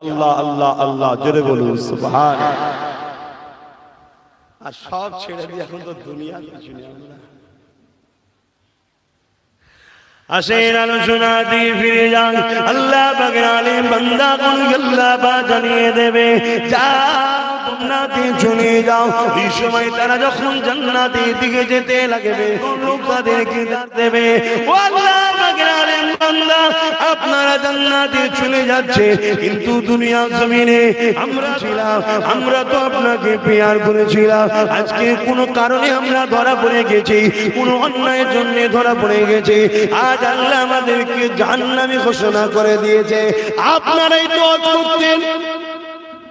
আল্লাহ আল্লাহ আল্লাহ জোরে বলুন সুবহানাল্লাহ। আর সব ছেড়ে দিয়ে এখন তো দুনিয়া কিছু নেই। আমরা আসেন আলোচনা দিয়ে ফিরে যান। আল্লাহ পাকের আলিম বান্দা কোন আল্লাহ পাক জানিয়ে দেবে জান্নাতে চলে যাও। এই সময় তারা যখন জান্নাতের দিকে যেতে লাগবে লোক তাদেরকে ডাক দেবে, ও আল্লাহ পাকের আলিম বান্দা আপনারা জান্নাতে চলে যাচ্ছে, কিন্তু দুনিয়া জমিনে আমরা ছিলাম, আমরা তো আপনাকে প্যার করেছিলাম, আজকে কোনো কারণে আমরা ধরা পড়ে গেছি, কোনো অন্যায়ের জন্য ধরা পড়ে গেছি, আজ আল্লাহ আমাদেরকে জাহান্নামী ঘোষণা করে দিয়েছে। আপনারাই তো হজ করতেন,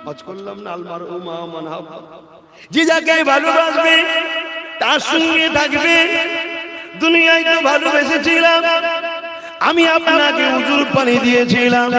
হজ করলাম না আলমার উমা মানহাব, যে যাকে ভালোবাসবে তার সঙ্গে থাকবে। দুনিয়ায় তো ভালোবেসেছিলাম, আমি আপনাকে উজুর পানি দিয়েছিলাম,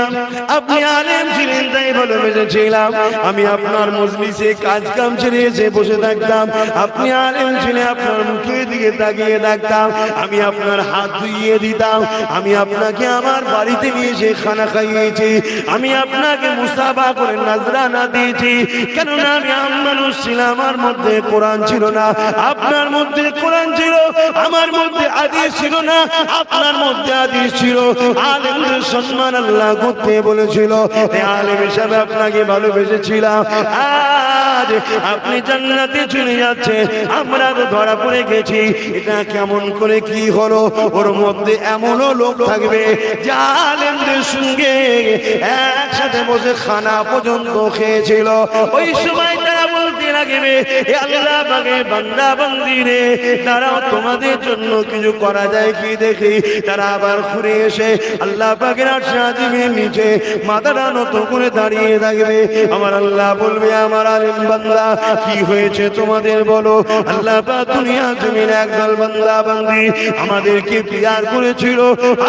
আপনি আলেম ছিলেন তাই ভালোবেসেছিলাম, আমি আপনার মজলিসে কাজ কাম ছেড়ে এসে বসে থাকতাম, আপনি আলেম ছিলেন আপনার মুখের দিকে তাকিয়ে থাকতাম, আমি আপনার হাত ধুইয়ে দিতাম, আমি আপনাকে আমার বাড়িতে নিয়ে এসে খানা খাইয়েছি, আমি আপনাকে মুসাফা করে নাজরানা দিয়েছি, কেননা আমি আম মানুষ ছিলাম, আমার মধ্যে কোরআন ছিল না, আপনার মধ্যে কোরআন ছিল, আমার মধ্যে হাদিস ছিল না, আপনার মধ্যে হাদিস ছিল। আলেমদের সম্মান আল্লাহ করতে বলেছিল, আলেম হিসাবে আপনাকে ভালোবেসেছিলাম, আজ আপনি জান্নাতে চলে যাচ্ছে, আমরা তো ধরা পড়ে গেছি, এটা কেমন করে কি হলো? ওর মধ্যে এমনও লোক থাকবে যে আলেমদের সঙ্গে একসাথে বসে খানা পর্যন্ত খেয়েছিল। ওই সময় তারা বলতে লাগবে, হে আল্লাহ পাকের বান্দা বান্দি রে, তারাও তোমাদের জন্য কিছু করা যায় কি দেখি। তারা আবার ঘুরে এসে আল্লাহ পাকের আরশে আজিমের নিচে মাথাটা নত করে দাঁড়িয়ে থাকবে। আমার আল্লাহ বলবে, আমার আলেম বান্দা কি হয়েছে তোমাদের বলো? আল্লাহ পাক দুনিয়া জমিনে একদল বান্দা বান্দি আমাদেরকে প্যার করেছিল,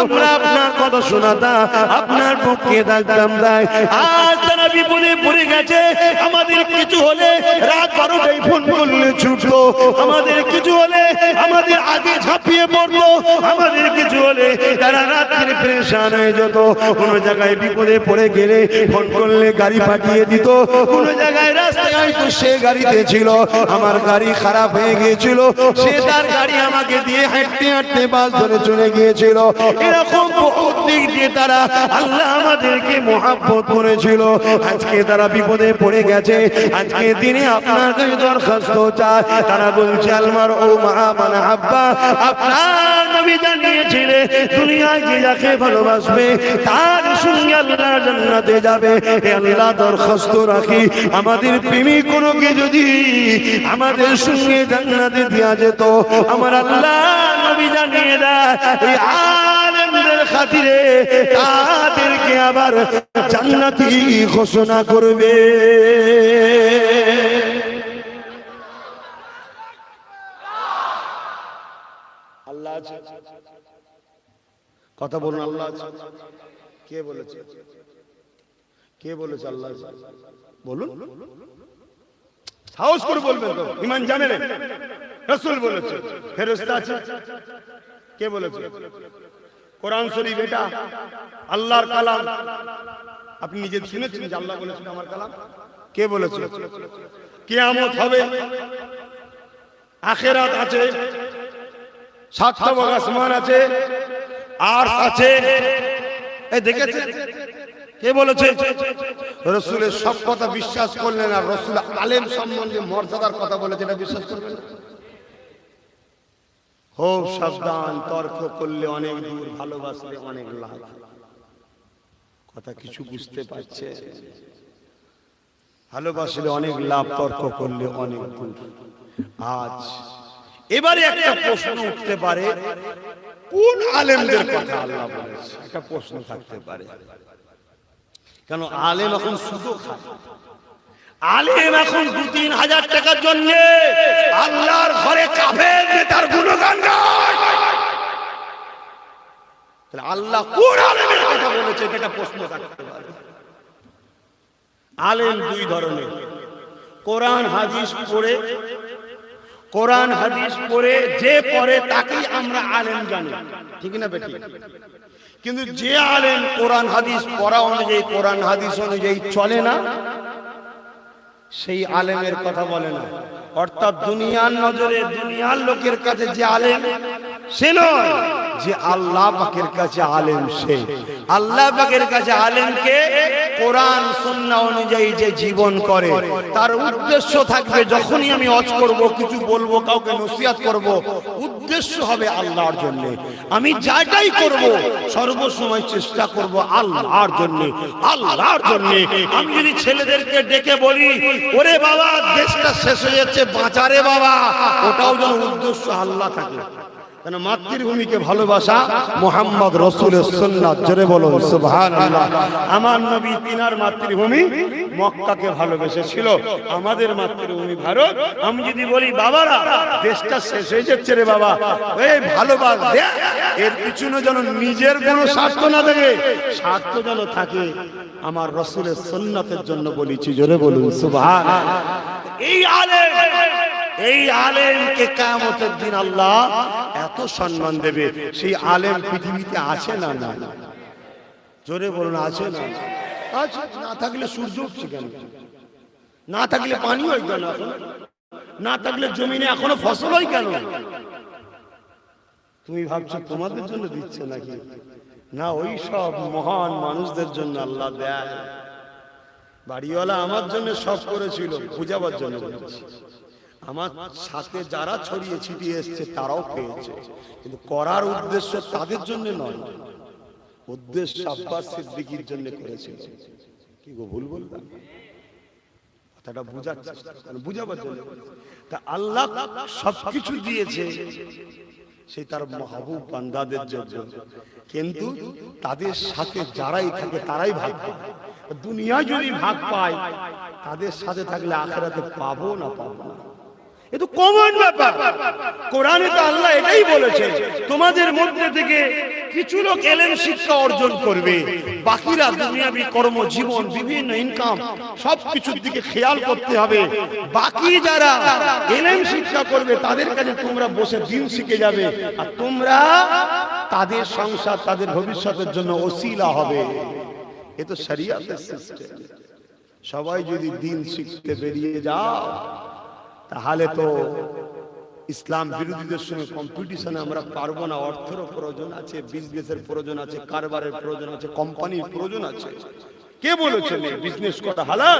আমরা আপনার কথা শোনাতাম, আপনার পক্ষে থাকতাম, তাই আজ তারা বিপদে পড়ে গেছে। আমাদের কিছু হলে রাত 12টায় ফোন করলে ছুটতো, আমাদের কিছু হলে আমাদের আগে ঝাঁপিয়ে পড়তো, আমাদের কিছু হলে তারা রাত্রে পরেশান হয়ে যেত। কোন জায়গায় বিপদে পড়ে গেলে ফোন করলে গাড়ি পাঠিয়ে দিত, কোন জায়গায় রাস্তায় হয়তো সে গাড়িতে ছিল, আমার গাড়ি খারাপ হয়ে গিয়েছিল, সে তার গাড়ি আমাকে দিয়ে হাঁটতে হাঁটতে বাস ধরে চলে গিয়েছিল। এরকম বহুত দিক দিয়ে তারা আল্লাহ আমাদেরকে মহব্বত করেছিল। আজকে তারা বিপদে পড়ে গেছে, আজকে দিনে আপনার কাছে দরখাস্ত চায়। তারা বলছে, আলমার ও মা মান হাব্বা, আপনার নবী জানিয়েছিলেন দুনিয়ায় যে যাকে ভালোবাসবে তার সঙ্গে আল্লাহ জান্নাতে যাবে। হে আল্লাহ, দরখাস্ত রাখি আমাদের প্রেমিক কোনকে যদি আমাদের সঙ্গে জান্নাতে দেয়া যেত, আমার আল্লাহ নবী জানিয়ে দেয় এই আলেমদের খাতিরে তাদেরকে আবার জান্নাতি ঘোষণা করবে। আল্লাহ কথা বলুন, আল্লাহ কে বলেছে? কে বলেছে? আল্লাহ বলুন, সাহস করে বলবেন তো, ঈমান জানেন? রাসূল বলেছে, ফেরেশতা আছে। কে বলেছে? কোরআন শরীফ এটা আল্লাহর কালাম। আপনি নিজে শুনেছেন যে আল্লাহ বলেছেন আমার কালাম? কে বলেছে? কিয়ামত হবে, আখিরাত আছে, সাতটা বড় আসমান আছে, আরশ আছে, এই দেখেছেন? কে বলেছে? রাসূলের সব কথা বিশ্বাস করলেন, আর রাসূল আলেম সম্বন্ধে মর্যাদার কথা বলেছে, এটা বিশ্বাস করবেন না? খুব সাবধান, তর্ক করলে অনেক দূর, ভালোবাসলে অনেক লাভ। কথা কিছু বুঝতে পারছে? ভালোবাসলে অনেক লাভ, তর্ক করলে অনেক দূর। আজ এবারে একটা প্রশ্ন উঠতে পারে, কোন আলেমদের কথা আল্লাহ বলেছে? একটা প্রশ্ন থাকতে পারে, কেন আলেম এখন সুযোগ খায়। আলেম এখন 2-3 হাজার টাকার জন্য আল্লাহর ঘরে কাফের নেতার গুণগান গায়। তাহলে আল্লাহ কোন আলেমের কথা বলেছে? এটা প্রশ্ন থাকতে পারে। আলেম দুই ধরনের, কোরআন হাদিস পড়ে, কোরআন হাদিস পড়ে যে পড়ে তাকেই আমরা আলেম জানি, ঠিক না বেঠিক? কিন্তু যে আলেম কোরআন হাদিস পড়া অনুযায়ী, কোরআন হাদিস অনুযায়ী চলে না, সেই আলেমের কথা বলে না। অর্থাৎ দুনিয়ার নজরে, দুনিয়ার লোকের কাছে যে আলেম সে নয়, যে আল্লাহ পাকের কাছে আলেম সে। আল্লাহ পাকের কাছে আলেমকে কোরআন সুন্নাহ অনুযায়ী যে জীবন করে, তার উদ্দেশ্য থাকবে যখনই আমি ওয়াজ করব, কিছু বলবো, কাউকে নসিহত করব, উদ্দেশ্য হবে আল্লাহর জন্য। আমি যাটাই করব সর্বসময় চেষ্টা করব আল্লাহর জন্য, আল্লাহর জন্য। আমি যদি ছেলেদেরকে ডেকে বলি, ওরে বাবা দেশটা শেষ হয়ে যাচ্ছে, বাঁচারে বাবা, ওটাও যেন উদ্দেশ্য আল্লাহ থাকে। কেন মাতৃভূমিকে ভালোবাসা, মুহাম্মদ রাসূলের সুন্নাত, জোরে বলুন সুবহানাল্লাহ। আমার নবী তিনার মাতৃভূমি মক্কাকে ভালোবেসেছিল, আমাদের মাতৃভূমি ভারত। আমি যদি বলি বাবারা দেশটা শেষ হয়ে যাচ্ছে রে বাবা, এই ভালোবাস দে, এর পিছনে যেন নিজের কোনো স্বার্থ না থাকে, স্বার্থ যেন থাকে আমার রাসূলের সুন্নাতের জন্য বলেছি, জোরে বলুন সুবহানাল্লাহ। এই আলেমকে কিয়ামতের দিন আল্লাহ এত সম্মান দেবে। সেই আলেম পৃথিবীতে আছে না? না, জোরে বলুন আছে না? আছে। না থাকলে সূর্য উঠছে কেন? না থাকলে পানি হয় কেন? না থাকলে জমিনে এখনো ফসল হয় কেন? তুমি ভাবছো তোমাদের জন্য দিচ্ছে নাকি? না, ওই সব মহান মানুষদের জন্য আল্লাহ দেয়। বাড়িওয়ালা আমার জন্য সব করেছিল, বুঝাবার জন্য বলেছি। আমার সাথে যারা ছড়িয়ে ছিটিয়ে এসছে তারাও পেয়েছে, কিন্তু করার উদ্দেশ্য তাদের জন্য নয়, উদ্দেশ্য আব্বাস সিদ্দিকীর জন্য করেছিল। কি গো ভুল বললাম? কথাটা বুঝাচ্ছে, বুঝাবার জন্য। তা আল্লাহ সবকিছু দিয়েছে সেই তার মাহবুব বান্দাদের জন্য, কিন্তু তাদের সাথে যারাই থাকে তারাই ভাগ পায়। দুনিয়া যদি ভাগ পায়, তাদের সাথে থাকলে আখিরাতে পাবো না পাবো না, এ তো কমন ব্যাপার। কোরআনে তো আল্লাহ এটাই বলেছে, তোমাদের মধ্যে থেকে কিছু লোক ইলম শিক্ষা অর্জন করবে, বাকিরা দুনিয়াবি কর্মজীবন, বিভিন্ন ইনকাম সবকিছুর দিকে খেয়াল করতে হবে। বাকি যারা ইলম শিক্ষা করবে তাদের কাছে তোমরা বসে দিন শিখে যাবে, আর তোমরা তাদের সংসার, তাদের ভবিষ্যতের জন্য ওসিলা হবে। এ তো শরিয়াতের সিস্টেম। সবাই যদি দিন শিখতে বেরিয়ে যাও, তাহলে তো ইসলাম বিরোধীদের সঙ্গে কম্পিটিশনে আমরা পারবো না। অর্থের প্রয়োজন আছে, বিজনেসের প্রয়োজন আছে, কারবারের প্রয়োজন আছে, কোম্পানির প্রয়োজন আছে। কে বলেছে বিজনেস করা হালাল,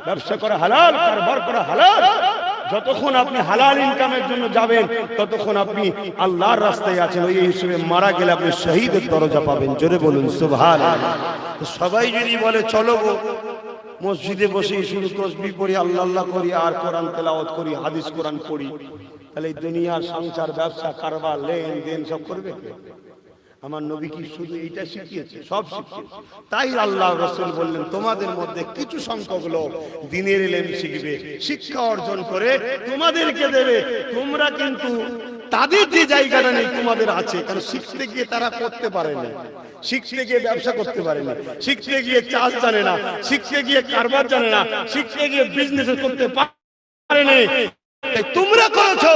ব্যবসা করা হালাল, কারবার করা হালাল? যতক্ষণ আপনি হালাল ইনকামের জন্য যাবেন ততক্ষণ আপনি আল্লাহর রাস্তায় আছেন। ওই হিসেবে মারা গেলে আপনি শহীদের দরজা পাবেন, জোরে বলুন সুবহানাল্লাহ। সবাই যদি বলে চলো গো মসজিদে বসে শুধু তাসবিহ পড়ি, আল্লাহ আল্লাহ করি, আর কোরআন তেলাওয়াত করি, হাদিস কোরআন পড়ি, তাহলে দুনিয়ার সংসার, ব্যবসা, কারবার, লেনদেন সব করবে কে? আমার নবী কি শুধু এইটা শিখিয়েছে? সব শিখিয়েছে। তাই আল্লাহ রাসূল বললেন, তোমাদের মধ্যে কিছু সংখ্যক লোক দ্বীনের ইলম শিখবে, শিক্ষা অর্জন করে তোমাদেরকে দেবে। তোমরা কিন্তু তাদের যে জায়গাটা নেই তোমাদের আছে, কারণ শিখতে গিয়ে তারা করতে পারে না, শিখতে গিয়ে ব্যবসা করতে পারে না, শিখতে গিয়ে চাষ জানে না, শিখতে গিয়ে কারবার জানে না, শিখতে গিয়ে বিজনেস করতে পারে না। তোমরা করেছো,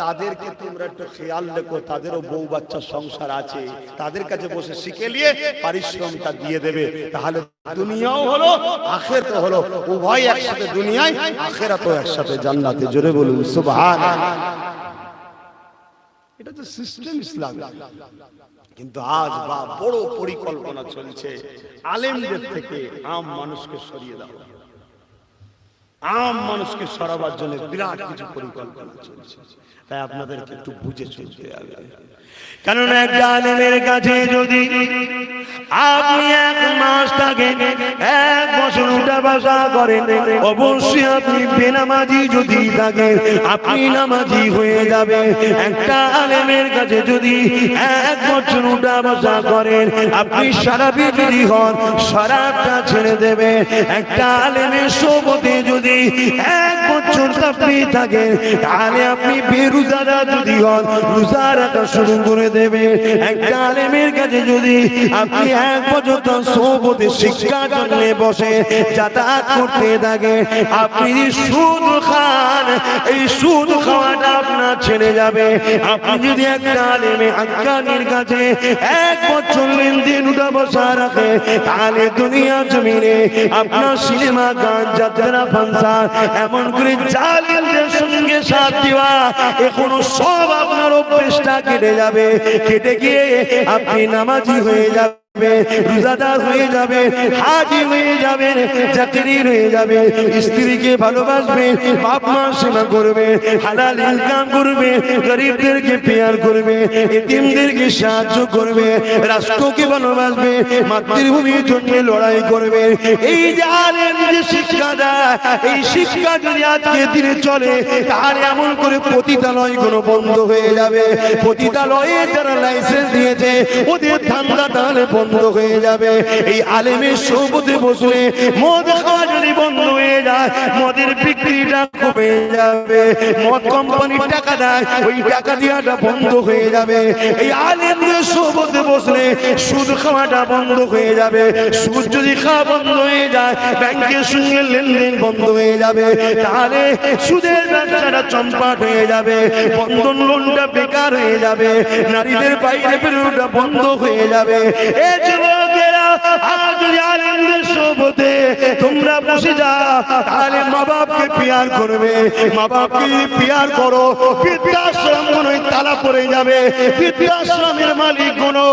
তাদেরকে তোমরা একটু খেয়াল রেখো, তাদেরও বউ বাচ্চা সংসার আছে, তাদের কাছে বসে শিখে নিয়ে পারিশ্রমিকটা দিয়ে দেবে। তাহলে দুনিয়াও হলো, আখিরাতও হলো, উভয় একসাথে দুনিয়ায়, আখিরাতও একসাথে জান্নাতে। জোরে বলুন সুবহানাল্লাহ। এটা তো সিস্টেম ইসলাম। কিন্তু আজ বা বড় পরিকল্পনা চলছে আলেমদের থেকে আম মানুষকে সরিয়ে দেওয়া। আম মানুষকে সরাবার জন্য বিরাট কিছু পরিকল্পনা চলছে, তাই আপনাদেরকে একটু বুঝে চলতে হবে। কারণ একটা আলেমের কাছে যদি আপনি এক মাস থাকেন, এক বছর উঠা বসা করেন, অবশ্যই আপনি বেনামাজি যদি থাকেন আপনি নামাজি হয়ে যাবেন। একটা আলেমের কাছে যদি এক বছর উঠা বসা করেন, আপনি শরাবি যদি হন শরাবটা ছেড়ে দেবেন। একটা আলেমের সোবতে যদি এক বছর আপনি থাকেন, তাহলে আপনি বেরোজারা যদি হন রোজা রাখা শুরু করে দেবে। একটা আলেমের কাছে যদি আপনি এক বছর সোবতে শিক্ষা জন্য বসে, যাতায়াত করতে থাকে, আপনি সুদ খান, এই সুদ খাওয়াটা আপনার ছেড়ে যাবে। আপনি যদি একটা আলেমে হাক্কানির কাছে 1 বছর লেনদেন উঠা বসা রাখে, তাহলে দুনিয়া জমিনে আপনার সিনেমা, গান, যাত্রা, ফাংশন, এমন করে জালিমদের সঙ্গে সাথ দেওয়া, এখনো সব আপনার অভ্যেসটা কেটে যাবে। কেটে গিয়ে আপনি নামাজি হয়ে যাবে, রোজাদার হয়ে যাবে, হাজি হয়ে যাবে, জাকির হয়ে যাবে, স্ত্রীকে ভালোবাসবে, বাপ মা সেবা করবে, হালাল ইনকাম করবে, গরিবদেরকে পেয়ার করবে, এতিমদেরকে সাহায্য করবে, রাষ্ট্রকে ভালোবাসবে, মাতৃভূমির জন্য লড়াই করবে। এই যে আলেম যে শিক্ষা দেয়, এই শিক্ষা যদি আজকে দিনে চলে, তাহলে এমন করে পতিতালয়গুলো বন্ধ হয়ে যাবে। পতিতালয়ে যারা লাইসেন্স দিয়েছে, ওদের ধান্দা তাহলে বন্ধ হয়ে যাবে। এই আলেমের সোহবতে বসলে মদ খাওয়া যদি বন্ধ হয়ে যায়, মদের বিক্রিটা কমে যাবে। মদ কোম্পানির টাকা দেয়, ওই টাকা দেওয়াটা বন্ধ হয়ে যাবে। এই আলেমদের সোহবতে বসলে সুদ খাওয়াটা বন্ধ হয়ে যাবে। সুদ যদি খাওয়া বন্ধ হয়ে যায়, ব্যাংকের সঙ্গে লেনদেন বন্ধ হয়ে যাবে, তাহলে সুদের ব্যবসাটা চম্পাট হয়ে যাবে, বন্ধন লোনটা বেকার হয়ে যাবে, নারীদের বাইরে বেরোটা বন্ধ হয়ে যাবে। যুবকেরা, আজ যদি আলেমদের সোহবতে তোমরা বসে যাও, তাহলে মা বাপকে পিয়ার করবে। মা বাপকে পিয়ার করো, বৃদ্ধাশ্রম কোনো তালা পড়ে যাবে, বৃদ্ধাশ্রমের মালিক কোনো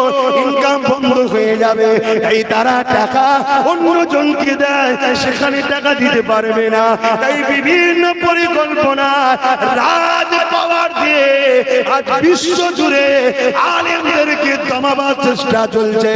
ইনকাম বন্ধ হয়ে যাবে। তাই তারা টাকা অন্য জনকে দেয়, সেখানে টাকা দিতে পারবে না। তাই বিভিন্ন পরিকল্পনা, রাজ পাওয়ার দিয়ে আজ বিশ্ব জুড়ে আলেমদেরকে দমাবার চেষ্টা চলছে।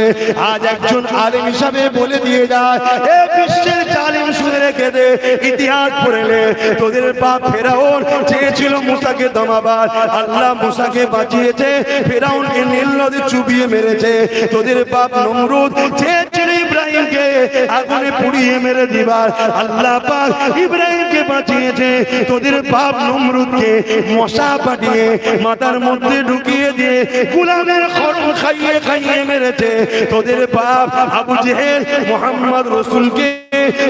আজ একজন আলেম হিসাবে বলে দিয়ে যায়, এ বিশ্বের জালিম শুনে রেখে দে, ইতিহাস পড়লে তোদের বাপ ফেরাউন চেয়েছিল মুসাকে দমাবার, আল্লাহ মুসাকে বাঁচিয়েছে, ফেরাউনকে নীল নদে চুবিয়ে মেরেছে। তোদের বাপ নমরুদ চেয়েছিল ইব্রাহিমকে আগুনে পুড়িয়ে মেরে দিবার, আল্লাহ পাক ইব্রাহিমকে বাঁচিয়েছে। তোদের বাপ নমরুদকে মশা পাঠিয়ে মাথার মধ্যে ঢুকিয়ে দিয়ে গোলামের খড়ম খাইয়ে খাইয়ে মেরেছে। তোদের বাপ আবু জেহেল মুহাম্মদ রাসূলকে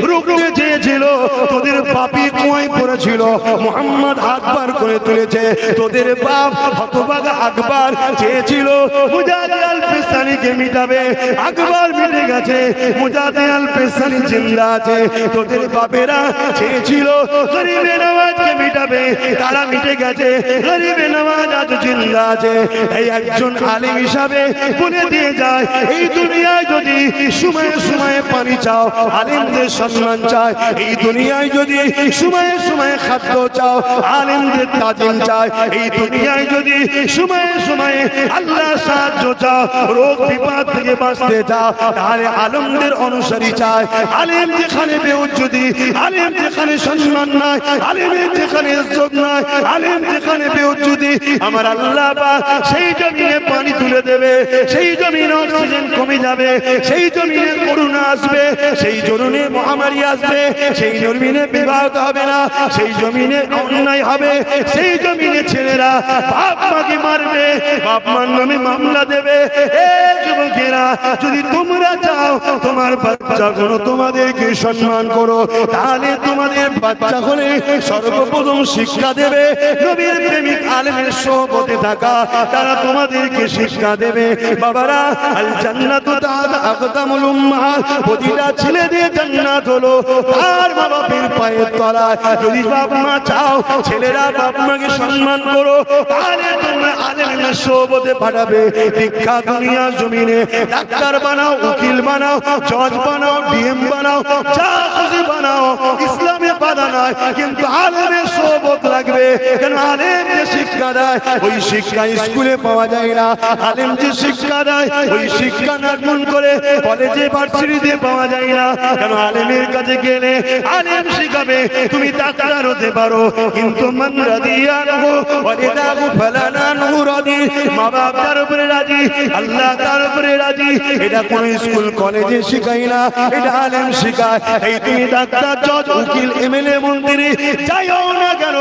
রুখতে চেয়েছিল, তোদের পাপী কুয়ায় পড়েছিল, মুহাম্মদ হাত বার করে তুলেছে। তোদের বাপ হতভাগা আকবর চেয়েছিল মুজাহিদ আল পেশানিকে মিটাবে, আকবর মিটে গেছে, মুজাহিদ আল পেশানি জিন্দা আছে। তোদের বাপেরা চেয়েছিল গরিবে নওয়াজকে মিটাবে, তারা মিটে গেছে, গরিবে নওয়াজ আজ জিন্দা আছে। এই একজন আলেম হিসাবে বলে দিয়ে যায়, এই দুনিয়ায় যদি সময়ে সময়ে পানি চাও, আলেমদের সম্মান চায়। এই দুনিয়ায় যদি সময়ে সময়ে খাদ্য চাও, আলেমদের তাজিম চায়। এই দুনিয়ায় যদি সময়ে সময়ে আল্লাহ সাহায্য চাও, রোগ বিপদ থেকে বাঁচতে চাও, তাহলে আলেমদের অনুসারী চায়। আলেম যেখানে বেউজ্জতি, আলেম যেখানে সম্মান নাই, আলেমের যেখানে ইজ্জত নাই, আলেম যেখানে বেউজ্জতি, আমার আল্লাহ পাক সেই জমিনে পানি তুলে দেবে, সেই জমিনে অক্সিজেন কমে যাবে, সেই জমিনে করুণা আসবে, সেই জমিনে মহামারী আসবে, সেই জমিনে বিবাহ হবে না, সেই জমিনে অন্যায় হবে, সেই জমিনে ছেলেরা বাপ মাকে মারবে, বাপ মার নামে মামলা দেবে। এ যুবকেরা, যদি তোমরা চাও তোমার বাচ্চা কোনো তোমাদেরকে সম্মান করো, তাহলে তোমাদের বাচ্চা হলে সর্বপ্রথম শিক্ষা দেবে নবীর প্রেমিক আলেমের সোহবতে থাকা, তারা তোমাদেরকে শিক্ষা দেবে। বাবারা, আল জান্নাতু তাহতা আকদামুল উম্মাহাত, প্রতিটা ছেলেদের জান্নাত হলো তার মা বাপের পায়ের তলায়। যদি বাপ মা চাও ছেলেরা বাপ মাকে সম্মান করো, তাহলে তোমরা আলেমের সোহবতে পাঠাবে। শিক্ষা দুনিয়া জমিনে ডাক্তার বানাও, উকিল বানাও, জজ বানাও, ডিএম বানাও, যা খুশি বানাও, ইসলামে বাধা নাই, কিন্তু আলেমের সোহবত লাগবে। কেন? আলেম যে শিক্ষা দেয় ওই শিক্ষা স্কুলে পাওয়া যায় না। আলেম যে শিক্ষা দেয় ওই শিক্ষা নাটমন করে কলেজে ভার্সিটিতে পাওয়া যায় না। কেন? আলেমের কাছে গেলে আলেম শিখাবে তুমি ডাক্তার হতে পারো, কিন্তু মান রাদিয়া লাহু ওয়ালিদাহু ফালানা নুরাদি, মা বাপ তার উপরে রাজি, আল্লাহ তার উপরে রাজি। এটা কোন স্কুল কলেজে শিখায় না, এটা আলেম শিখায়। এই তুমি ডাক্তার, জজ, উকিল, এমএলএ মন্দিরে যাইও না কেন,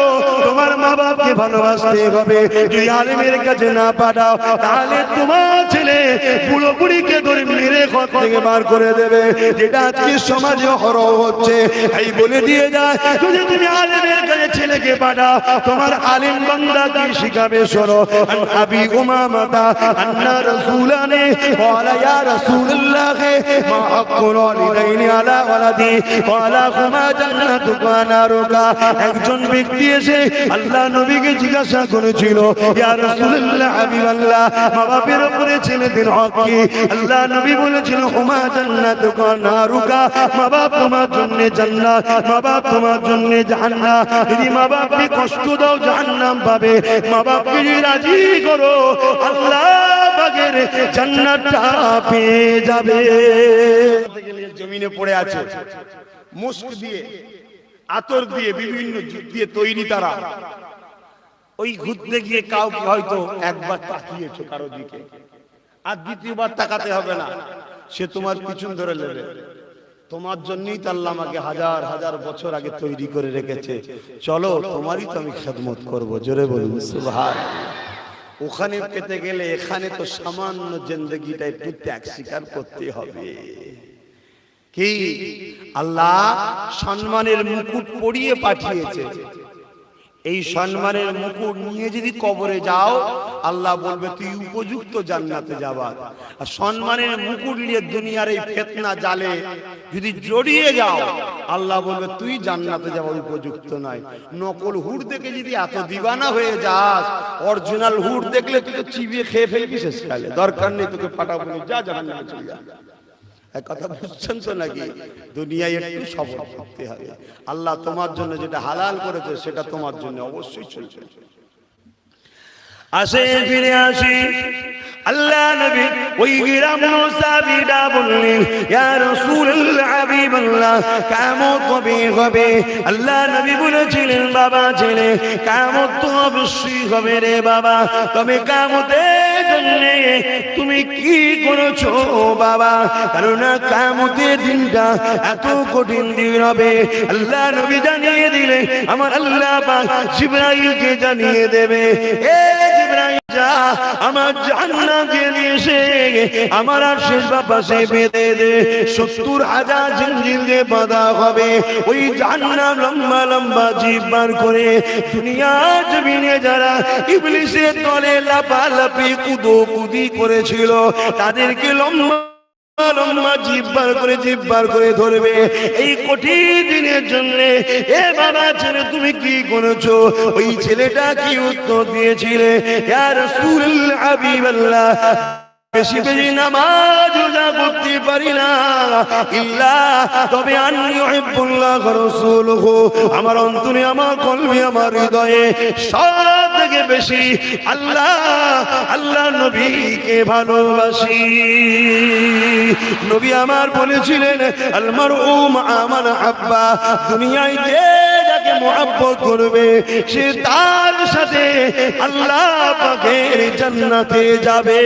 তোমার মা বাপকে ভালোবাসতে হবে। যদি আলেমের কাছে না পাঠাও তাহলে তোমার ছেলে বুড়ো বুড়িকে ধরে মেরে ঘর থেকে বার করে দেবে, যেটা আজকে সমাজে হরহ হচ্ছে। এই বলে দিয়ে যায়, যদি তুমি আলেমের কাছে ছেলেকে পাঠাও, তোমার আলেম বান্দা কি শিখাবে? শোনো, আবি উমামাতা আন্না রাসূলানে ক্বালা ইয়া রাসূলুল্লাহ মা হাক্কুল ওয়ালিদাইনি আলা ওয়ালাদি ক্বালা হুমা জান্নাতুকা নারুকা। একজন ব্যক্তি এসে আল্লাহ নবীকে জিজ্ঞাসা করেছিল, ইয়া রাসূলুল্লাহ হাবিবাল্লাহ, মা বাপের উপরে ছেলেদের হক কি? আল্লাহ নবী বলেছিল, হুমা জান্নাতুকা নারুকা, মা বাপ তোমার জন্য জান্নাত, মা বাপ তোমার জন্য জাহান্নাম। যদি মা বাপকে কষ্ট দাও জাহান্নাম পাবে, মা বাপকে যদি রাজি করো আল্লাহ পাকের জান্নাতটা পেয়ে যাবে। জমিনে পড়ে আছে, মুস্ক দিয়ে, আতর দিয়ে, বিভিন্ন দিয়ে তৈরি তারা। ওই ঘুরতে গিয়ে কাউকে হয়তো একবার তাকিয়েছো কারো দিকে, আর দ্বিতীয়বার তাকাতে হবে না, সে তোমার পিছন ধরে নেবে। তোমার জন্যই তো আল্লাহ আমাকে হাজার হাজার বছর আগে তৈরি করে রেখেছে, চলো তোমারই তো আমি খেদমত করবো। জোরে বলুন সুবহানাল্লাহ। ওখানে পেতে গেলে এখানে তো সামান্য জিন্দেগিটা একটু ত্যাগ স্বীকার করতে হবে। কি আল্লাহ সম্মানের মুকুট পরিয়ে পাঠিয়েছে, এই সম্মানের মুকুট নিয়ে যদি কবরে যাও আল্লাহ বলবে তুই উপযুক্ত জান্নাতে যাবার। আর সম্মানের মুকুট নিয়ে দুনিয়ার এই ফিতনা জালে যদি জড়িয়ে যাও আল্লাহ বলবে তুই জান্নাতে যাওয়ার উপযুক্ত নয়। নকল হুর দেখে যদি এত দিওয়ানা হয়ে যাস, অরিজিনাল হুর দেখলে তুই তো চিবিয়ে খেয়ে ফেলবি শেষকালে, দরকার নেই তোকে পাঠাবো, যা জাহান্নামে চলে যা। কথা বুঝছেন তো নাকি? দুনিয়ায় একটু সবর করতে হবে। আল্লাহ তোমার জন্য যেটা হালাল করেছে সেটা তোমার জন্য অবশ্যই চলবে। আসে ফিরে আসি, আল্লাহ নবী ওই গ্রাম্য সাহাবীরা বললেন, ইয়া রাসূলুল্লাহ হাবিবাল্লাহ, কিয়ামত কবে হবে? আল্লাহ নবী বলেছিলেন, বাবা ছেলে, কিয়ামত তো অবশ্যই হবে রে বাবা, তবে কিয়ামতের জন্য তুমি কি করেছো বাবা? কারণ কিয়ামতের দিনটা এত কঠিন দিন হবে। আল্লাহ নবী জানিয়ে দিলেন, আমার আল্লাহ পাক জিবরাইলকে জানিয়ে দেবে, এ জিবরাইল যা আমার জান্নাতকে নিয়ে এসে আমার আরশের পাশে বেঁধে দে। ৭০,০০০ জিঞ্জির দিয়ে বাঁধা হবে। ওই জাহান্নাম লম্বা লম্বা জিভ বার করে দুনিয়ার জমিনে যারা ইবলিসের দলে লাপালাপি কুদোকুদি করেছিল তাদেরকে লম্বা লম্বা জিভ বার করে ধরবে। এই কঠিন দিনের জন্য এ বাবা ছেলে তুমি কি করেছো? ওই ছেলেটা কি উত্তর দিয়েছিলে, ইয়া রাসূলুল্লাহ হাবিবাল্লাহ, বেশি বেশি নামাজ রোজা করতে পারি না ইল্লা, তবে আন্নী উহিব্বুল্লাহ ওয়া রাসূলুহু, আমার অন্তরে, আমার কলবে, আমার হৃদয়ে সব থেকে বেশি আল্লাহ নবীকে ভালোবাসি। নবী আমার বলেছিলেন, আল মারউ মা মান আহাব্বা, দুনিয়ায় যে যাকে মুহাব্বত করবে সে তার সাথে আল্লাহ পাকের জান্নাতে যাবে।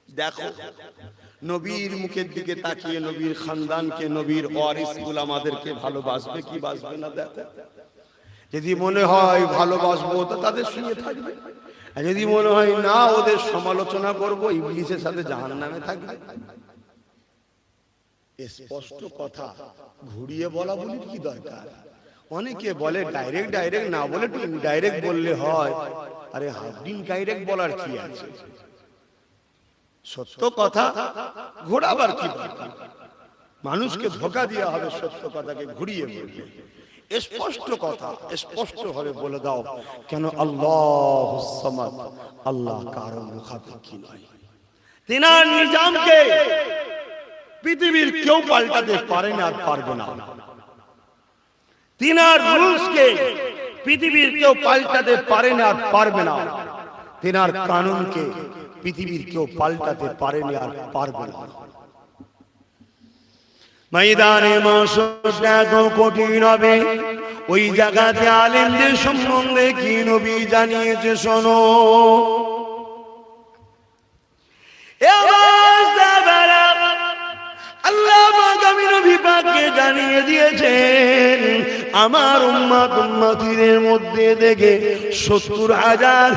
দেখো নবীর মুখের দিকে তাকিয়ে নবীর খানদানকে, নবীর ওয়ারিসগুলো আমাদেরকে ভালোবাসবে কি বাসবে না? দেখো, যদি মনে হয় ভালোবাসবো তো তাদের সঙ্গে থাকবে, আর যদি মনে হয় না ওদের সমালোচনা করব, ইবলিসের সাথে জাহান্নামে থাকবে। স্পষ্ট কথা, ঘুরিয়ে বলা বলি কি দরকার? অনেকে বলে ডাইরেক্ট না বলে একটু ইনডাইরেক্ট বললে হয়। আরে ইনডাইরেক্ট বলার কি আছে? সত্য কথা ঘোরাবার কি দরকার? মানুষকে ধোঁকা দেওয়া হবে সত্য কথাকে ঘুরিয়ে বললে। স্পষ্ট কথা স্পষ্ট ভাবে বলে দাও, কেন আল্লাহুস সামাদ, আল্লাহ কারো মুখাপেক্ষী নয়। তিনার নিজামকে পৃথিবীর কেউ পাল্টাতে পারে না আর পারবে না। তিনার রুলসকে পৃথিবীর কেউ পাল্টাতে পারে না আর পারবে না। তিনার কানুনকে পৃথিবীর কেউ পাল্টাতে পারে না আর পারবে না। ময়দানে মাশরটা তো কঠিন হবে, ওই জায়গাতে আলেমদের সম্বন্ধে কি নবী জানিয়েছে শোনো। আল্লাহ পাক আমি নবী জানিয়ে দিয়েছেন আমার উম্মত উম্মতিদের মধ্যে থেকে 70,000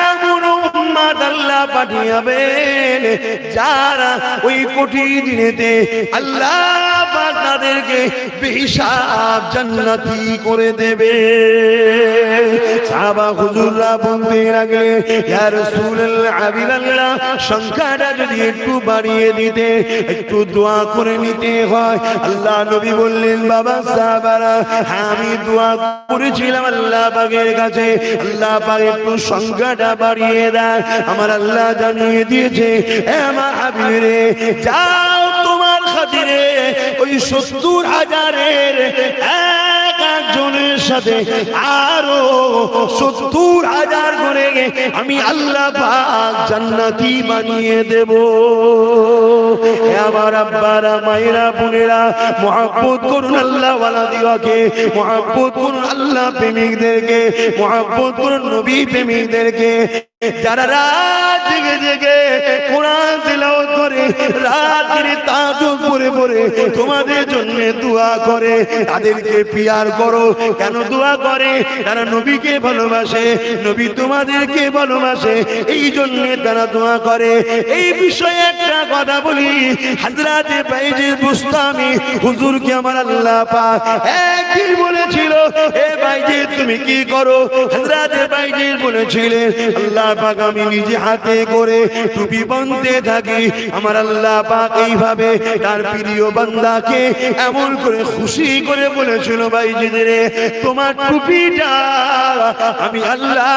এমন উম্মত আল্লাহ পাঠিয়েবেন যারা ওই কঠিন দিনেতে আল্লাহ পাক তাদেরকে বেহিসাব জান্নাতি করে দেবে। সাহাবা হুজুররা বলতে লাগলেন ইয়া রাসূলুল্লাহ হাবিবাল্লাহ সংখ্যাটা যদি একটু বাড়িয়ে দিতে, একটু দোয়া করে নিতে হয়। আল্লাহ নবী বললেন বাবা সাহাবারা আমি দোয়া করেছিলাম আল্লাহ পাকের কাছে, আল্লাহ পাক একটু সংখ্যাটা বাড়িয়ে দেয়। আমার আল্লাহ জানিয়ে দিয়েছে আমার হাবিবে যাও তোমার খাতিরে ওই 70,000-এর একজনের সাথে আরো 70,000 করে আমি আল্লাহ পাক জান্নাতি বানিয়ে দেব। আমার আব্বারা মায়েরা বোনেরা মহব্বত করুন আল্লাহ ওয়ালা দিওয়াকে, মহব্বত করুন আল্লাহ প্রেমিকদেরকে, মহব্বত করুন নবী প্রেমিকদেরকে। যারা রাত জেগে জেগে কোরআন তিলাওয়াত করে, রাতের তাহাজ্জুদ পড়ে পড়ে তোমাদের জন্য দোয়া করে, তাদেরকে পিয়ার করো। কেন দোয়া করে? তারা নবীকে ভালোবাসে, নবী তোমাদেরকে ভালোবাসে, এই জন্য তারা দোয়া করে। এই বিষয়ে একটা কথা বলি, হযরতে বাইজিদ বুস্তামি হুজুরকে আমার আল্লাহ পাক একদিন বলেছিল এ বাইজিদ তুমি কি করো? হযরতে বাইজিদ বলেছিলেন আল্লাহ পাক আমি নিজে হাতে করে টুপি বাঁধতে থাকি। আমার আল্লাহ পাক এইভাবে তার প্রিয় বান্দাকে এমন করে খুশি করে বলেছিল বাইজিদ রে তোমার টুপিটা আমি আল্লাহ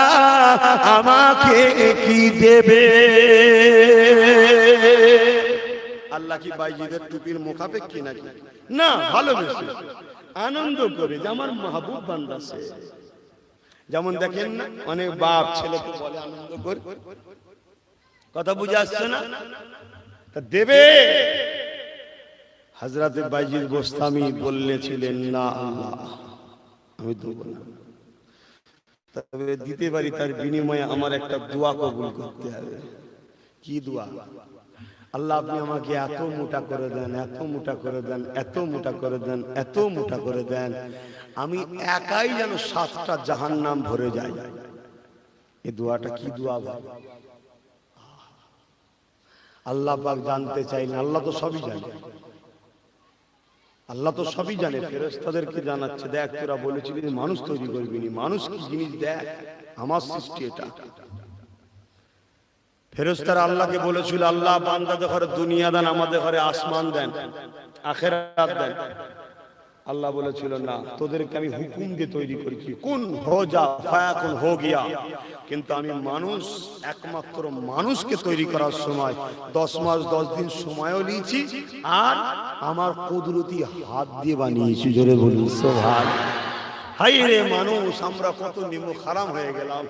আমাকে কি দেবে? আল্লাহ কি বাইজিদের টুপির মুখাপেক্ষী নাকি? না, ভালোবেসে আনন্দ করে যে আমার মাহবুব বান্দা সে। যেমন দেখেন না অনেক বাপ ছেলেকে বলে আনন্দ করে, কথা বুঝে আসছে না? তা দেবে। হযরতে বাইজিদ বুস্তামি বললেছিলেন না আল্লাহ আমি দেব না, তবে দিতে পারি তার বিনিময়ে আমার একটা দোয়া কবুল করতে হবে। কি দোয়া? আল্লাহ আপনি আমাকে এত মোটা করে দেন, এত মোটা করে দেন, এত মোটা করে দেন, এত মোটা করে দেন, আমি একাই যেন 7টা জাহান্নাম ভরে যাই। এই দোয়াটা কি দোয়া? আল্লাহ পাক জানতে চাইলেন, আল্লাহ তো সবই জানে, আল্লাহ তো সবই জানে। ফেরেশতাদেরকে জানাচ্ছে দেখ তোরা বলেছিলি মানুষ তৈরি করবি নি, মানুষ কি জিনিস দেখ, আমার সৃষ্টি এটা। ফেরেশতারা আল্লাহকে বলেছিল আল্লাহ বান্দাদের ঘরে দুনিয়া দেন, আমাদের ঘরে আসমান দেন, আখিরাত দেন। আল্লাহ বলেছিল না, তোদেরকে আমি হুকুম দিয়ে তৈরি করেছি, কুন হো যা ফায়াকুন হো গিয়া। কিন্তু আমি মানুষ, একমাত্র মানুষকে তৈরি করার সময় 10 মাস 10 দিন সময়ও নিয়েছি, আর আমার কুদরতি হাত দিয়ে বানিয়েছি। জোরে বলুন সুবহানাল্লাহ। হাই রে মানুষ, আমরা কত নিমক হারাম হয়ে গেলাম।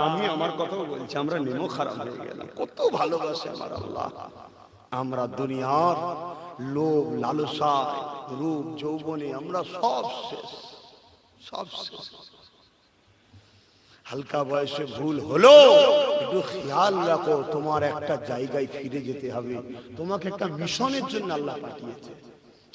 আমি আমার কথাও বলছি, আমরা নিমক হারাম হয়ে গেলাম। কত ভালোবাসে আমার আল্লাহ। আমরা দুনিয়ার লোভ লালসা রূপ যৌবনে আমরা সব শেষ, সব শেষ। হালকা বয়সে ভুল হলো, একটু খেয়াল রাখো, তোমার একটা জায়গায় ফিরে যেতে হবে। তোমাকে একটা মিশনের জন্য আল্লাহ পাঠিয়েছে।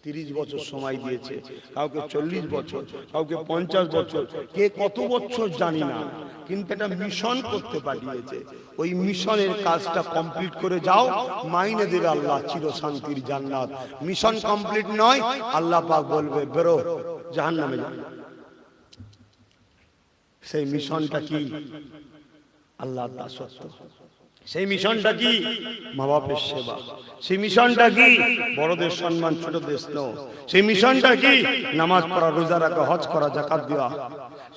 30 বছর সময় দিয়েছে, কাউকে 40 বছর, কাউকে 50 বছর, কে কত বছর জানি না, কিন্তু একটা মিশন করতে পাঠিয়েছে। ওই মিশনের কাজটা কমপ্লিট করে যাও, মাইনে দেবে আল্লাহ চির শান্তির জান্নাত। মিশন কমপ্লিট নয়, আল্লাহ পাক বলবে বেরো, জাহান্নামে যাও। সেই মিশনটা কি? আল্লাহর দাসত্ব। সেই মিশনটা কি? মা বাপের সেবা। সেই মিশনটা কি? বড়দের সম্মান, ছোটদের স্নেহ। সেই মিশনটা কি? নামাজ পড়া, রোজা রাখা, হজ করা, যাকাত দেওয়া।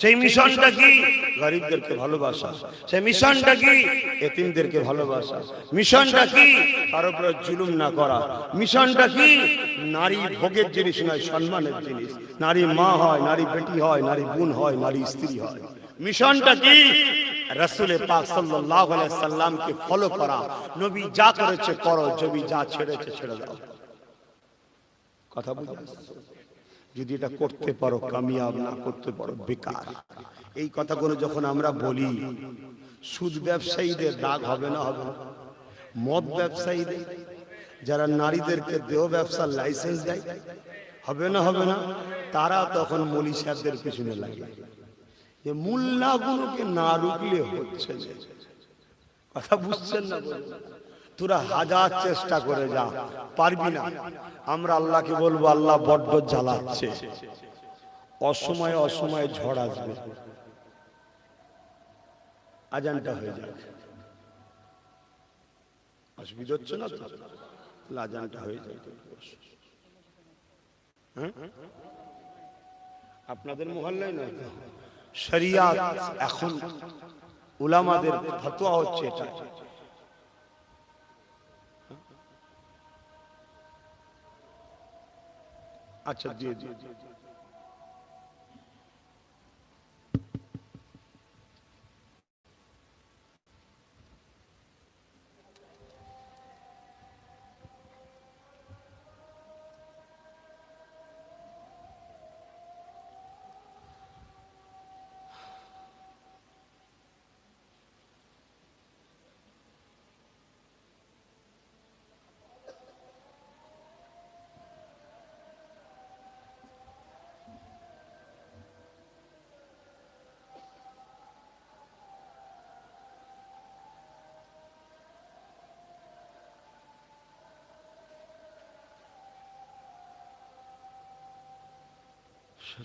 সেই মিশনটা কি? গরিবদেরকে ভালোবাসা। সেই মিশনটা কি? এতিমদেরকে ভালোবাসা। মিশনটা কি? কারো উপর জুলুম না করা। মিশনটা কি? নারী ভোগের জিনিস নয়, সম্মানের জিনিস। নারী মা হয়, নারী বেটি হয়, নারী বোন হয়, নারী স্ত্রী হয়। মিশনটা কি? রাসূল পাক সাল্লাল্লাহু আলাইহি সাল্লামকে ফলো করা। নবী যা করেছে করো, নবী যা ছেড়েছে ছেড়ে দাও। কথা বুঝছো? যদি এটা করতে পারো কামিয়াব, না করতে পারো বেকার। এই কথাগুলো যখন আমরা বলি, সুদ ব্যবসায়ীদের রাগ হবে না? হবে। মদ ব্যবসায়ীদের, যারা নারীদেরকে দেহ ব্যবসার লাইসেন্স দেয়, হবে না হবে না, তারা তখন মৌলী সাহেবদের পিছনে লাগে। যে মোল্লাগুলোকে না রুখলে হচ্ছে না। কথা বুঝছেন না? তোরা হাজার চেষ্টা করে যা, পারবি না। আমরা আল্লাহকে বলবো, আল্লাহ বড্ড জ্বালাচ্ছে, অসময়ে অসময়ে ঝড় আসবে, আজানটা হয়ে যাবে, অসুবিধা হচ্ছে না তো? আজানটা হয়ে যাবে। আপনাদের মহল্লায় নয় তো, শরিয়াত এখন উলামাদের ফতোয়া হচ্ছে এটা। আচ্ছা দিয়ে দিয়ে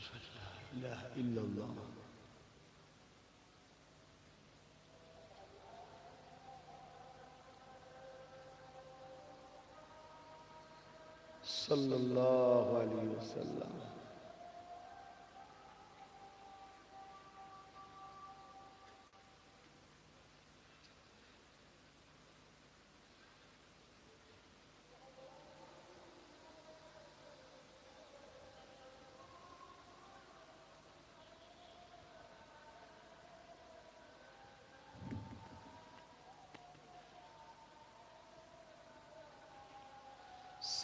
لا إله إلا الله صلى الله عليه وسلم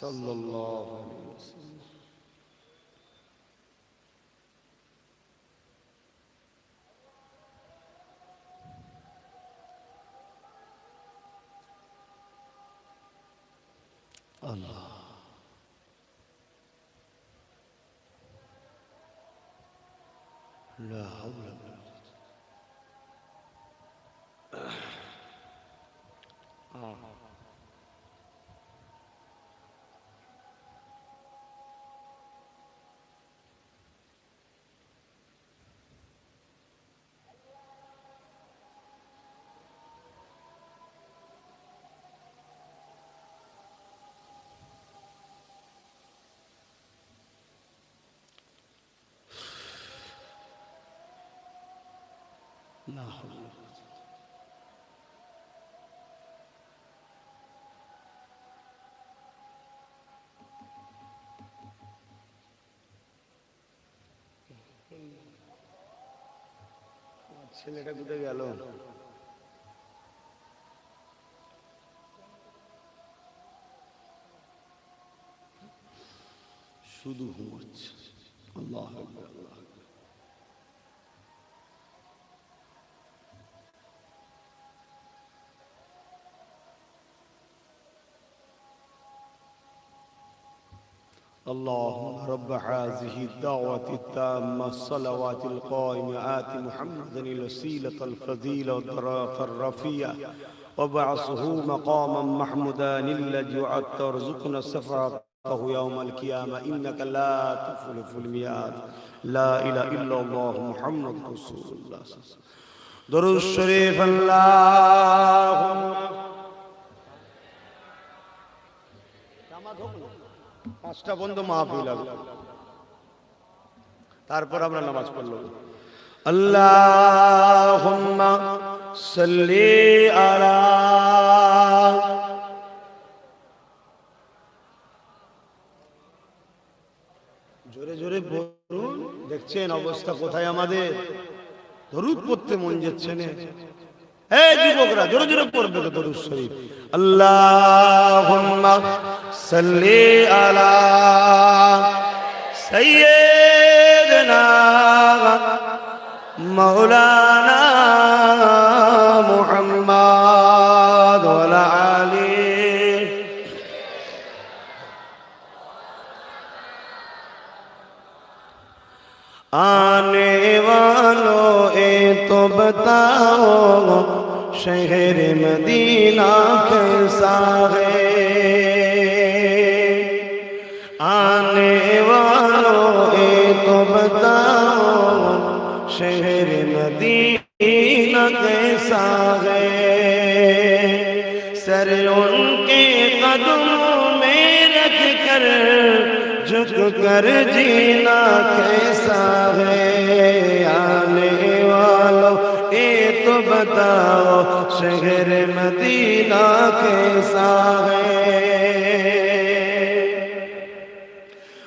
صلى الله عليه وسلم الله لا حول ولا قوة لا حول ولا قوة ছেলেটা কোথায় গেল? শুধু ঘুমাচ্ছে। আল্লাহু আকবার, আল্লাহু আকবার। اللهم رب هذه الدعوة التامة الصلوات القائمة آت محمدا الوسيلة الفضيلة والدرجة الرفيعة وابعثه مقاما محمودا الذي وعدته وارزقنا شفاعته يوم القيامة إنك لا تخلف الميعاد لا إله إلا الله محمد رسول الله درود الشريف اللهم পাঁচটা বন্ধ মাহফিল হবে, তারপর আমরা নামাজ পড়লাম। আল্লাহুম্মা সাল্লি আলা, জোরে জোরে বলুন। দেখছেন অবস্থা কোথায় আমাদের? দরুদ পড়তে মন যাচ্ছে না। এই যুবকরা জোরে জোরে পড়বে তো দরুদ শরীফ। আল্লাহুম্মা সাল্লি আলা সাইয়্যিদিনা মাওলানা মুহাম্মদ ওয়া আলা আলিহি आने वालों ए तो बताओ शहर मदीना कैसा है। आने वालों ए तो बताओ शहर मदीना कैसा है। सर उनके कदमों में रख कर झुक कर जीना कैसा है। आने वालों ये तो बताओ शहर मदीना कैसा है।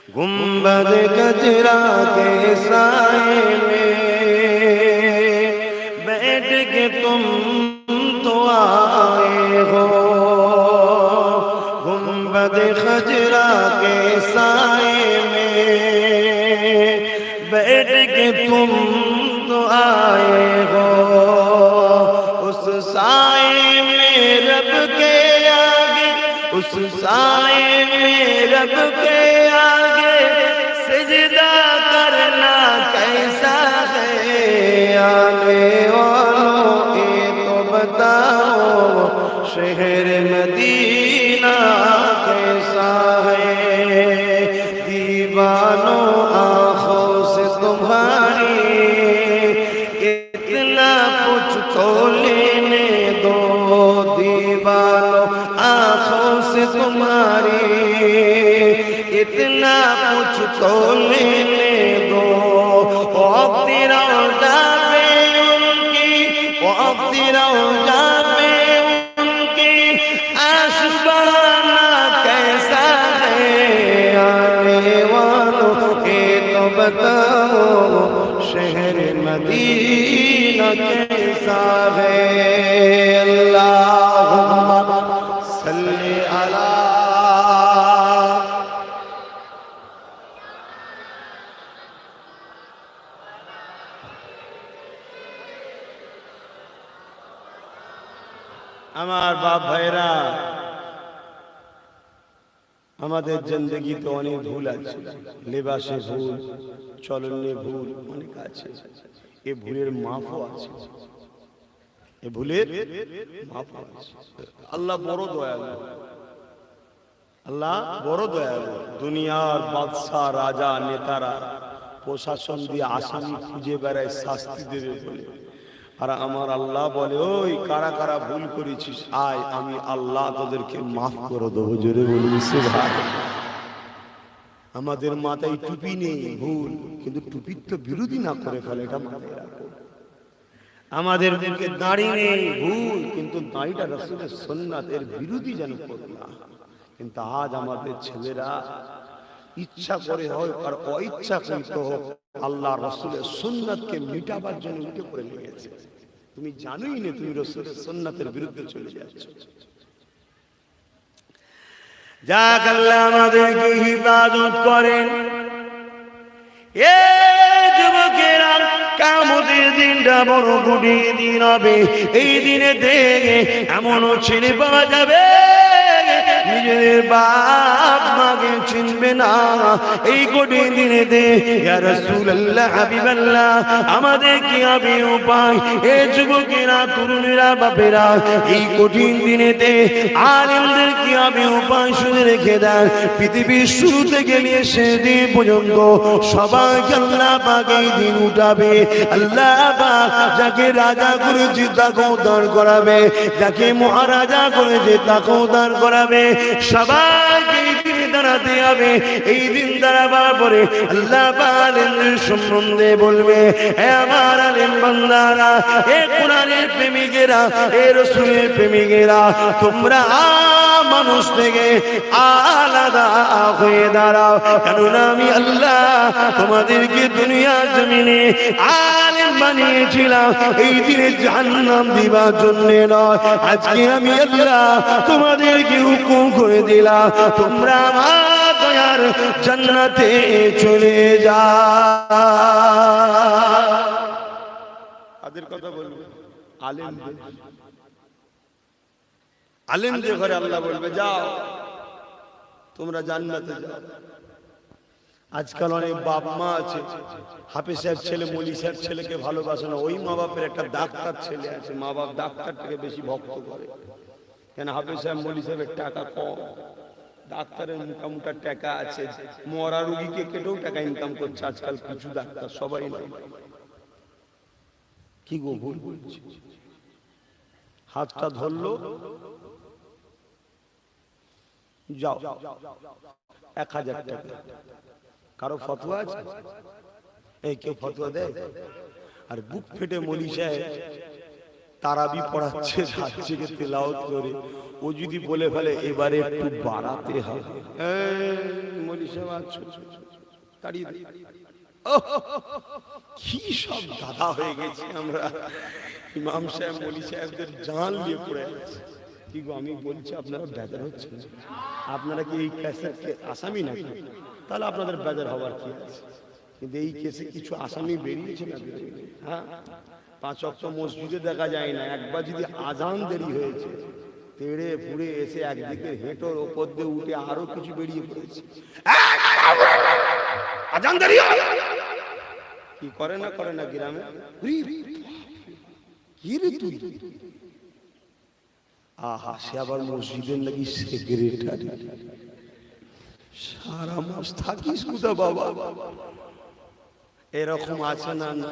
गुंबद गजरा के साए में बैठ के तुम तो आए हो। गुंबद खजरा के साए में बैठ के तुम तो आए हो। उस साए में रब के आगे, उस साए में रब के आगे सिजदा करना कैसा है। आने वालों ये तो बताओ शहर मदीना कैसा है। दीवानों आँखों से तुम्हारी इतना कुछ तो लेने दो। दीवानों आँखों से तुम्हारी इतना कुछ तो लेने दो। वक्ति रौज़ा पे उनकी, वक्ति रौज़ा पे उनकी आशुबाना कैसा है। आने वालों ये तो बताओ शहर मदीना कैसा है। अल्लाहुम्मा सल्ली अला। আমার বাপ ভাইরা, আমাদের জিন্দেগিতে অনেক ভুল আছে। লেবাসে ভুল, চলনে ভুল অনেক আছে। এ ভুলের মাফও আছে, এ ভুলের মাফও আছে। আল্লাহ বড় দয়ালু, আল্লাহ বড় দয়ালু। দুনিয়ার বাদশা, রাজা, নেতারা প্রশাসন দিয়ে আসামি খুঁজে বেড়ায় শাস্তি দেবে বলে। আর আমার আল্লাহ বলে, ওই কারা কারা ভুল করেছিস আয়, আমি আল্লাহ তোদেরকে মাফ করে দেবো। জোরে বলি সুবহানাল্লাহ। আমাদের মাথায় টুপি নেই ভুল, কিন্তু টুপির তো বিরোধী না করে ফেলে, এটা মাথায় রাখো। আমাদের মুখে দাড়ি নেই ভুল, কিন্তু দাড়িটা রাসূলের সুন্নাত এর বিরোধী যেন করে না। কিন্তু আজ আমাদের ছেলেরা ইচ্ছা করে হোক আর অইচ্ছা করিত হোক আল্লাহ রাসূলের সুন্নাতকে মিটাবার জন্য উঠে পড়ে লেগেছে। তুমি জানোই না তুমি রাসূলের সুন্নাতের বিরুদ্ধে চলে যাচ্ছ। যাক আল্লাহ আমাদেরকে হিফাজত করেন। এ যুবকেরা, কিয়ামতের দিনটা বড় কঠিন দিন হবে। এই দিনে দেখে এমনও ছেলে পাওয়া যাবে নিজেদের বাপ মাকে চিনবে না। এই কঠিন দিনেতে ইয়া রাসূলুল্লাহ, হাবিবাল্লাহ, আমাদের কি হবে উপায়? এ যুবকেরা, তরুণেরা, বাপেরা, এই কঠিন দিনেতে আলেমদের কি হবে উপায়? শুনে রেখে দেন, পৃথিবীর শুরু থেকে নিয়ে শেষ দিন পর্যন্ত সবাইকে আল্লাহ পাক এই দিন উঠাবে। আল্লাহ পাক যাকে রাজা করেছে তাকেও দান করাবে, যাকে মহারাজা করেছে তাকেও দান করাবে। সবাইকে এই দিনে দাঁড়াতে হবে। এই দিন দাঁড়াবার পরে আল্লাহ আলেমদের সম্বন্ধে বলবে, হে আমার আলেম বান্দারা, হে কোরআনের প্রেমিকেরা, হে রাসূলের প্রেমিকেরা, তোমরা মানুষ থেকে আলাদা হয়ে দাঁড়াও। কেননা আমি আল্লাহ তোমাদেরকে দুনিয়া জমিনে আলেম বানিয়েছিলাম এই দিনে জাহান্নাম দিবার জন্য নয়। আজকে আমি আল্লাহ তোমাদেরকে হুকুম করে দিলাম, তোমরা আমার দয়ার জান্নাতে চলে যাও। তাদের কথা বলবে আলেমদের, আলেমদের ঘরে আল্লাহ বলবে যাও তোমরা জান্নাতে যাও। আজকাল অনেক বাপ মা আছে, হাফেজ সাহেব ছেলে মলি সাহেব ছেলেকে ভালোবাসে না, ওই মা বাপের একটা ডাক্তার ছেলে আছে, মা বাপ ডাক্তারটাকে বেশি ভক্ত করে। কেন? হাফেজ সাহেব মলি সাহেবের টাকা কম, ডাক্তারের মোটা টাকা আছে, মরা রুগীকে কেটেও টাকা ইনকাম করছে আজকাল কিছু ডাক্তার, সবাই না। কি গো ভুল বলছি? হাতটা ধরলো, যাও 1000 টাকা। কারো ফতোয়া আছে? এই কেউ ফতোয়া দেয়? আর বুক ফেটে মলি সাহেব তারাবি পড়াচ্ছে, রাত জেগে তেলাওয়াত করে, ও যদি বলে ফেলে এবারে একটু বাড়াতে হবে, মলি সাহেব আছো তাড়িয়ে দে। কি সব দাদা হয়ে গেছি আমরা, ইমাম সাহেব মলি সাহেবদের জান নিয়ে পড়ে আছে। কি গো আমি বলছি আপনারা বেজার হচ্ছেন? আপনারা কি এই কেসের আসামি নাকি? তাহলে আপনাদের বেজার হওয়ার কি আছে? কিন্তু এই কেসে কিছু আসামি বেরিয়েছে না? হ্যাঁ, 5 ওয়াক্ত মসজিদে দেখা যায় না, একবার যদি আজান দেরি হয়েছে তেড়ে ফুড়ে এসে একদিকে হেঁটোর ওপর দিয়ে উঠে আরো কিছু বেরিয়ে পড়েছে, আজান দেরি কি করে না গ্রামে? কি রে তুই? আহা, সে আবার মসজিদের নাকি সেক্রেটারি, সারা মাস থাকিস কোথা বাবা? এরকম আছে না? না,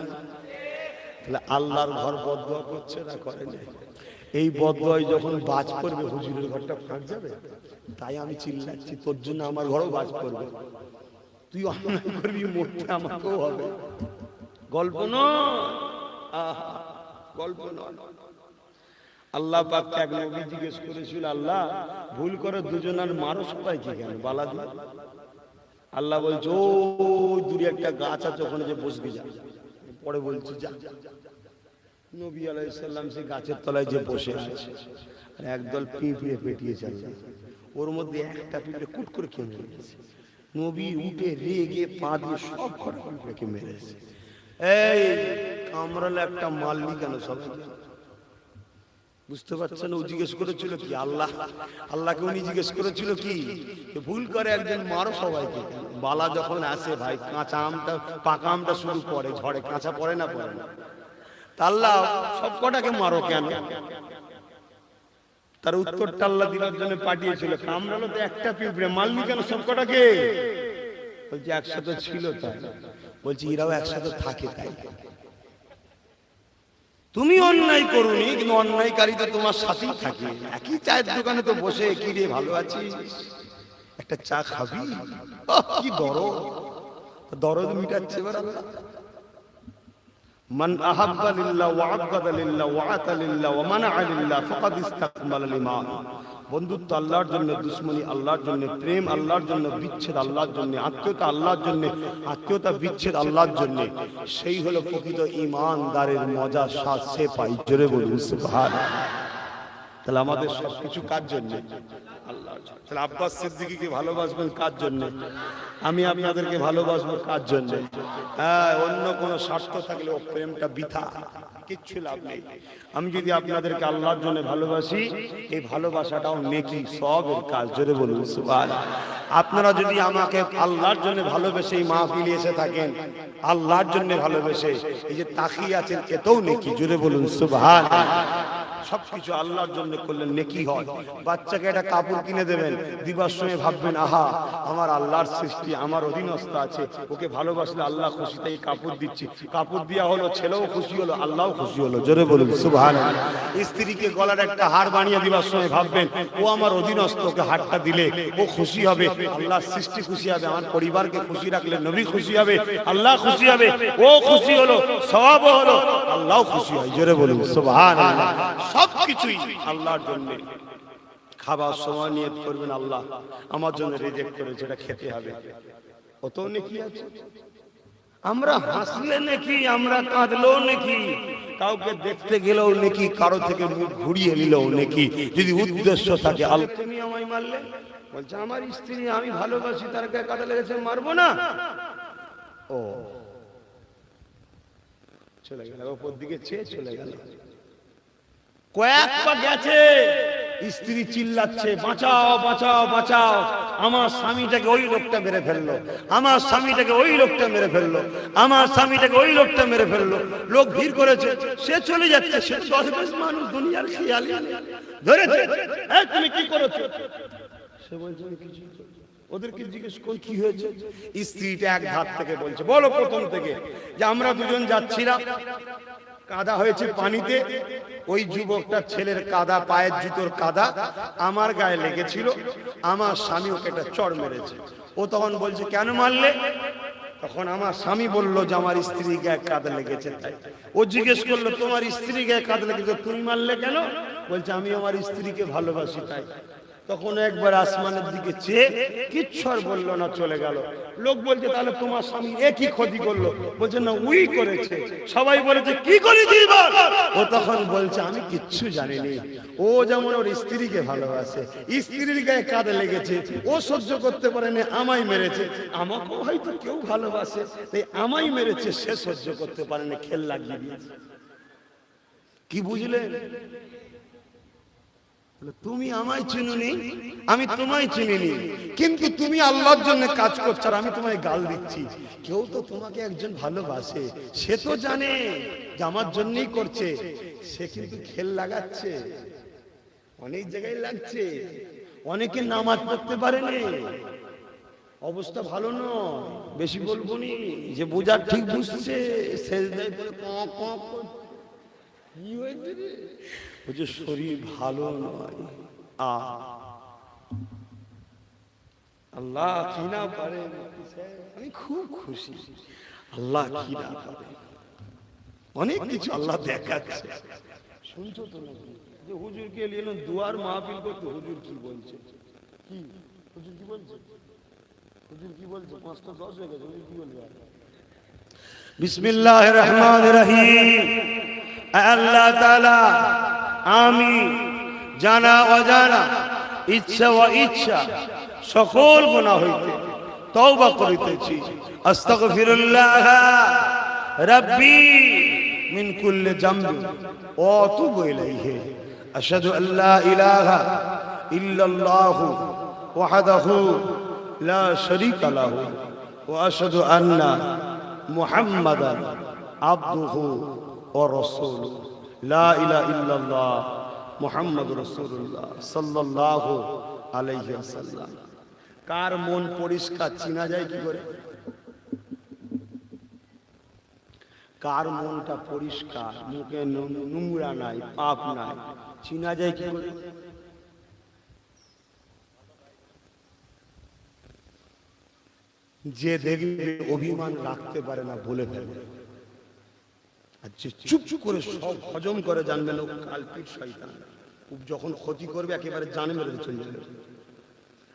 তাহলে আল্লাহর ঘর বদদোয়া করছে না করে না? এই বদদোয়ায় যখন বাজ পড়বে হুজুরের ঘরটা ফাঁক যাবে। তাই আমি চিল্লাচ্ছি, তোর জন্য আমার ঘরও বাজ পড়বে, তুই অন্যায় করবি, মরতে আমাকেও হবে। গল্প নয়, আহা গল্প নয়। আল্লাহ পাক এক নবী জিজ্ঞেস করেছিল, আল্লাহ ভুল করে দুজনের মারো সবাই কি কেন? বালা দিয়ে। আল্লাহ বলছে ও দূরে একটা গাছ আছে, ওখানে যে বসবি যা। পরে বলছে যা। নবী আলাইহিস সালাম সেই গাছের তলায় যে বসে আছে, আর একদল পিঁপড়ে পেটিয়েছে আল্লাহ, ওর মধ্যে একটা পিঁপড়ে কুট করে খেয়ে মেরেছে। নবী উঠে রেগে পা দিয়ে সব কটা পিঁপড়েকে মেরেছে। এই কামড়ালে একটা মারলি কেন? সব বুঝতে পারছেন? ও জিজ্ঞেস করেছিল কি? আল্লাহকে উনি জিজ্ঞেস করেছিল কি? ভুল করে একজন মারো সবাইকে। বালা যখন আসে ভাই, কাঁচা আমটা পাকা আমটা শুরু পড়ে, ঝড়ে কাঁচা পড়ে না? পড়ে না। আল্লাহ সব কটাকে মারো কেন? তার উত্তরটা আল্লাহ দিবার জন্য পাঠিয়েছিল, কামড়ালো তো একটা পিঁপড়ে, মারলি কেন সব কটাকে? বলছে একসাথে ছিল তাই। বলছি এরাও একসাথে থাকে তাই। তুমি অন্যায় করোনি, কিন্তু অন্যায়কারী তো তোমার সাথেই থাকে। একই চায়ের দোকানে তো বসে, কি রে ভালো আছিস, একটা চা খাবি? কি দরদ মিটাচ্ছে এবার আল্লাহ। মান আহাব্বা লিল্লাহ ওয়া আবগাদা লিল্লাহ ওয়া আতা লিল্লাহ ওয়া মানাআ লিল্লাহ ফাকাদ ইসতাকমালাল ঈমান। বন্ধুত্ব আল্লাহর জন্য, দুশমনি আল্লাহর জন্য, প্রেম আল্লাহর জন্য, বিচ্ছেদ আল্লাহর জন্য, আত্মীয়তা আল্লাহর জন্য, আত্মীয়তা বিচ্ছেদ আল্লাহর জন্য। সেই হলো প্রকৃত ঈমানদারের মজা, স্বাদ সে পাই। জোরে বলুন সুবহানাল্লাহ। তাহলে আমাদের সবকিছু কার জন্য? আল্লাহর জন্য। তাহলে আব্বাস সিদ্দিকীকে ভালোবাসবেন কার জন্য? আমি আপনাদেরকে ভালোবাসবো কার জন্য? হ্যাঁ, অন্য কোনো স্বার্থ থাকলে ও প্রেমটা বৃথা, কিচ্ছু লাভ নেই। আমি যদি আপনাদেরকে আল্লাহর জন্য ভালোবাসি, এই ভালোবাসাটাও নেকি, সবের কাজ। জোরে বলুন সুবহানাল্লাহ। আপনারা যদি আমাকে আল্লাহর জন্য ভালোবেসে এই মাহফিলে এসে থাকেন, আল্লাহর জন্য ভালোবেসে এই যে তাকিয়ে আছেন, এতেও নেকি। জোরে বলুন সুবহানাল্লাহ। সবকিছু আল্লাহর জন্য করলে নেকি হয়। বাচ্চাকে একটা কাপড় কিনে দেবেন, দিবার সময় ভাববেন আহা আমার আল্লাহর সৃষ্টি, আমার অধীনস্থ আছে, ওকে ভালোবাসলে আল্লাহ খুশি, তাই কাপড় দিচ্ছি। কাপড় দেওয়া হলো, ছেলেও খুশি হলো, আল্লাহও খুশি হলো। জোরে বলুন সুবহানাল্লাহ। স্ত্রীকে গলার একটা হার বানিয়ে দিবার সময় ভাববেন ও আমার অধীনস্থ, ওকে হারটা দিলে ও খুশি হবে, আল্লাহর সৃষ্টি খুশি হবে, আমার পরিবারকে খুশি রাখলে নবী খুশি হবে, আল্লাহ খুশি হবে, ও খুশি হলো, সওয়াবও হলো, আল্লাহও খুশি হয়। জোরে বলুন সুবহানাল্লাহ। সবকিছুই আল্লাহর জন্য। খাবার সময় নিয়ত করবেন আল্লাহ আমার জন্য রিজেক্ট করেছে, এটা খেতে হবে, অত নেকি আছে। আমরা হাসলে নেকি, আমরা কাঁদলেও নেকি, কাউকে দেখতে গেলেও নেকি, কারো থেকে মুখ ঘুরিয়ে নিলেও নেকি, যদি উদ্দেশ্য থাকে। আল্লাহ তুমি আমায় মারলে, বলছে আমার স্ত্রী আমি ভালোবাসি, তার গায়ে কাদা লেগেছে, মারবো না? ও চলে গেল, ওপর দিকে চেয়ে চলে গেল। কয়েকবার গেছে, স্ত্রী চিল্লাচ্ছে বাঁচাও বাঁচাও বাঁচাও, আমার স্বামীটাকে ওই লোকটা মেরে ফেললো, আমার স্বামীটাকে ওই লোকটা মেরে ফেললো, আমার স্বামীটাকে ওই লোকটা মেরে ফেললো। লোক ভিড় করেছে, সে চলে যাচ্ছে, সে 10-20 মানুষ দুনিয়ার খেয়ালি ধরেছে, এই তুমি কি করেছো? সে বলছে কিছু। ওদেরকে জিজ্ঞেস করে কি হয়েছে? স্ত্রীটা এক ধার থেকে বলছে, বলো প্রথম থেকে, যে আমরা দুজন যাচ্ছিলাম, কাদা হয়েছে পানিতে, ওই যুবকটার ছেলের কাদা, পায়ের জুতোর কাদা আমার গায়ে লেগেছিল, আমার স্বামী ওকে একটা চড় মেরেছে। ও তখন বলছে কেন মারলে? তখন আমার স্বামী বললো যে আমার স্ত্রী গায়ে কাদা লেগেছে তাই। ও জিজ্ঞেস করলো তোমার স্ত্রী গায়ে কাদা লেগেছে, তুমি মারলে কেন? বলছে আমি আমার স্ত্রীকে ভালোবাসি তাই। তখন একবার আসমানের দিকে চেয়ে কিচ্ছু আর বললো না, চলে গেল। লোক বলছে তাহলে তোমার স্বামী একই ক্ষতি করলো? বলছে না, উই করেছে। সবাই বলেছে কি করেছিস বল? ও তখন বলছে আমি কিচ্ছু জানিনি, ও যেমন ওর স্ত্রীকে ভালোবাসে, স্ত্রীর গায়ে কাঁদে লেগেছে, ও সহ্য করতে পারেনি, আমায় মেরেছে। আমাকেও হয়তো কেউ ভালোবাসে তাই আমায় মেরেছে, সে সহ্য করতে পারেনি, খেল লাগিয়ে দিয়েছে। কি বুঝলে? তুমি আমায় চিনুনি, আমি তোমায় চিনিনি, কিন্তু তুমি আল্লাহর জন্য কাজ করছো আর আমি তোমায় গাল দিচ্ছি। কেউ তো তোমাকে একজন ভালোবাসে, সে তো জানে যে আমার জন্যই করছে, সে কিন্তু খেল লাগাচ্ছে, অনেক জায়গায় লাগছে। অনেকে নামাজ পড়তে পারেনি, অবস্থা ভালো নয়, বেশি বলবো নি, যে বোঝার ঠিক বুঝছে সেজদায় পড়ে কি হয়েছে রে? বলছে শরীর ভালো নয়। আল্লাহ কি না পারে, আমি খুব খুশি। আল্লাহ কি না পারে, অনেক কিছু আল্লাহ দেখাচ্ছে। শুনছো তো নাকি যে হুজুরকে এলো দুয়ার মাহফিল করতে, হুজুর কি বলছে? কি হুজুর কি বলছে? হুজুর কি বলছে? 5:10 হয়ে গেছে, হুজুর কি বলবে? বিসমিল্লাহির রহমানির রহিম। আল্লাহ তাআলা আমি জানা অজানা, ইচ্ছা ও ইচ্ছা সকল গুনাহ হইতে তওবা করিতেছি। আস্তাগফিরুল্লাহ রাব্বি মিন কুল্লি যামবি ওয়া আতুবু ইলাইহি। আশহাদু আল্লা ইলাহা ইল্লাল্লাহু ওয়াহদাহু লা শারীকা লাহু ওয়া আশহাদু আন্না মুহাম্মাদান আবদুহু ওয়া রাসূলুহু। লা ইলাহা ইল্লাল্লাহ মুহাম্মাদুর রাসূলুল্লাহ সাল্লাল্লাহু আলাইহি ওয়াসাল্লাম। কার মন পরিষ্কার চিনা যায় কি করে? কার মনটা পরিষ্কার, মুখে নোংরা নাই, পাপ নাই, চিনা যায় কি করে? যে দেখবে অভিমান রাখতে পারে না, বলে ফেলবে, আর যে চুপ চুপ করে সব হজম করে, জানবে লোক কালপিট শয়তান, যখন ক্ষতি করবে একেবারে জানে মেরে চলে যাবে।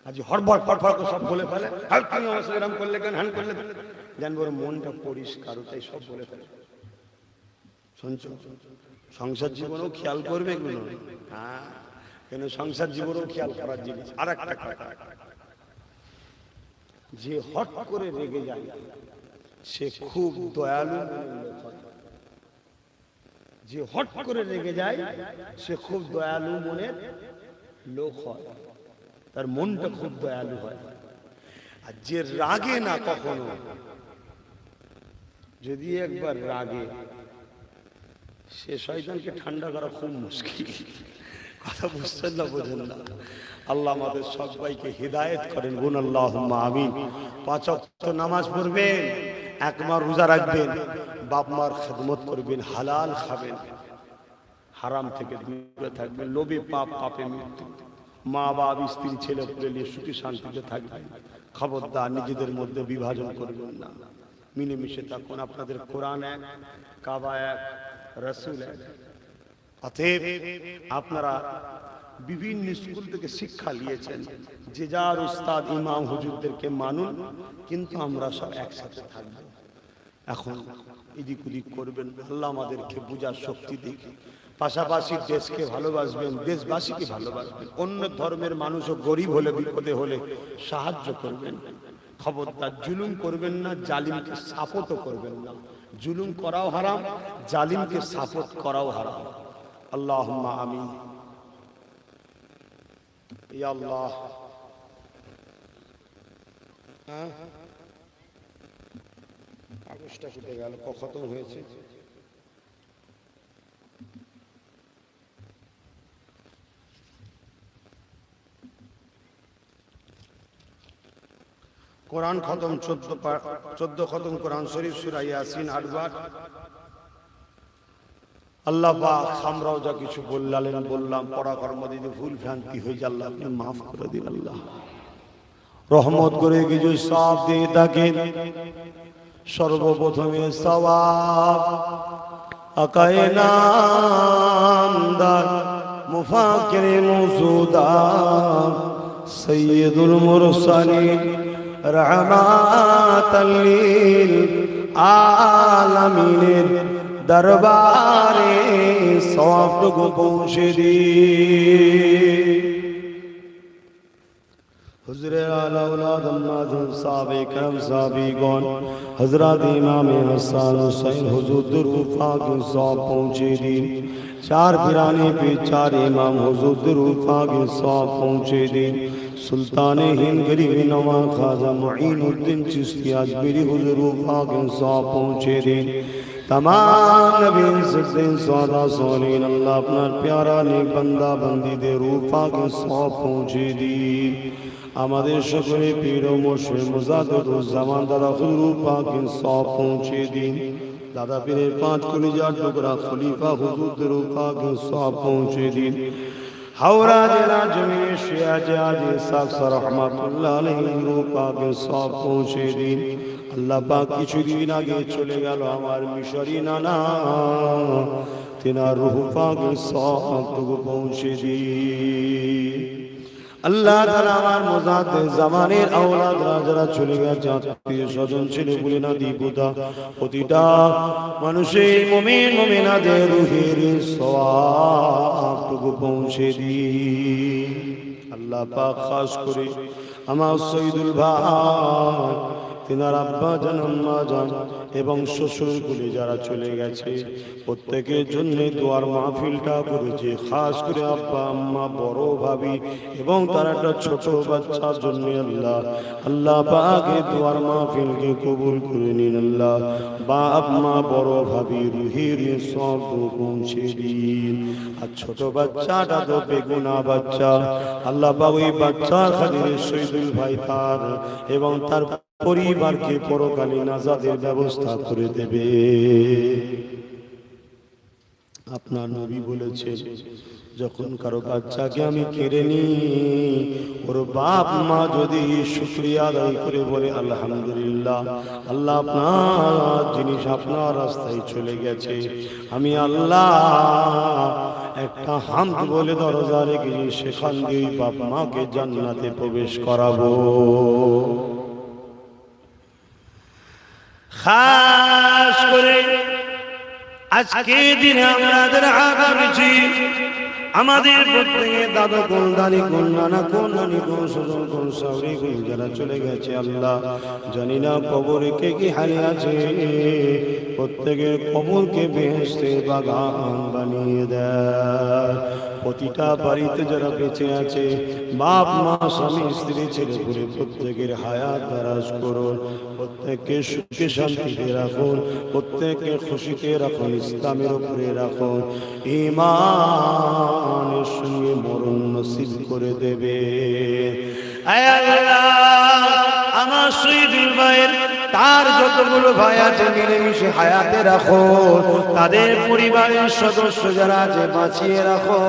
আজ হড়বড় ফড়ফড় করে সব বলে ফেলে, আর তুমি আমার সঙ্গে এরকম করলে কেন, হ্যান করলে, জানবো ওর মনটা পরিষ্কার, তাই সব বলে ফেলে। শুনছো? সংসার জীবনেও খেয়াল করবে এগুলো। হ্যাঁ, কেন সংসার জীবনেও খেয়াল করার জিনিস। আর একটা কথা, যে হট করে রেগে যায় সে খুব দয়ালু। যে হট করে রেগে যায় সে খুব দয়ালু মনের লোক হয়, তার মনটা খুব দয়ালু হয়। আর যে রাগে না কখনো, যদি একবার রাগে, সে শয়তানকে ঠান্ডা করা খুব মুশকিল। কথা বুঝছেন না, বোঝেন না? আল্লাহ আমাদের সবাইকে হিদায়াত করেন, বলুন আল্লাহুম্মা আমিন। 5 ওয়াক্ত নামাজ পড়বেন, 1 মাস রোজা রাখবেন, বাপ মার খেদমত করবেন, হালাল খাবেন, হারাম থেকে দূরে থাকবেন, লোভে পাপ, পাপে মৃত্যু, মা বাপ স্ত্রী ছেলে পুলে নিয়ে সুখী শান্তিতে থাকবেন। খবরদার নিজেদের মধ্যে বিভাজন করবেন না, মিলেমিশে থাকুন। আপনাদের কোরআন এক, কাবা এক, রাসূল এক। অতএব আপনারা বিভিন্ন স্কুল থেকে শিক্ষা নিয়েছেন, যে যার উস্তাদ ইমাম হুজুরদেরকে মানুন, কিন্তু আমরা সব একসাথে থাকবো। এখন এদিক ওদিক করবেন, আল্লাহ আমাদেরকে বুঝার শক্তি দিক। পাশাপাশি দেশকে ভালোবাসবেন, দেশবাসীকে ভালোবাসবেন। অন্য ধর্মের মানুষও গরিব হলে, বিপদে হলে সাহায্য করবেন। খবরদার জুলুম করবেন না, জালিমকে সাপোর্টও করবেন না। জুলুম করাও হারাম, জালিমকে সাপোর্ট করাও হারাম। আল্লাহুম্মা আমিন। ইয়া আল্লাহ কাগজটা ফুটে গেল, খতম হয়েছে। কোরআন খতম 14 খতম কোরআন শরীফ সূরা ইয়াসিন 8 বার। আল্লাহ পাক আমরাও যা কিছু বললাম পড়া কর্ম যদি ভুল ভ্রান্তি হয়ে যায় আল্লাহ আপনি মাফ করে দিন। আল্লাহ রহমত করে কিছু সওয়াব দিয়ে থাকেন। সর্বপ্রথমে সওয়াব আকায়ে নামদার মুফাক্কিরে মওজুদা সাইয়্যিদুল মুরসালিন রাহমাতাল লিল আলামিনের দরবারে সওয়াবটুকু পৌঁছে দিন। হুজুরে আলা ওলাদ আম্মাজান সাহাবে کرام সাহাবীগণ হযরত ইমাম হাসান হুসাইন হুজুর দুরূদ পাক সওয়াব পৌঁছে দিন। চার পিরানে पे चार इमाम हुजूर दुरूद पाक सौंप पहुँचे दिन। सुल्तान हिंद गरीब नवाज ख्वाजा मुईनुद्दीन चिश्ती अजमेरी हुजूर पाक सौंप पहुँचे दिन। तमाम नबी सिद्दीन सौदा सोलीन अल्लाह अपना प्यारा नेक बंदा बंदी दे रूह पाक सौंप पहुँचे दिन। আমাদের সকলে পীর ও মুর্শিদ মুজাদ্দিদুজ্জামান দাদা হুজুর পাক সওয়াব পৌঁছে দিন। দাদা পীরের 5 কলিজার টুকরা খলিফা হুজুর পাক সওয়াব পৌঁছে দিন। হাওড়া জেলা জমিনে শিয়াজে আজি সাকসা রহমাতুল্লাহ আলাইহি হুজুর পাক সওয়াব পৌঁছে দিন। আল্লাহ পাক কিছুদিন আগে চলে গেল আমার মিশরি নানা, তিনার রূহ পাক সওয়াব পৌঁছে দিন। আল্লাহ তাআলা আমার মুজাদ্দিদ জামানের আওলাদরা যারা চলে গেছে আত্মীয় স্বজন ছেলে বলে না দীপুতা প্রতিটা মানুষের মুমিন মুমিনাদের রূহের সওয়াবটুকু পৌঁছে দিন। আল্লাহ পাক খাস করে আমার সৈয়দুল ভাই তিনার আব্বা জান আম্মা জান এবং শ্বশুর কুলে যারা চলে গেছে প্রত্যেকের জন্য দোয়ার মাহফিলটা করেছে। খাস করে আব্বা আম্মা বড় ভাবি এবং তার একটা ছোট বাচ্চার জন্য আল্লাহ পাকে দোয়ার মাহফিলকে কবুল করে নিন। আল্লাহ বাপ মা বড় ভাবি রুহের সব পৌঁছে দিন। আর ছোট বাচ্চাটা তো বেগুনা বাচ্চা, আল্লাহ পাক ওই বাচ্চার খাতিরে শহীদুল ভাই তার এবং তার পরিবারকে পরকালীন আযাদের ব্যবস্থা করে দেবে। আপনার নবী বলেছেন যখন কারো বাচ্চাকে আমি কেড়ে নিই ওর বাপ মা যদি শুকরিয়া আদায় করে বলে আলহামদুলিল্লাহ, আল্লাহ আপনার জিনিস আপনার রাস্তায় চলে গেছে, আমি আল্লাহ একটা হামদ বলে দরজা রেখে সেখান দিয়ে বাপ মাকে জান্নাতে প্রবেশ করাবো। খাস করে আজকে দিনে আমাদের হাত তুলেছি আমাদের প্রত্যেকে দাদা কোন দানি কোন নানা কোন নানি কোন সজন কোন সাউরি কোন যারা চলে গেছে আল্লাহ জানি না কবরে কে কি হালে আছে, প্রত্যেকের কবরকে বেহেশতের বাগান বানিয়ে দেয়। প্রতিটা বাড়িতে যারা বেঁচে আছে বাপ মা স্বামী স্ত্রী ছেলে পুলে প্রত্যেকের হায়াত দারাজ করুন, প্রত্যেককে সুখে শান্তিতে রাখুন, প্রত্যেককে খুশিতে রাখুন, ইসলামের উপরে রাখুন, ঈমানের সঙ্গে মরণ নসিব করে দেবে। আয় আল্লাহ আমার শহীদুল ভাইয়ের তার যতগুলো ভাই আছে মিলেমিশে হায়াতে রাখো, তাদের পরিবারের সদস্য যারা আছে বাঁচিয়ে রাখো।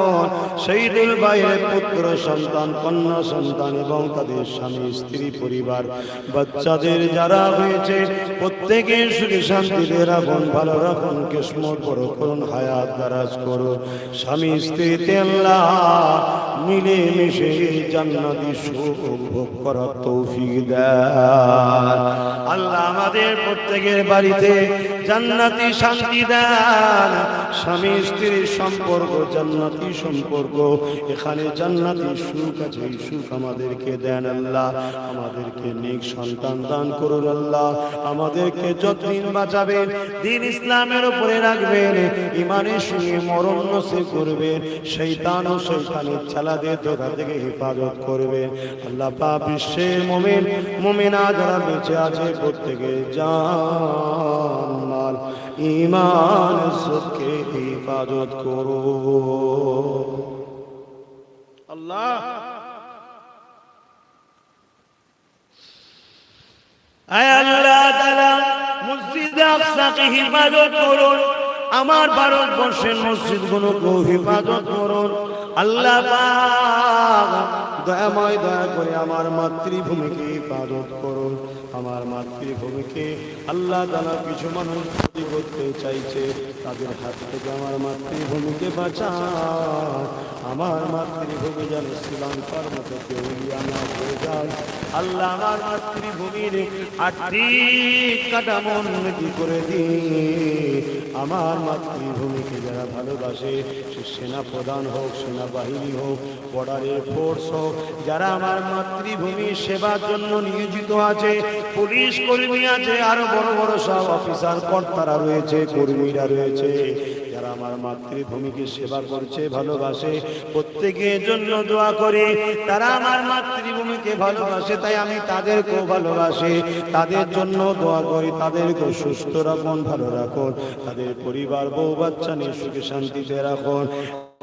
শহীদুল ভাইয়ের পুত্র সন্তান কন্যা সন্তান এবং তাদের স্বামী স্ত্রী পরিবার বাচ্চাদের যারা হয়েছে প্রত্যেকের সুখে শান্তিতে রাখুন, ভালো রাখুন, কিসমত বড় করুন, হায়াত দারাজ করুন, স্বামী স্ত্রীতে আল্লাহ মিলেমিশে জান্নাতি সুখ ভোগ করার তৌফিক দেন। আল্লাহ আমাদের প্রত্যেকের বাড়িতে জান্নাতি শান্তি দেন, স্বামী স্ত্রীর সম্পর্ক জান্নাতি সম্পর্ক, এখানে জান্নাতি সুখ আছে, এই সুখ আমাদেরকে দেন আল্লাহ। আমাদেরকে নেক সন্তান দান করুন আল্লাহ। আমাদেরকে যতদিন বাঁচাবেন, দ্বীন ইসলামের উপরে রাখবেন, ইমানের সঙ্গে মরণ নসিব করবেন, শয়তান ও শয়তানের চালাদের ধোঁকা থেকে হেফাজত করবেন আল্লাহ পাক। বিশ্বের মুমিন মুমিনা যারা বেঁচে আছে প্রত্যেকে জান মাল ঈমান ইজ্জতকে হেফাজত করো আল্লাহ। আয় আল্লাহ তাআলা মসজিদ আকসাকে হেফাজত করুন, আমার ভারতবর্ষের মসজিদগুলোকেও হেফাজত করুন আল্লাহ পাক। দয়াময় দয়া করে আমার মাতৃভূমিকে হেফাজত করুন, আমার মাতৃভূমিকে আল্লাহ তাআলা কিছু মানুষ ক্ষতি করতে চাইছে, তাদের হাত থেকে আমার মাতৃভূমিকে বাঁচান। আমার মাতৃভূমি যেন শ্রীলঙ্কার মতো দেউলিয়া না হয়ে যায় আল্লাহ। আমার মাতৃভূমির আর্থিক কাঠামো উন্নতি করে দিন। আমার মাতৃভূমিকে যারা ভালোবাসে, সে সেনা প্রধান হোক, সেনাবাহিনী হোক, বর্ডারের ফোর্স হোক, যারা আমার মাতৃভূমির সেবার জন্য নিয়োজিত আছে, পুলিশ কর্মী আছে, আরো বড় বড় সব অফিসার কর্তারা রয়েছে, কর্মীরা রয়েছে, যারা আমার মাতৃভূমিকে সেবা করছে, ভালোবাসে, প্রত্যেকের জন্য দোয়া করে। তারা আমার মাতৃভূমিকে ভালোবাসে, তাই আমি তাদেরকেও ভালোবাসি, তাদের জন্য দোয়া করি। তাদেরকেও সুস্থ রাখুন, ভালো রাখুন, তাদের পরিবার বউ বাচ্চা নিয়ে সুখে শান্তিতে রাখুন।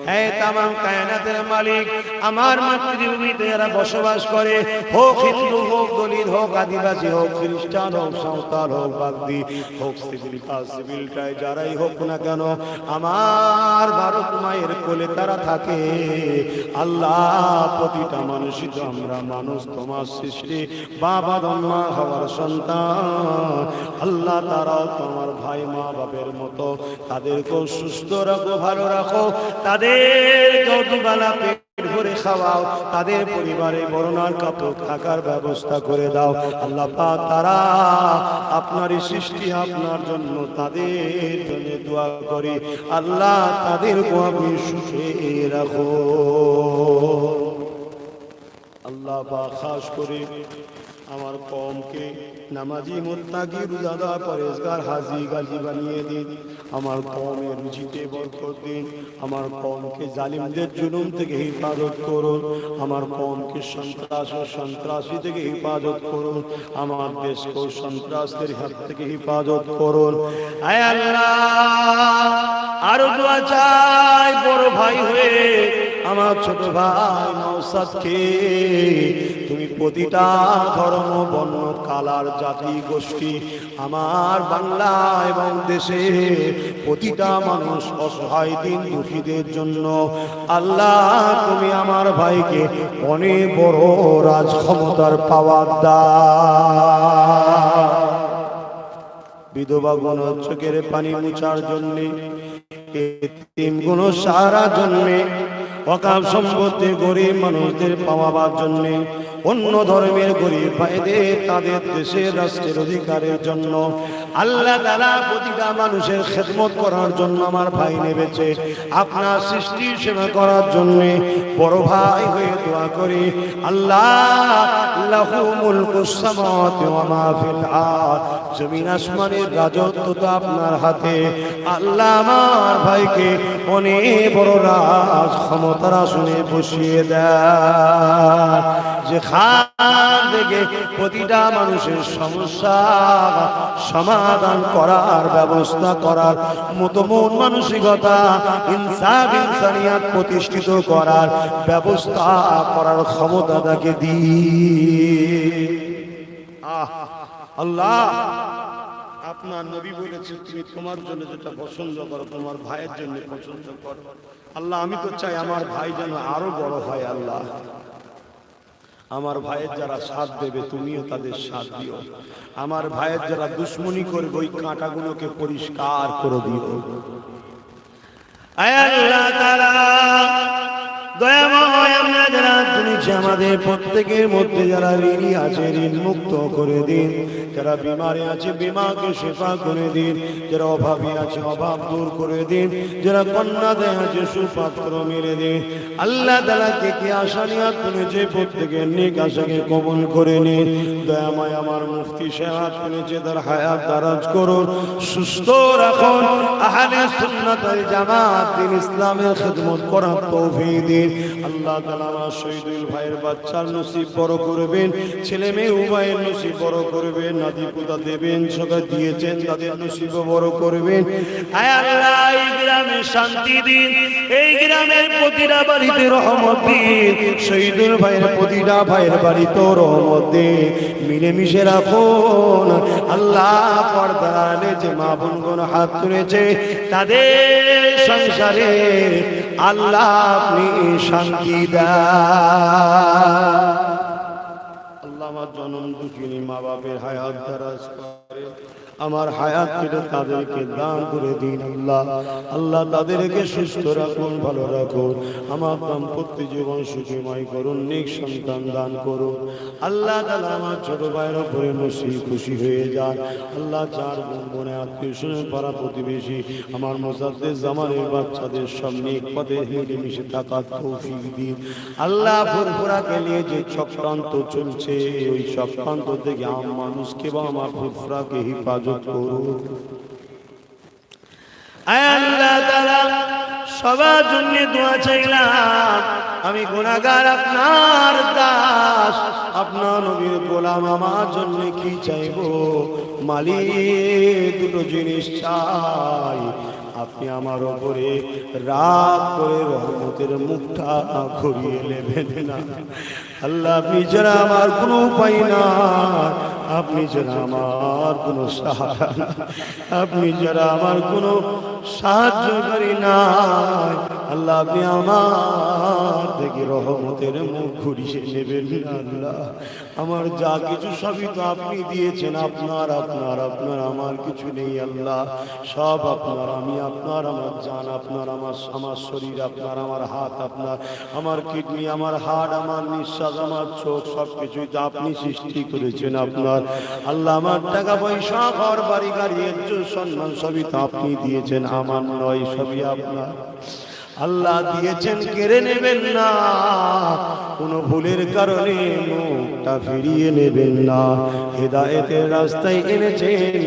হে তামাম কায়নাতের মালিক, আমার মাতৃভূমিতে যারা বসবাস করে, হোক হিন্দু হোক, দলিত হোক, আদিবাসী হোক, খ্রিস্টান হোক, সাঁওতাল হোক, বাগদি হোক, সিভিল কাজ সিভিল ট্রাই যারাই হোক না কেন, আমার ভারত মায়ের কোলে তারা থাকে আল্লাহ। প্রতিটা মানুষই তো আমরা মানুষ, তোমার সৃষ্টি, বাবা মা হওয়ার সন্তান আল্লাহ। তারাও তোমার ভাই মা বাপের মতো, তাদেরকেও সুস্থ রাখো, ভালো রাখো, তাদের দুবেলা পেট ভরে খাওয়াও, তাদের পরিবারে বরণার কাপড় থাকার ব্যবস্থা করে দাও আল্লাহ পাক। তারা আপনারই সৃষ্টি, আপনার জন্য, তাদের জন্য দোয়া করি আল্লাহ। তাদেরকে আপনি সুখে রাখো আল্লাহ পাক। খাস করে আমার কওমকে নামাজি, মুত্তাকি, রোজাদার, পরেজগার, হাজি গাজী বানিয়ে দিন। আমার কওমের রুচিতে বরকত দিন। আমার কওমকে জালিমদের জুলুম থেকে হেফাজত করুন। আমার কওমকে সন্ত্রাস ও সন্ত্রাসী থেকে হেফাজত করুন। আমার দেশকে সন্ত্রাসদের হাত থেকে হেফাজত করুন। আয় আল্লাহ, আরো দোয়া চাই বড় ভাই হয়ে আমার ছোট ভাই নওশাদকে তুমি প্রতিটা ধর্ম, বর্ণ, কালার, জাতি, গোষ্ঠী, আমার বাংলা এবং দেশে প্রতিটা মানুষ অসহায় দিন দুঃখীদের জন্য আল্লাহ তুমি আমার ভাইকে অনেক বড় রাজ ক্ষমতার পাওয়ার দাও। বিধবা গুণ চোখের পানি মুছার জন্যে, এতিম গুণ সারার জন্যে, অকাল সম্পত্তি গরিব মানুষদের পাওয়াবার জন্যে, অন্য ধর্মের গরিব ভাইদের তাদের দেশের রাষ্ট্রের অধিকারের জন্য আল্লাহ তাআলা প্রতিটা মানুষের খেদমত করার জন্য আমার ভাই নেমেছে। আপনার সৃষ্টির সেবা করার জন্য বড় ভাই হয়ে দোয়া করি আল্লাহ। লাহু মুলকুস সামাওয়াতি ওয়া মা ফিল আরদ, জমিন আসমানের রাজত্ব তো আপনার হাতে আল্লাহ। আমার ভাইকে অনেক বড় রাজ ক্ষমতার আসনে বসিয়ে দেয়, যেখান থেকে প্রতিটা মানুষের সমস্যা সমাধান করার ব্যবস্থা করার মতো মন মানসিকতা, ইনসাফ ইনসানিয়াত প্রতিষ্ঠিত করার ব্যবস্থা করার ক্ষমতা তাকে দিয়ে আল্লাহ। আপনার নবী বলেছে তুমি তোমার জন্য যেটা পছন্দ করো তোমার ভাইয়ের জন্য পছন্দ করো আল্লাহ। আমি তো চাই আমার ভাই যেন আরো বড় হয় আল্লাহ। আমার ভাইয়ের যারা সাথ দেবে তুমিও তাদের সাথ দিও। আমার ভাইয়ের যারা দুশ্মনী করবে ওই কাঁটাগুলোকে পরিষ্কার করে দিও। আয় আল্লাহ তাআলা দয়াময় আমরা যারা নিচে আমাদের প্রত্যেকের মধ্যে যারা ঋণী আছে ঋণ মুক্ত করে দিন, যারা বিমারে আছে বিমাকে শেফা করে দিন, যারা অভাবী আছে অভাব দূর করে দিন, যারা কন্যা দেয় আছে সুপাত্র মেরে দিন। আল্লাহ তাআলা কে আশা নিয়ে তুলেছে প্রত্যেকের নেক আশাকে কবুল করে নিন। দয়াময় আমার মুফতি সাহেব তুলেছে তার হায়াত দারাজ করুন, সুস্থ রাখুন, আহলে সুন্নাত ওয়াল জামাত দিন ইসলামের খিদমত করার তৌফিক দিন। আল্লাহ তাআলা আমার শহীদুল ভাইয়ের বাচ্চার নসিব বড় করবেন, ছেলে মেয়ে উভয়ের নসিব বড় করবেন, নাতি পুতা দেবেন সবাই দিয়েছেন তাদের নসিব বড় করবেন। আয় আল্লাহ এই গ্রামে শান্তি দিন, এই গ্রামের প্রতিটা বাড়িতে রহমত দিন, শহীদুল ভাইয়ের প্রতিটা ভাইয়ের বাড়িতে রহমত দিন, মিলেমিশে রাখুন। আল্লাহ পর্দারে যে মা বোনগণ হাত তুলেছে তাদের সংসারে আল্লাহ আপনি শান্তি দেন। আল্লাহ আমার জনম দুঃখিনী মা বাপের হায়াত দারাজ করে, আমার হায়াত কেটে তাদেরকে দান করে দিন। আল্লাহ আল্লাহ তাদেরকে সুস্থ রাখুন, ভালো রাখুন, আমার দাম্পত্য জীবন সুখময় করুন, নেক সন্তান দান করুন। আল্লাহ তাআলা আমার ছোট ভাইয়ের উপরে নসিব খুশি হয়ে যান। আল্লাহ চার বোন বোনে আত্মীয় স্বজন পাড়া প্রতিবেশী আমার মোসাদ্দেদ জামানের বাচ্চাদের সব নেক পথে মিলেমিশে থাকার তৌফিক দিন। আল্লাহ ফুরফুরাকে নিয়ে যে চক্রান্ত চলছে ওই চক্রান্ত থেকে আম মানুষকে বা আমার ফুরফুরাকে হিফাজত করুন। আল্লাহ তাআলা সবার জন্য দোয়া চাইলাম, আমি গুনাহগার আপনার দাস, আপনার নবীর গোলাম, আমার জন্য কি চাইবো? মালিক দুটো জিনিস চাই, আপনি আমার উপরে রাগ করে রহমতের মুখটা ঘুরিয়ে নেবেন না। আল্লাহ আপনি ছাড়া আমার কোনো উপায় না, আপনি ছাড়া আমার কোনো সাহারা, আপনি ছাড়া আমার কোনো সাহায্যকারী নাই। আল্লাহ আপনি আমার থেকে রহমতের মুখ ঘুরিয়ে নেবেন না। আল্লাহ আমার যা কিছু সবই তো আপনি দিয়েছেন, আপনার আপনার আপনার, আমার কিছু নেই। আল্লাহ সব আপনার, আমি আপনার, আমার জান আপনার, আমার শরীর আপনার, আমার হাত আপনার, আমার কিডনি, আমার হার্ট, আমার নিঃশ্বাস, আমার চোখ, সব কিছুই তো আপনি সৃষ্টি করেছেন আপনার। আল্লাহ আমার টাকা পয়সা ঘর বাড়ি গাড়ি ইজ্জত সম্মান সবই তো আপনি দিয়েছেন, আমার নয়, সবই আপনার। আল্লাহ দিয়েছেন, কেড়ে নেবেন না, কোনো ভুলের কারণে মুখটা ফিরিয়ে নেবেন না। হেদায়েতের রাস্তায় এনেছেন,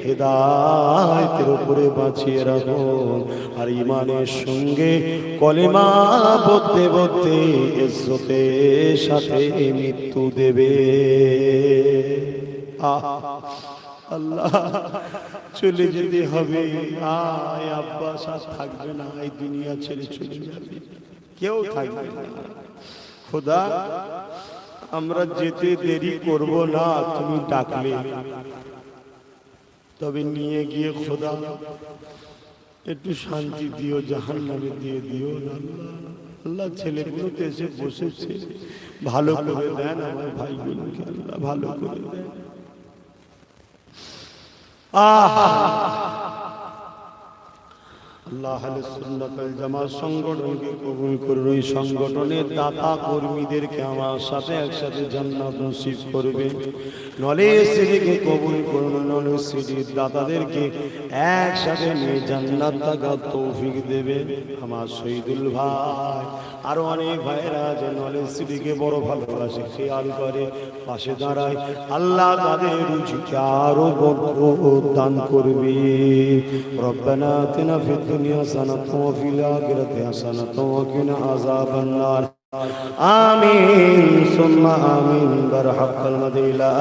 হেদায়েতের উপরে বাঁচিয়ে রাখুন, আর ঈমানের সঙ্গে কলেমা বলতে বলতে ইজ্জতের সাথে মৃত্যু দেবে। আল্লাহ চলে যেতে হবে, আয় আব্বাস আর থাকবে না, এই দুনিয়া ছেড়ে চলে যাবে, কেউ থাকবে না। খোদা আমরা যেতে দেরি করব না, তুমি ডাকলে, তবে নিয়ে গিয়ে খোদা একটু শান্তি দিও, জাহান্নামে দিয়ে দিও না। আল্লাহ ছেলেগুলো তো এসে বসেছে, ভালো করে দেন আমার ভাইগুলোকে, আল্লাহ ভালো করে দেন। আল্লাহ আহলে সুন্নাত ওয়াল জামাত সংগঠনকে কবুল করুন, ওই সংগঠনের দাতা কর্মীদেরকে আমার সাথে একসাথে জান্নাত নসিব করবেন। নলেজ সিটিকে কবুল করুন, নলেজ সিটির দাতাদেরকে একসাথে নিয়ে জান্নাত থাকার তৌফিক দেবেন। আমার শহীদুল ভাই আরো অনেক ভাইরা যে নলেজ সিটিকে বড় ভালোবাসে, খেয়াল করে, পাশে দাঁড়ায়, আল্লাহ তাদের রুচিকে আরো বরকত দান করবে। রব্বানা আতিনা ফিদ দুনিয়া হাসানাতাও ওয়া ফিল আখিরাতি হাসানাতাও ওয়া কিনা আযাবান নার। আমিন সুম্মা আমিন। বারহাক্কাল মাদি লা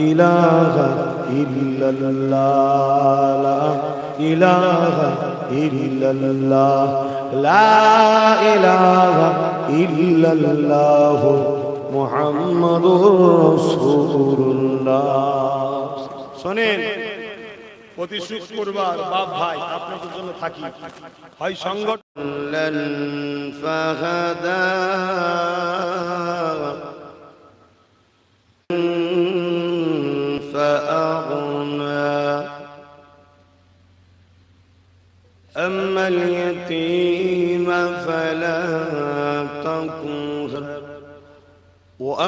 ইলাহা ইল্লাল্লাহ, লা ইলাহা ইল্লাল্লাহ, লা ইলাহা ইল্লাল্লাহ মুহাম্মাদুর রাসূলুল্লাহ। শুনেন, প্রতি শুক্রবার বাপ ভাই আপনাদের জন্য থাকি, হয় সংগঠন ফাহাদা ফাআগনা আম্মাল ইয়াতীমা ফালা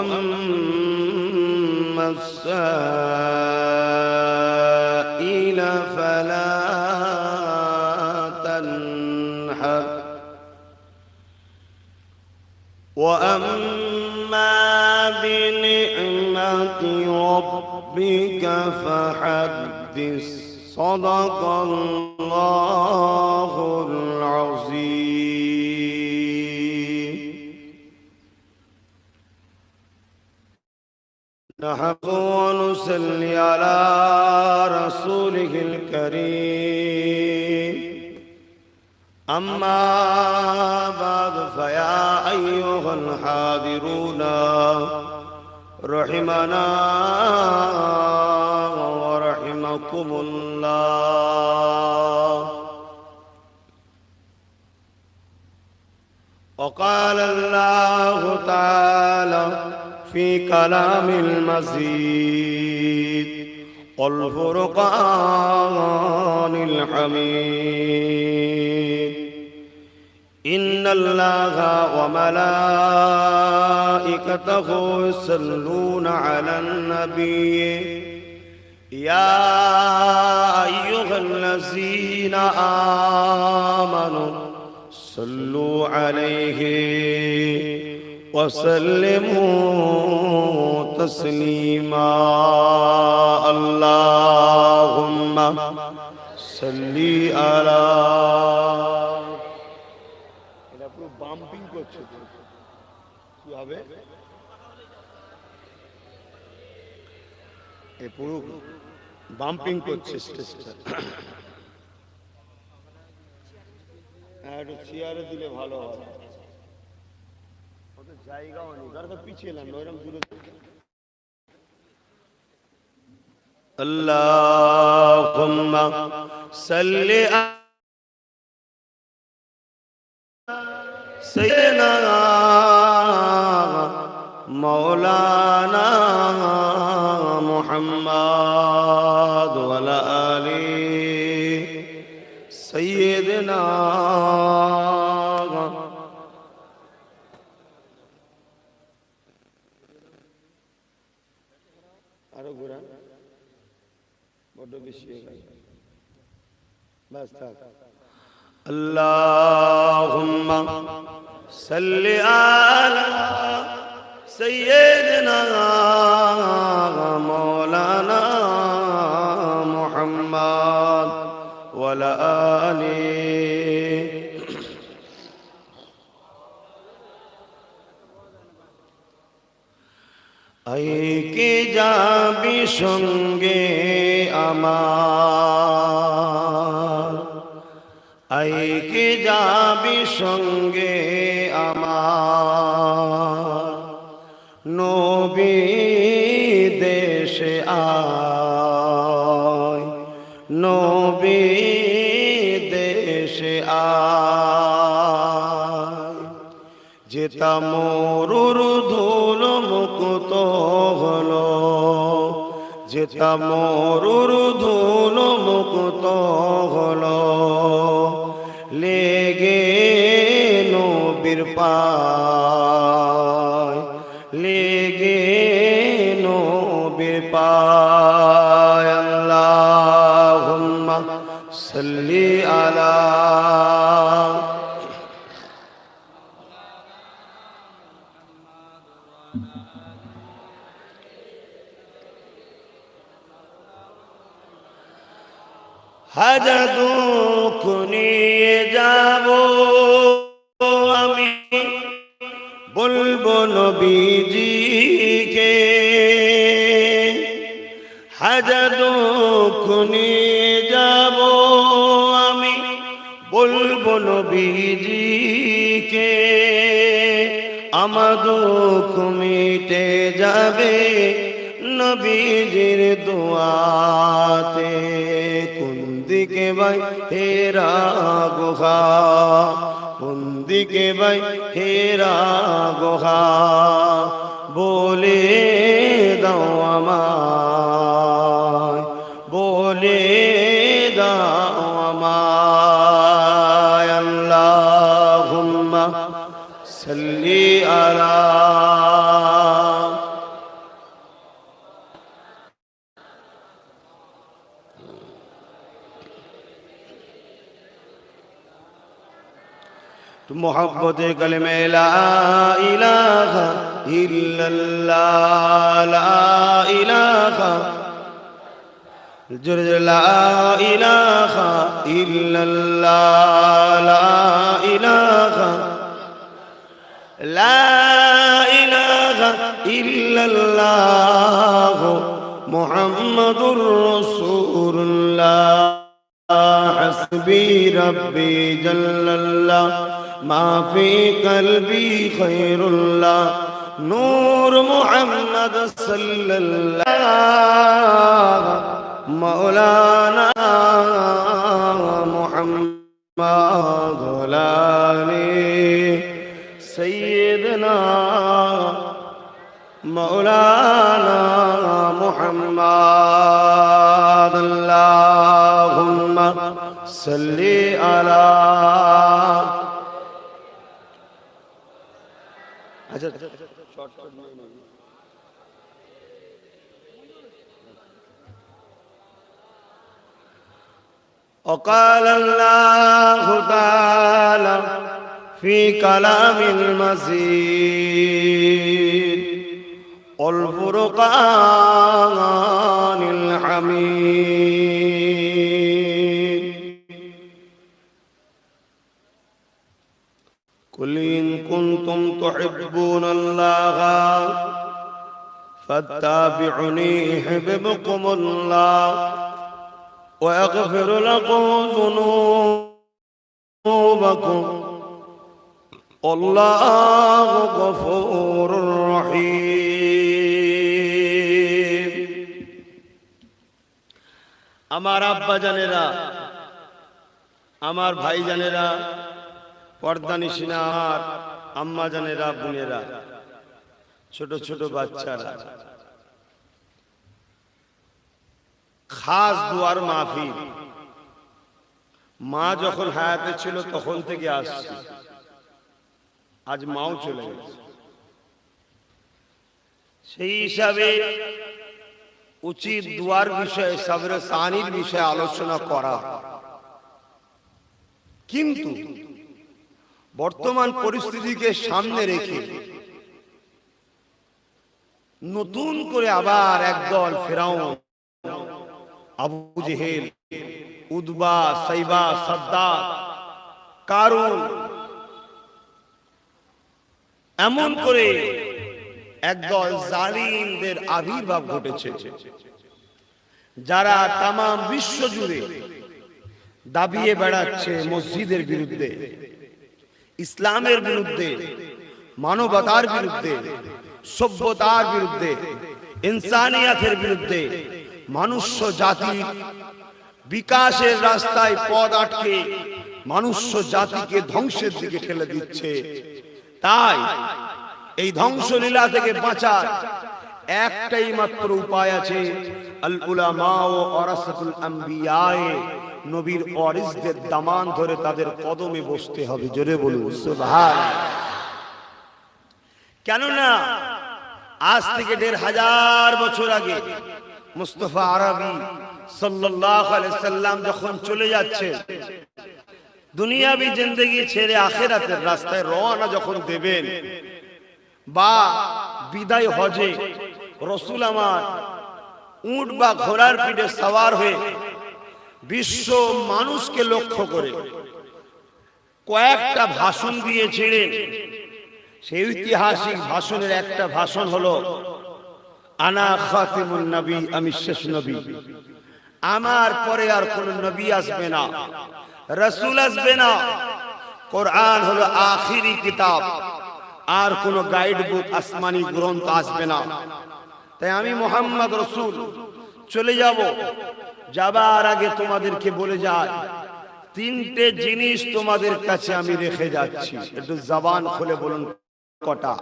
وأما السائل فلا تنحر وأما بنعمة ربك فحدث صدق الله العظيم. نحمد ونصلي على رسوله الكريم. أما بعد فيا أيها الحاضرون رحمنا ورحمكم الله. وقال الله تعالى في كلام المزيد والفرقان الحميد إن الله وملائكته يصلون على النبي يا أيها الذين آمنوا صلوا عليه وسلموا تسليما. اللهم صل على বাম্পিং করছে কি হবে এ পুরো বাম্পিং করছে স্টেজটা একটু চেয়ারে দিলে ভালো হয় ওদের জায়গাও নেই কারণ তো পিছিয়ে এলাম ওইরকম দূরে আল্লাহুম্মা সাল্লি سيدنا مولانا محمد وعلى آله سيدنا আরো ঘোরা বড় বেশি বাস থাক اللهم صل على سيدنا مولانا محمد وعلى آله আইকে যাবি সঙ্গে আমার আইকে যাবি সঙ্গে আমার নবী দেশে আয় নবী দেশে আয় যেতা মরুর ধুল মুক্ত হলো যেতা মরুর ধুল মুক্ত হলো লেগে নবীর পায় লেগে নবীর পায় আল্লাহুম্মা সাল্লি আলা হাজার দুঃখ নিয়ে যাব আমি বলবো নবীজিকে হাজার দুঃখ নিয়ে যাব আমি বলবো নবীজিকে আমার দুঃখ মিটে যাবে নবীজির দোয়াতে কোন দিকে ভাই হেরা গুহা কোন দিকে ভাই হেরা গুহা বলে দাও আমায় বলে দাও আমায় আল্লাহুম্মা সাল্লি আলা تو محبت کلمہ لا الہ الا اللہ لا الہ لا الہ الا اللہ لا الہ لا الہ الا اللہ محمد رسول اللہ حسبی ربی جل اللہ ما فی قلبی خیر اللہ نور محمد صلی اللہ مولانا محمد علی سیدنا مولانا محمد اللہم صلی علی وقال الله تعالى في كلام المزيد والفرقان الحميد قل إن كنتم تحبون الله فاتبعوني يحببكم الله ويغفر لكم ذنوبكم والله غفور رحيم আমার আব্বা জানেরা আমার ভাই জানেরা পর্দানিশিনা আমার আম্মা জানেরা বোনেরা ছোট ছোট বাচ্চারা খাস দুয়ার মাহফিল মা যখন হায়াতে ছিল তখন থেকে আসছে আজ মাও চলে গেছে সেই হিসাবে উচিত দুয়ার বিষয়ে সবরে সানির বিষয়ে আলোচনা করা কিন্তু বর্তমান পরিস্থিতিকে সামনে রেখে নতুন করে আবার একদল ফেরাউন আবু জেহেল উদবা সাইবা সাদ্দাত কারুন এমন করে একদল জালিমদের আবির্ভাব ঘটেছে যারা তাম বিশ্ব জুড়ে দাবিয়ে বেড়াচ্ছে মসজিদের বিরুদ্ধে ইসলামের বিরুদ্ধে মানবতার বিরুদ্ধে সভ্যতার বিরুদ্ধে ইনসানিয়াতের বিরুদ্ধে মনুষ্য জাতির বিকাশের রাস্তায় পথ আটকে মনুষ্য জাতিকে ধ্বংসের দিকে ঠেলে দিচ্ছে তাই এই ধ্বংসলীলা থেকে বাঁচার একটাই মাত্র উপায় আছে আল উলামা ওয়া ওয়ারাসাতুল আমবিয়া নবীর ওয়ারিসদের দামান ধরে তাদের কদমে বসতে হবে জোরে বলুন সুবহানাল্লাহ কেন না আজ থেকে ১৫০০ বছর আগে মুস্তাফা আরবি সাল্লাল্লাহু আলাইহি সাল্লাম যখন চলে যাচ্ছেন দুনিয়াবি জিন্দেগি ছেড়ে আখিরাতের রাস্তায় রওনা যখন দেবেন বা বিদায় হজে রাসূল আমার উট বা ঘোড়ার পিঠে সওয়ার হয়ে বিশ্ব মানুষকে লক্ষ্য করে কয়েকটা ভাষণ দিয়েছিলেন সেই ঐতিহাসিক ভাষণের একটা ভাষণ হলো আনা খাতিমুন নবী আমি শেষ নবী আমার পরে আর কোন নবী আসবে না রাসূল আসবে না কোরআন হলো আখিরি কিতাব আর কোন গাইড বুক আসমানি গ্রন্থ আসবে না তাই আমি মুহাম্মদ রাসূল চলে যাব যাবার আগে তোমাদেরকে বলে যায় তিনটে জিনিস তোমাদের কাছে আমি রেখে যাচ্ছি একটু জবান খুলে বলুন কটা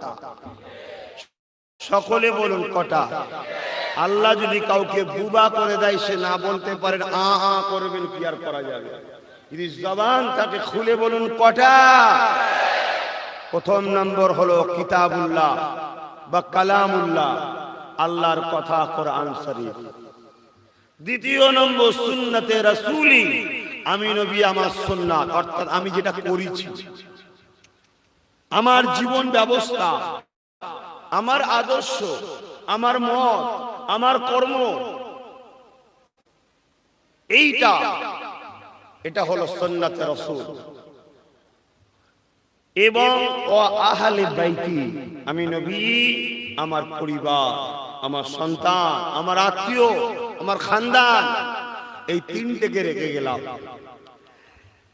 সকলে বলুন কটা আল্লাহ যদি কাউকে বুবা করে দেয় সে না বলতে পারেন আ আ করবেন কি আর করা যাবে যদি জবান তাকে খুলে বলুন কটা প্রথম নম্বর হলো কিতাবুল্লাহ বা কালামুল্লাহ আল্লাহর কথা কোরআন শরীফ দ্বিতীয় নম্বর সুন্নতে রাসূলি আমি নবী আমার সুন্নাত অর্থাৎ আমি যেটা করেছি আমার জীবন ব্যবস্থা, আমার আদর্শ, আমার মত, আমার কর্ম, এটা হলো সুন্নাতে রাসূল এবং আহলে বাইতি, আমি নবী, আমার পরিবার, আমার সন্তান, আমার আত্মীয়, আমার খানদান, এই তিনটেকে রেখে গেলাম।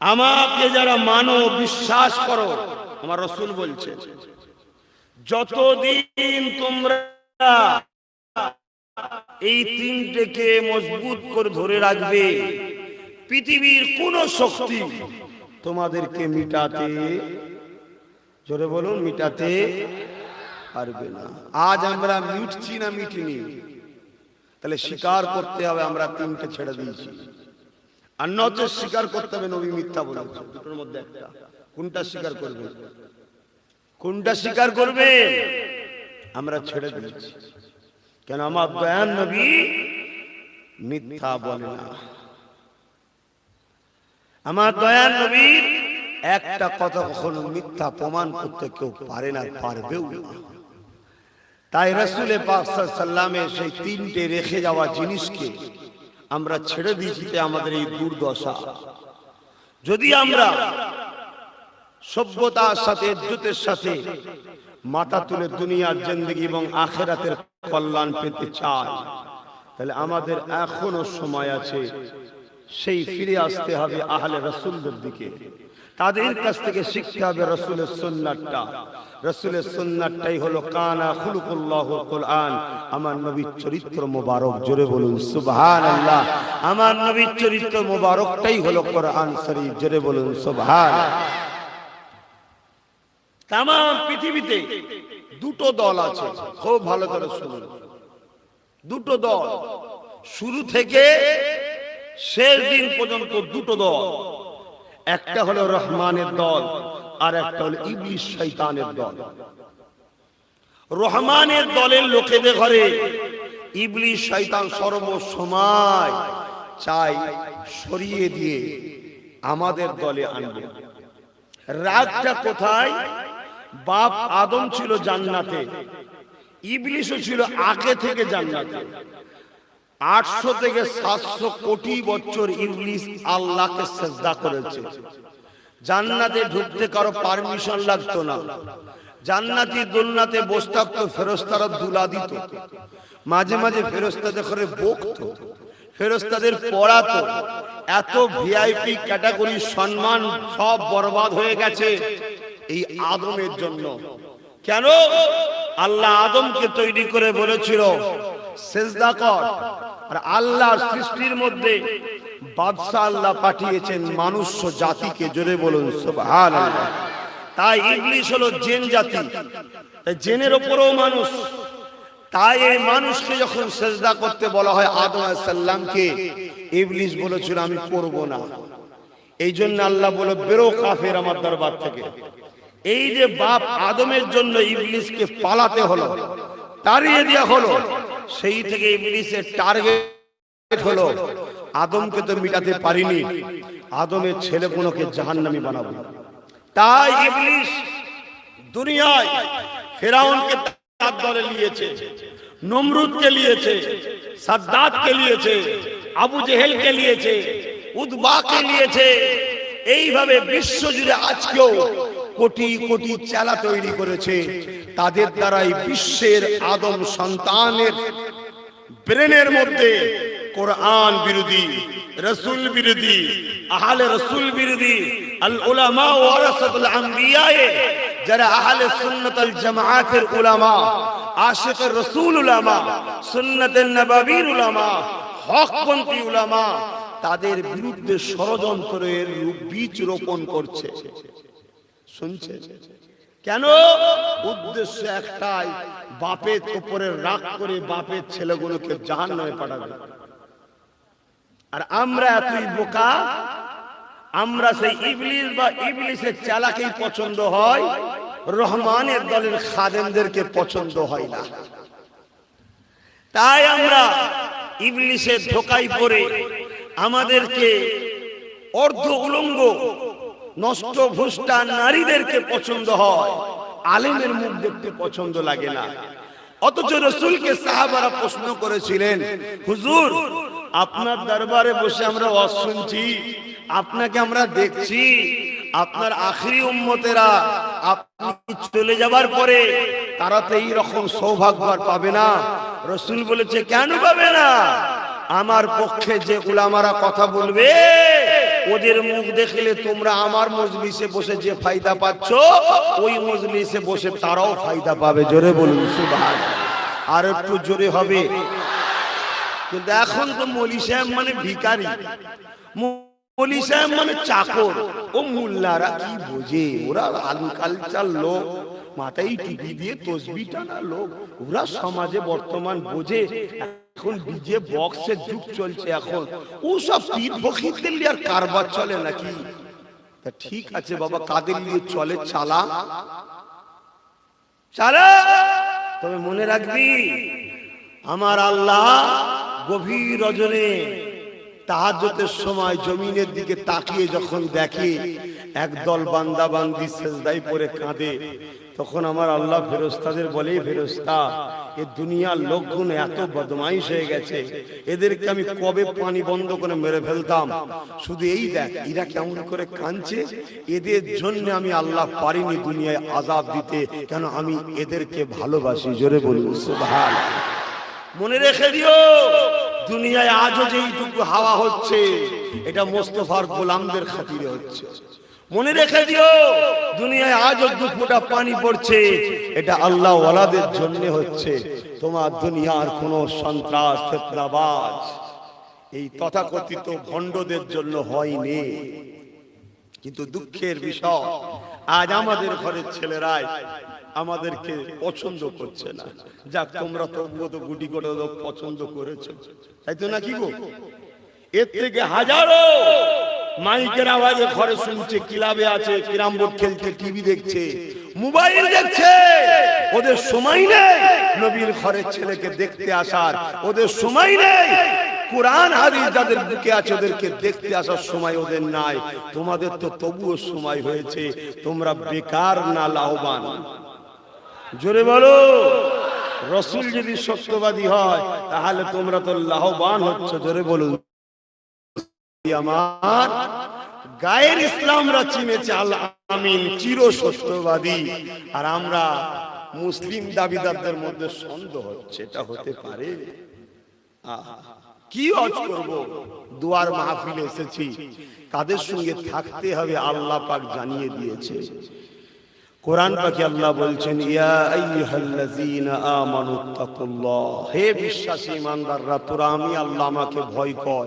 আমাকে যারা মানো, বিশ্বাস করো, আমার রাসূল বলছে যতদিন তোমরা এই তিনটেকে মজবুত করে ধরে রাখবে, পৃথিবীর কোন শক্তি তোমাদেরকে মিটাতে, জোরে বলুন, মিটাতে পারবে না। আজ আমরা মিটছি না, মিটিনি, তাহলে স্বীকার করতে হবে আমরা তিনটে ছেড়ে দিয়েছি। আর নয়তো স্বীকার করতে হবে নবী মিথ্যা বলেছে। দুটোর মধ্যে একটা, কোনটা স্বীকার করবে? কোনটা স্বীকার করবে? আমরা ছেড়ে দিয়েছি। কেন? আমার দয়ার নবী মিথ্যা বলে না। আমার দয়ার নবীর একটা কথা কখনো মিথ্যা প্রমাণ করতে কেউ পারে না, পারবেও না। তাই রাসূল পাক সাল্লাল্লাহু আলাইহি ওয়াসাল্লামের সেই তিনটে রেখে যাওয়া জিনিসকে আমরা ছেড়ে দিয়েছি, আমাদের এই দুর্দশা। যদি আমরা সভ্যতার সাথে, ইজ্জতের সাথে মাথা তুলে দুনিয়ার জিন্দেগি এবং আখিরাতের কল্যাণ পেতে চাই, তাহলে আমাদের এখনো সময় আছে। সেই ফিরে আসতে হবে আহলে রাসূলদের দিকে, তাদের কাছ থেকে শিখতে হবে রাসূলের সুন্নাতটা। রাসূলের সুন্নাতটাই হলো কানা খুলুকুল্লাহুল কুরআন, আমার নবীর চরিত্র মোবারক। জোরে বলুন সুবহানাল্লাহ। আমার নবীর চরিত্র মোবারকটাই হলো কোরআন শরীফ। জোরে বলুন সুবহানাল্লাহ। তাম পৃথিবীতে দুটো দল আছে, খুব ভালো করে শুনুন। দুটো দল, শুরু থেকে শেষ দিন পর্যন্ত দুটো দল। একটা হলো রহমানের দল, আর একটা হলো ইবলিস শয়তানের দল। রহমানের দলের লোকেদের ঘরে ইবলিস শয়তান সর্বসময় চাই সরিয়ে দিয়ে আমাদের দলে আনবে। রাগটা কোথায়? বাপ আদম ছিল জান্নাতে, ইবলিসও ছিল আগে থেকে জান্নাতে। 800 থেকে 700 কোটি বছর ইবলিস আল্লাহকে সিজদা করেছে। জান্নাতে ঢুকতে কারো পারমিশন লাগতো না। জান্নাতি দোলনাতে বসে থাকতো, ফেরেশতারা দুলা দিত, মাঝে মাঝে ফেরেশতাদের করে বকতো, ফেরেশতাদের পড়াতো। এত ভিআইপি ক্যাটাগরি সম্মান সব বরবাদ হয়ে গেছে এই আদমের জন্য। কেন? আল্লাহ আদমকে তৈরি করে বলেছিল সিজদা কর। আর আল্লাহর সৃষ্টির মধ্যে বাদশা আল্লাহ পাঠিয়েছেন মানুষ জাতিকে। জোরে বলুন সুবহানাল্লাহ। তাই ইবলিস হলো জিন জাতি, তাই জিনের উপরেও মানুষ। তাই এই মানুষকে যখন সিজদা করতে বলা হয় আদম আলাইহিস সালামকে, ইবলিস বলেছিল আমি করব না। এই জন্য আল্লাহ বলে বেরো কাফের আমার দরবার থেকে। এই যে বাপ আদমের জন্য ইবলিসকে পালাতে হলো, তাড়িয়ে দেওয়া হলো, সেই থেকে ইবলিসের টার্গেট হলো আদমকে তো মিটাতে পারিনি, আদমের ছেলেগুলোকে জাহান্নামী বানাবো। তাই ইবলিস দুনিয়ায় ফেরাউনকে তার দলে নিয়েছে, নমরুদকে নিয়েছে, সাদ্দাতকে নিয়েছে, আবু জেহেলকে নিয়েছে, উতবাকে নিয়েছে। এইভাবে বিশ্বজুড়ে আজকেও কোটি কোটি চেলা তৈরি করেছে। তাদের দ্বারাই বিশ্বের আদম সন্তানের ব্রেনের মধ্যে কোরআন বিরোধী, রাসূল বিরোধী, আহলে রাসূল বিরোধী, আল উলামা ওয়ারাসাতুল আম্বিয়া, যারা আহলে সুন্নাত আল জামাআতের উলামা, আশিকের রাসূল উলামা, সুন্নাতের নববীর উলামা, হকপন্থী উলামা, তাদের বিরুদ্ধে ষড়যন্ত্রের বীজ রোপণ করছে। শুনছে কেন? উদ্দেশ্য একটাই, বাপের উপরে রাগ করে বাপের ছেলেগুলোকে জাহান্নামে পাঠাবে। আর আমরা এতই বোকা, আমরা সেই ইবলিস বা ইবলিসের চালাকেই পছন্দ হয়, রহমানের দলের খাদেমদেরকে পছন্দ হয় না। তাই আমরা ইবলিসের ধোঁকায় পড়ে আমাদেরকে অর্ধ উলঙ্গ নষ্ট ভ্রষ্টা নারীদেরকে পছন্দ হয়, আলেমের মুখ দেখতে পছন্দ লাগে না। অথচ রাসূলকে সাহাবারা প্রশ্ন করেছিলেন, হুজুর আপনার দরবারে বসে আমরা ওয়াজ শুনছি, আপনাকে আমরা দেখছি, আপনার আখিরি উম্মতেরা আপনি চলে যাবার পরে তারা তো এই রকম সৌভাগ্য আর পাবে না। রাসূল বলেছে, কেন পাবে না? আমার পক্ষে যে উলামারা কথা বলবে ওদের মুখ দেখলে তোমরা আমার মজলিসে বসে যে ফায়দা পাচ্ছ ওই মজলিসে বসে তারাও ফায়দা পাবে। জোরে বলুন সুবহানাল্লাহ। আর একটু জোরে হবে। কিন্তু এখন তো মৌলী সাহেব মানে ভিখারি, মৌলী সাহেব মানে চাকর। ও মোল্লারা কি বোঝে? ওরা আলু কালচার লোক, মাথায় টিপি দিয়ে তসবিহ টানা লোক, ওরা সমাজে বর্তমান বোঝে। এখন ডিজে বক্সের যুগ চলছে, এখন ও সব পীর ফকিরদের নিয়ে আর কারবার চলে নাকি? তা ঠিক আছে বাবা, কাদের নিয়ে চলে চালা চালা, তবে মনে রাখবি আমার আল্লাহ গভীর রজনে তাহাজ্জুদের সময় জমিনের দিকে তাকিয়ে যখন দেখে একদল বান্দা বান্দি সেজদায় পড়ে কাঁদে, তখন আমার আল্লাহ ফেরেশতাদের বলে, ফেরেশতা এ দুনিয়ার লোকগুলো এত বদমাইশ হয়ে গেছে, এদেরকে আমি কবে পানি বন্ধ করে মেরে ফেলতাম, শুধু এই দেখ এরা কেমন করে কাঁদছে, এদের জন্য আমি আল্লাহ পারিনি দুনিয়ায় আযাব দিতে, কেন আমি এদেরকে ভালোবাসি। জোরে বলুন সুবহানাল্লাহ। মনে রেখে দিও, দুনিয়ায় আজও যেইটুকু হাওয়া হচ্ছে এটা মোস্তফার গোলামদের খাতিরে হচ্ছে। মনে রেখে দিও, দুনিয়ায় আজও দু ফোঁটা পানি পড়ছে এটা আল্লাহ ওয়ালাদের জন্য হচ্ছে, তোমার দুনিয়ার কোন সন্ত্রাস ফিতনাবাজ এই তথাকথিত ভণ্ডদের জন্য হয়নি। কিন্তু দুঃখের বিষয় আজ আমাদের ঘরের ছেলেরাই আমাদেরকে পছন্দ করছে না। যাক, তোমরা তবুও তো গুটি করে লোক পছন্দ করেছো, তাই তো নাকি গো? এর থেকে হাজারো মাইকের আওয়াজে ঘরে শুনছে, ক্লাবে আছে, ক্যারাম বোর্ড খেলছে, টিভি দেখছে, মোবাইল দেখছে, ওদের সময় নেই নবীর ঘরের ছেলেকে দেখতে আসার, ওদের সময় নেই কোরআন হাদিস যাদের বুকে আছে ওদেরকে দেখতে আসার সময় ওদের নাই। তোমাদের তো তবুও সময় হয়েছে, তোমরা বেকার না লাভবান। জোরে বলো, রাসূল যদি সত্যবাদী হয় তাহলে তোমরা তো লাভবান হচ্ছ। জোরে বলো। আমার গায়ের ইসলামরা চিনেছে আল আমিন চির সত্যবাদী, আর আমরা মুসলিম দাবিদারদের মধ্যে সন্দেহ হচ্ছে, এটা হতে পারে? কি ওয়াজ করব? দুয়ার মাহফিলে এসেছি, কাদের সঙ্গে থাকতে হবে আল্লাহ পাক জানিয়ে দিয়েছে। কোরআন পাকে আল্লাহ বলছেন, ইয়া আইয়ুহাল্লাযীনা আমানুত্তাকুল্লাহ, হে বিশ্বাসী ঈমানদাররা তোরা আমি আল্লাহ আমাকে ভয় কর,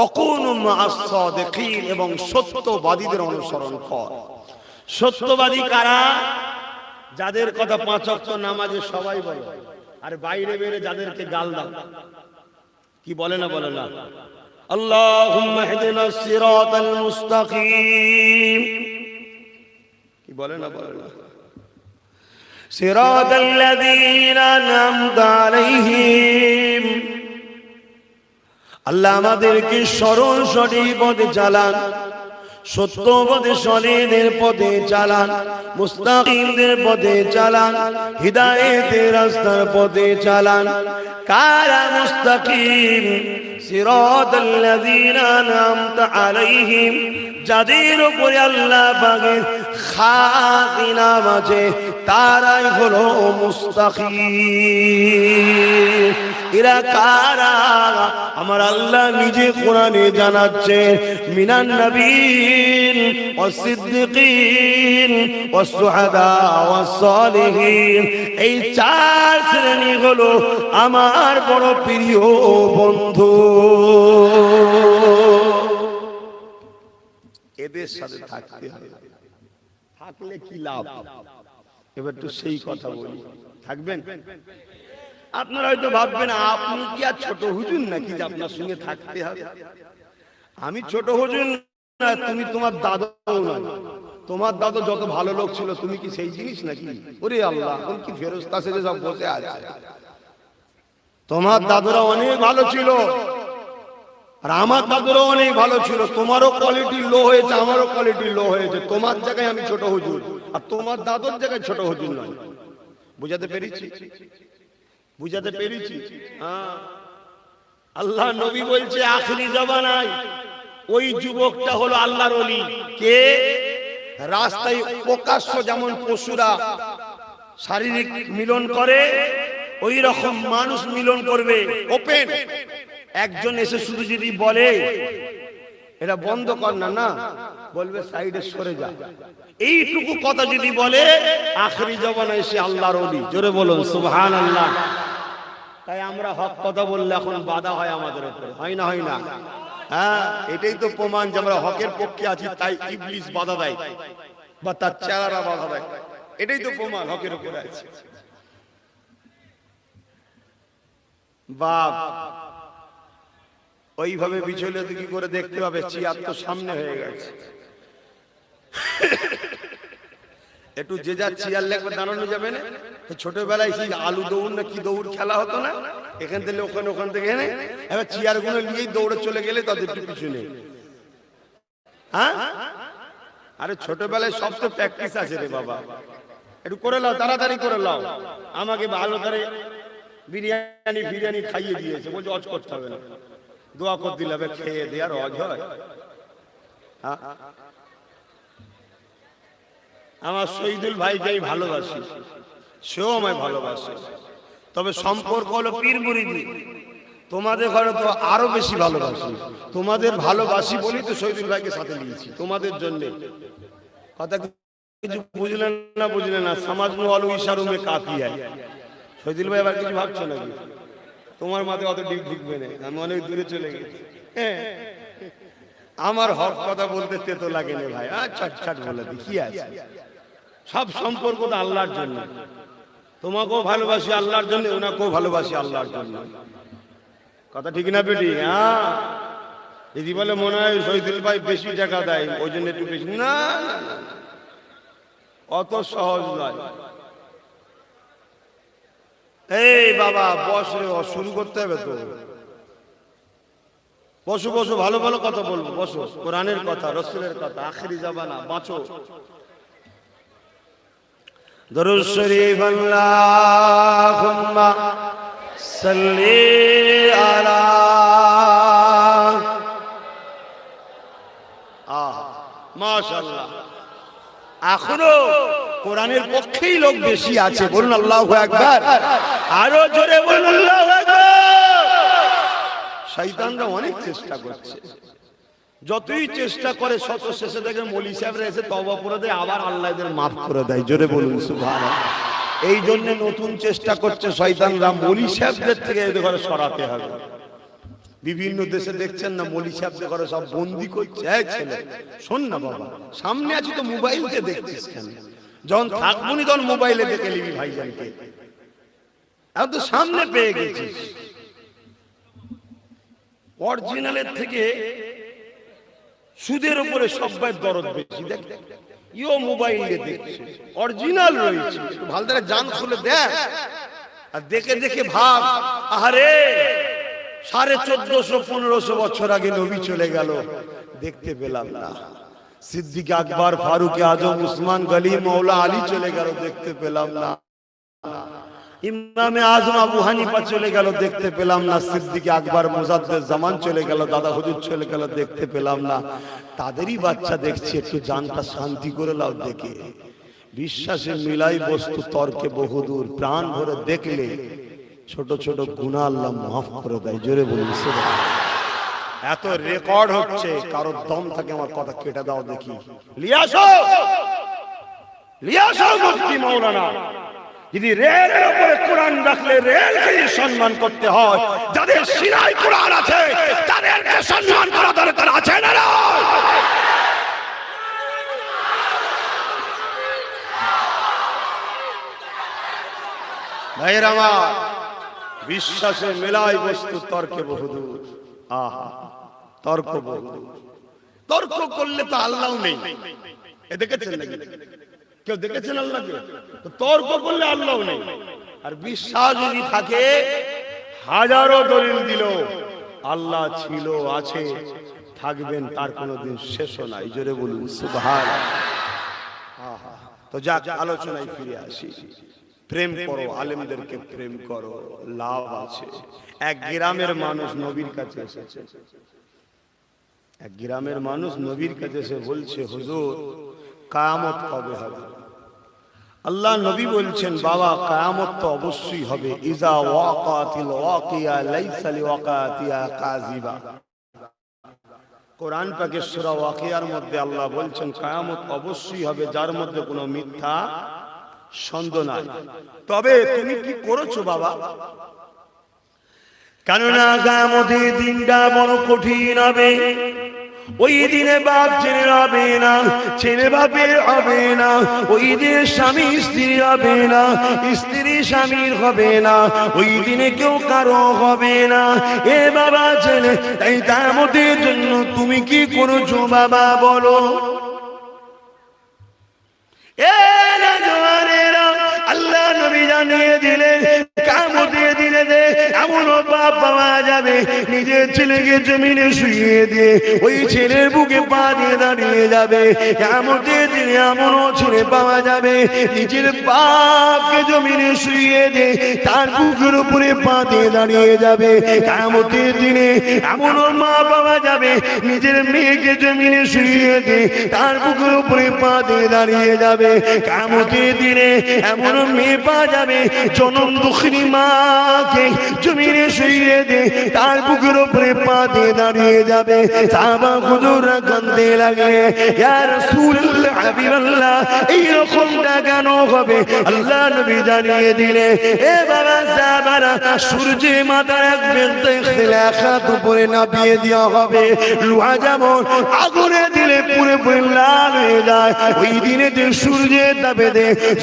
অকুনু মা'আস সাদিকিন, এবং সত্যবাদীদের অনুসরণ কর। সত্যবাদী কারা? যাদের কথা পাঁচ ওয়াক্ত নামাজে সবাই বলে, আর বাইরে বেরে যাদেরকে গাল দাও। কি বলে না? বলে না আল্লাহুম্মা ইহদিনাস সিরাতাল মুস্তাকিম, কি বলে না? বলে না সিরাতাল্লাযীনা আন'আমতা আলাইহিম, আল্লাহ আমাদেরকে সরল সঠিক পথে চালান, সত্য পথে সলিদের পথে চালান, মুস্তাকিমদের পথে চালান, হিদায়াতের রাস্তার পথে চালান। কারা মুস্তাকিম? সিরাতাল্লাযীনা আন'আমতা আলাইহিম, যাদের উপরে আল্লাহ পাকের খাস ইনাম আছে তারাই হলো মুস্তাকিম। এরা কারা? আমার আল্লাহ নিজে কোরআনে জানাচ্ছে, মিনান নবীন ওয়াস সিদ্দিকিন ওয়াস শুহাদা ওয়াস সালিহিন। এই চার শ্রেণী হলো আমার বড় প্রিয় বন্ধু, এদের সাথে থাকতে হবে। থাকলে কি লাভ? এবার তো সেই কথা বলি, থাকবেন? আপনারা হয়তো ভাববেন আপনি কি আর ছোট হুজুর নাকি যে আপনার সঙ্গে থাকতে হবে? আমি ছোট হুজুর না, তুমি তোমার দাদাও নয়। তোমার দাদা যত ভালো লোক ছিল তুমি কি সেই জিনিস নাকি? ওরে আল্লাহ, এখন কি ফেরেশতা সেজে সব বসে আছে। তোমার দাদুরা অনেক ভালো ছিল, আর আমার দাদুরও অনেক ভালো ছিল, তোমারও কোয়ালিটি লো হয়েছে, আমারও কোয়ালিটি লো হয়েছে, তোমার জায়গায় আমি ছোট হুজুর আর তোমার দাদুর জায়গায় ছোট হুজুর নয়। বুঝাতে পেরেছি? বুঝাতে পেরেছি? হ্যাঁ। আল্লাহ নবী বলছে আখরি জামানায় ওই যুবকটা হলো আল্লাহর ওলি। কে? রাস্তায় প্রকাশ্য যেমন পশুরা শারীরিক মিলন করে ওই রকম মানুষ মিলন করবে ওপেন। একজন এসে শুধু যদি বলে এটা বন্ধ কর না, না বলবে সাইডে সরে যা, এইটুকু কথা যদি বলে আখরি জামানায় সে আল্লাহর ওলি। জোরে বলুন সুবহানাল্লাহ। তাই আমরা হক কথা বললে এখন বাধা হয় আমাদের উপরে, হয় না? হয় না? হ্যাঁ, এটাই তো প্রমাণ যে আমরা হকের পক্ষে আছি, তাই ইবলিস বাধা দেয় বা তার চেহারা বাধা দেয়। এটাই তো প্রমাণ হকের উপরে আছে। বাপ ওইভাবে বিছলে কি করে দেখতে পাবে? চেয়ার তো সামনে হয়ে গেছে, একটু যে যা চেয়ার লাগবে দাঁড়ানো যাবে না। ছোটবেলায় সেই আলু দৌড় না কি দৌড় খেলা হতো না, এখান থেকে ওখানে, ওখান থেকে এনে এবার চেয়ার গুলো নিয়েই দৌড়ে চলে গেলে তাদের একটু পিছনে। হ্যাঁ, আরে ছোটবেলায় সব তো প্র্যাকটিস আছে রে বাবা, একটু করে নাও, তাড়াতাড়ি করে নাও। আমাকে ভালো করে বিরিয়ানি ফিরিয়ানি খাইয়ে দিয়েছে, বলছে অজ করতে হবে না, দোয়া করে দিলে খেয়ে দেওয়ার অজ হয়। আমার শহীদুল ভাইকেই ভালোবাসি, সেও আমায় ভালোবাসে, তবে সম্পর্ক হলো পীর মুরিদি। তোমাদের ঘরে তো আরো বেশি ভালোবাসি, তোমাদের ভালোবাসি বলি তো শহীদুল ভাইকে সাথে নিয়েছি তোমাদের জন্য। কথা কিছু বুঝলেন না? বুঝলেন না? সমাজ আলু ইশারুমে কাফি হয়। শহীদুল ভাই আবার কিছু ভাবছো নাকি? তোমার মাথায় অত ডিপ ঢুকবে না, আমি অনেক দূরে চলে গেছি। আমার হক কথা বলতে তেতো লাগে না ভাই, ছটছট বলে দিই, কি আছে? সব সম্পর্ক তো আল্লাহর জন্য, তোমাকেও ভালোবাসি আল্লাহর জন্য, ওনাকেও ভালোবাসি আল্লাহর জন্য। কথা ঠিক না বেটি? হ্যাঁ, যদি বলে মনে হয় শহীদুল ভাই বেশি টাকা দেয় ওই জন্য একটু বেশি, না অত সহজ নয়। এই বাবা বস রে, শুরু করতে হবে তো। বসো বসো, ভালো ভালো কথা বলবো, বসো। কোরআনের কথা, রাসূলের কথা, আখিরি জামানা, বাঁচো। দরুদ শরীফ আল্লাহুম্মা সাল্লি আলা। মাশাআল্লাহ, এখনো কোরআনের পক্ষেই লোক বেশি আছে, বলুন আল্লাহু আকবার। আরো জোরে বলুন আল্লাহু আকবার। শয়তানরা অনেক চেষ্টা করছে, যতই চেষ্টা করে শত শেষে দেখে মৌলী সাহেবরা এসে তওবা করে দেয়, আবার আল্লাহ এদের মাফ করে দেয়। জোরে বলুন সুবহানাল্লাহ। এই জন্য নতুন চেষ্টা করছে শয়তানরা, মৌলী সাহেবদের থেকে এদের ঘরে সরাতে হবে। বিভিন্ন দেশে দেখছেন না মৌলী সাহেবদের ঘরে সব বন্দি করছে। এই ছেলে শোন না বাবা, সামনে আছি তো মোবাইলতে দেখছিস কেন? যখন থাকবনি তখন মোবাইলে দেখে নিবি ভাইজানকে, এখন তো সামনে পেয়ে গেছিস। অরিজিনালের থেকে সুদের উপরে সবাই দরদ বেশি। দেখ ইও মোবাইলে দেখছে, অরিজিনাল রয়েছে, ভালো করে জান খুলে দেখ আর দেখে দেখে ভাব। আরে 1450-1500 বছর আগে নবী চলে গেল, দেখতে পেলাম না। সিদ্দিক আকবর, ফারুক আজম, উসমান গনি, মৌলা আলী চলে গেল, দেখতে পেলাম না। ইমামে আজম আবু হানিফা চলে গেল, দেখতে পেলাম না। সিদ্দিক আকবর, মুজাদ্দেদ জামান চলে গেল, দাদা হুজুর চলে গেল, দেখতে পেলাম না। তাদেরই বাচ্চা দেখছি, একটু জানটা শান্তি করে লাও দেখে। বিশ্বাসে মিলাই বস্তু, তর্কে বহুদূর। প্রাণ ভরে দেখলে ছোট ছোট গুনাহ আল্লাহ মাফ করে দেয়। জোরে বলুন সুবহানাল্লাহ। এত রেকর্ড হচ্ছে, কারো দম থাকে আমার কথা কেটে দাও দেখি। লিয়াসো লিয়াসো মুফতি মাওলানা, যদি রেলের উপরে কোরআন রাখলে রেলকে সম্মান করতে হয়, যাদের সিনায় কোরআন আছে তাদেরকে সম্মান করা দরকার আছে না? ভাইয়ের আমার, বিশ্বাসে মেলাই বস্তু, তর্কে বহুদূর। আহা, তর্ক বহুদূর। তর্ক করলে তো আল্লাহ নেই, এ দেখেছেন নাকি? কেউ দেখেছেন আল্লাহকে? তো তর্ক করলে আল্লাহ নেই। আর বিশ্বাস যদি থাকে, হাজারো দলিল দিল আল্লাহ ছিল, আছে, থাকবেন, তার কোনোদিন শেষও নাই। জোরে বলুন সুবহানাল্লাহ। তো যাক, আলোচনায় ফিরে আসি। প্রেম করো, আলেমদেরকে প্রেম করো, লাভ আছে। এক গ্রামের মানুষ নবীর কাছে এসেছে। এক গ্রামের মানুষ নবীর কাছে এসে বলছে, হুজুর কিয়ামত কবে হবে? আল্লাহ নবী বলছেন, বাবা কিয়ামত তো অবশ্যই হবে। ইজা ওয়াকাতিল ওয়াকিয়া লাইসা লিওয়াকাতিহা কাযিবা। কোরআন পাকের সূরা ওয়াকিয়ার মধ্যে আল্লাহ বলছেন কিয়ামত অবশ্যই হবে, যার মধ্যে কোনো মিথ্যা সন্দেহ নাই। তবে তুমি কি করেছো বাবা? কেননা কিয়ামতের দিনটা বড় কঠিন হবে। ওই দিনে বাপ ছেলে হবে না, ছেলে বাপের হবে না। ওই দিনে স্বামী স্ত্রী হবে না, স্ত্রী স্বামীর হবে না। ওই দিনে কেউ কারো হবে না। এ বাবা ছেলে, তাই কিয়ামতের জন্য তুমি কি করেছো বাবা বলো? এ নওজওয়ানেরা, আল্লাহ নবী জানিয়ে দিলেন কিয়ামতের দিনে এমন বাপ পাওয়া যাবে, নিজের ছেলেকে জমিনে শুইয়ে দিয়ে ওই ছেলের বুকে পা দিয়ে দাঁড়িয়ে যাবে। কিয়ামতের দিনে এমন ছেলে পাওয়া যাবে, নিজের বাপকে জমিনে শুইয়ে দিয়ে তার বুকের উপরে পা দিয়ে দাঁড়িয়ে যাবে। কিয়ামতের দিনে এমন মা পাওয়া যাবে, নিজের মেয়েকে জমিনে শুইয়ে দিয়ে তার বুকের উপরে পা দিয়ে দাঁড়িয়ে যাবে। কিয়ামতের দিনে এমন মেয়ে পাওয়া যাবে, জনম দুঃখিনী মাকে জমিনে শুইয়ে দিয়ে তার বুকের উপরে পা দিয়ে দাঁড়িয়ে যাবে। সাহাবা হুজুররা কাঁদতে লাগলে, ইয়া রাসূলুল্লাহ, হাবিবাল্লাহ, এই রকমটা কেন হবে? আল্লাহ নবী জানিয়ে দিলে, এ বাবা সাহাবারা, সূর্যের মাথার এক বিন্দু ইখতিলাফাত উপরে নামিয়ে দেওয়া হবে। লোহা যেমন আগুনে দিলে পুরে পুরে লাল হয়ে যায়, ওই দিনে যে সূর্যের তাপে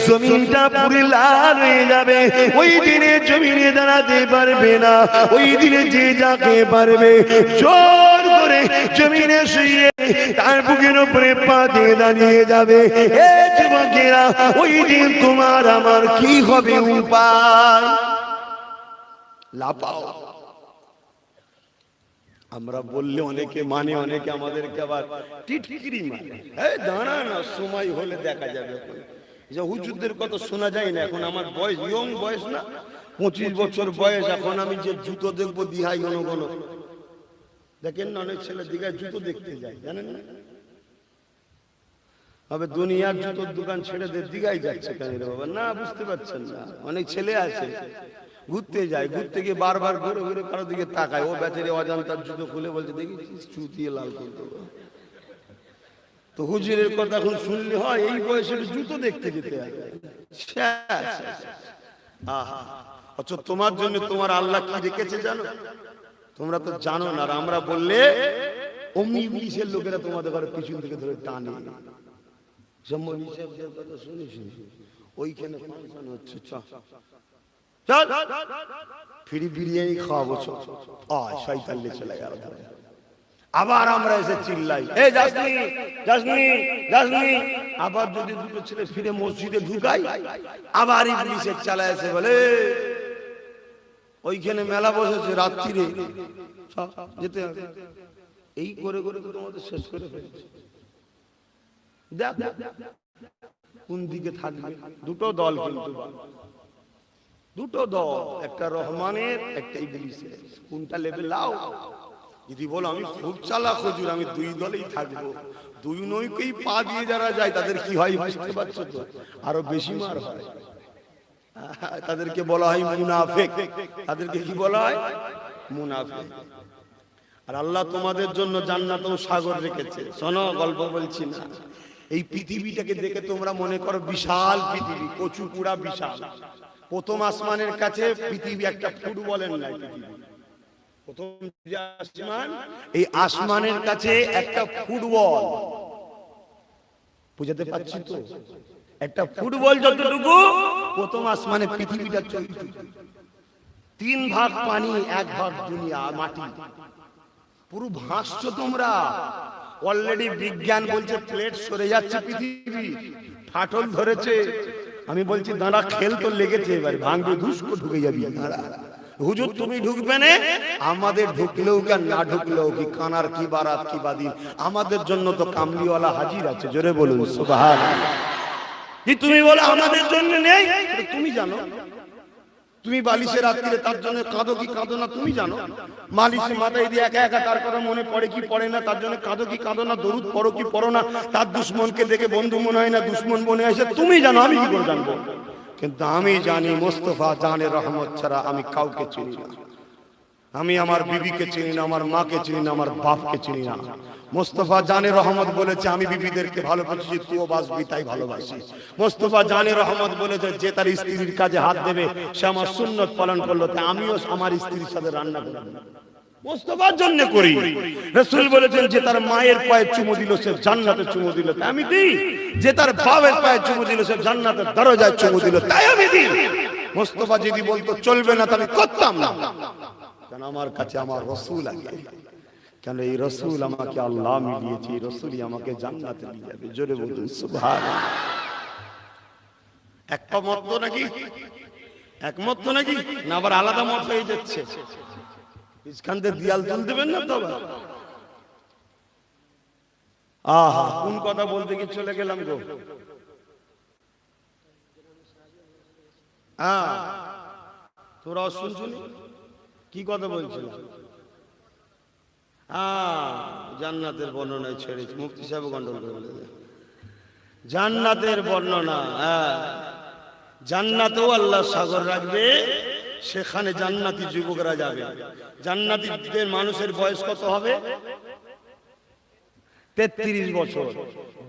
জমিনটা পুরে লাল হয়ে যাবে। ওই দিনে জমিনে দাঁড়াতে পারবে না। ওই দিনে যে যাকে পারবে জোর করে জমিনে শুয়ে তার বুকের উপরে পা দিয়ে দাঁড়িয়ে যাবে। এ যুবকেরা, ওই দিন তোমার আমার কি হবে উপায়? লাপাও। আমরা বললে অনেকে মানে, অনেকে আমাদেরকে আবার টিটকিরি মানে। এই দাঁড়া না, সময় হলে দেখা যাবে। যে হুজুরদের কথা শোনা যায় না। এখন আমার বয়স, ইয়ং বয়স না, 25 বছর বয়স। এখন আমি যে জুতো দেখবো দিঘায় ঘন ঘন, দেখেন না অনেক ছেলে দিঘায় জুতো দেখতে যায়, জানেন না? তবে দুনিয়ার জুতোর দোকান ছেড়ে দিয়ে দিঘায় যাচ্ছে কেন রে বাবা? না, বুঝতে পারছেন না। অনেক ছেলে আছে ঘুরতে যায়, ঘুরতে গিয়ে বারবার ঘুরে ঘুরে কারো দিকে তাকায়। ও বেচারে অজান্তার জুতো খুলে বলছে, দেখি চুতিয়ে লাল করে দেবো। তো হুজুরের কথা এখন শুনলে হয়, এই বয়সে জুতো দেখতে যেতে হবে। আচ্ছা, তোমার জন্য তোমার আল্লাহ কি রেখেছে জানো? তোমরা তো জানো না। আর আমরা বললে অমনি ইংলিশের লোকেরা তোমাদের ঘরে পিছন থেকে ধরে টানে। কথা শুনিস, ওইখানে ফাংশন হচ্ছে, চল ফ্রি বিরিয়ানি খাওয়াবো, শয়তান লে চলে গেল। আবার আমরা এসে চিল্লাই, এই যাসনি যাসনি যাসনি। আবার যদি দুটো ছেলে ফিরে মসজিদে ঢুকাই, আবার ইবলিসের চালা এসে বলে, ওইখানে মেলা বসেছে রাত্রিরে, যেতে হবে। এই করে করে তোমাদের শেষ করে ফেলছে। দেখ কোন দিকে থাকবে। দুটো দল, কিন্তু দুটো দল, একটা রহমানের, একটা ইবলিসের। কোনটা লেভেল লাও? যদি বলো আমি খুব চালাক হুজুর, আমি দুই দলেই থাকবো। দুই নৌকেই পা দিয়ে যারা যায় তাদের কি হয় বুঝতে পারছো তো? আরো বেশি মার হয়। তাদেরকে বলা হয় মুনাফিক। তাদেরকে কি বলা হয়? মুনাফিক। আর আল্লাহ তোমাদের জন্য জান্নাত ও সাগর রেখেছে। শোনো, গল্প বলছি না। এই পৃথিবীটাকে দেখে তোমরা মনে করো বিশাল পৃথিবী, কচু পুরা বিশাল। প্রথম আসমানের কাছে পৃথিবী একটা ফুটবলের নাই। পৃথিবী প্রথম যে আসমান, এই আসমানের কাছে একটা ফুটবল। বুঝাতে পারছি তো? একটা ফুটবল যতটুকু, প্রথম আসমানে পৃথিবীটা চলছে। 3 ভাগ পানি, 1 ভাগ দুনিয়া মাটি। পুরো ভাসছো তোমরা। অলরেডি বিজ্ঞান বলছে প্লেট সরে যাচ্ছে, পৃথিবী ফাটল ধরেছে। আমি বলছি দাঁড়া, খেল তো লেগেছে, এবার ভাঙবে, ধুসকো ঢুকে যাবি। দাঁড়া, হুজুর তুমি ঢুকবে না, আমাদের ঢুকলেও কি আর না ঢুকলেও কি, কানার কি বারাত কি বাদিন, আমাদের জন্য তো কামলিওয়ালা হাজির আছে। জোরে বলুন সুবহানাল্লাহ। কি তুমি বলো আমাদের জন্য নেই? তুমি জানো। তুমি বালিশের রাত্রিরে তার জন্য কাঁদো কি কাঁদো না তুমি জানো। মালিশে মাথায় দিয়ে একা একা তার কথা মনে পড়ে কি পড়ে না, তার জন্য কাঁদো কি কাঁদো না, দরুদ পড়ো কি পড়ো না, তার দুশ্মনকে দেখে বন্ধু মনে হয় না দুশ্মন মনে হয়, তুমি জানো, আমি কি করে জানবো? কিন্তু আমি জানি মোস্তফা জানে রহমত ছাড়া আমি কাউকে চিনি না। আমি আমার বিবিকে চিনি না, আমার মাকে চিনি না, আমার বাপকে চিনি না। মোস্তফা জানে রহমত বলেছে আমি বিবিদেরকে ভালোবাসি, তুইও বাসবি তাই ভালোবাসি। মোস্তফা জানে রহমত বলেছে যে তার স্ত্রীর কাজে হাত দেবে সে আমার সুন্নত পালন করলো, তাই আমিও আমার স্ত্রীর সাথে রান্না করব, মোস্তফার জন্য করি। রাসূল বলেছেন যে তার মায়ের পায়ে চুমু দিল সে জান্নাতে চুমু দিল, তাই আমি দিই। যে তার বাবার পায়ে চুমু দিল সে জান্নাতের দরজায় চুমু দিল, তাই আমি দিই। মোস্তফা যদি বলতো চলবে না তা আমি করতাম না, কেন আমার কাছে আমার রাসূল আছে, কেন এই রাসূল আমাকে আল্লাহ মিলিয়েছে, এই রাসূলই আমাকে জান্নাতে নিয়ে যাবে। জোরে বলুন সুবহানাল্লাহ। একমত তো নাকি? একমত তো নাকি? না আবার আলাদা মত হয়ে যাচ্ছে? ইসখান দিয়ে দিয়াল তুল দেবেন না তো? আহা কোন কথা বলতে কি চলে গেলাম গো। হ্যাঁ তোরা শুনছুনি কি কথা বলছিল? জান্নাতের বর্ণনায় ছেড়েছি, মুফতি সাহেব গন্ডল করে বলে জান্নাতের বর্ণনা। জান্নাতেও আল্লাহ সাগর রাখবে, সেখানে জান্নাতি যুবকরা যাবে। জান্নাতীদের মানুষের বয়স কত হবে? 33 বছর।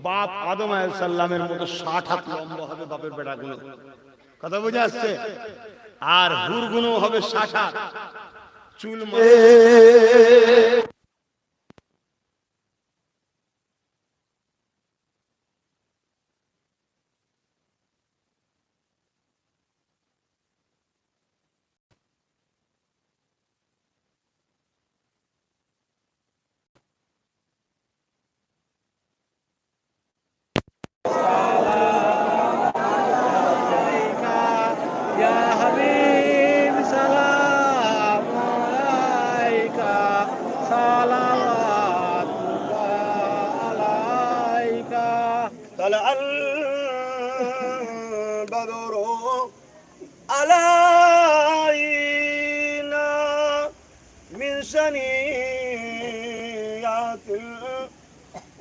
বাপ আদম আলাইহিস সালামের মতো 60 হাত লম্বা হবে বাপের বেটাগুলো, কথা বুঝে আসছে? আর হুরগুলো হবে 60 হাত, চুল علينا من سنيات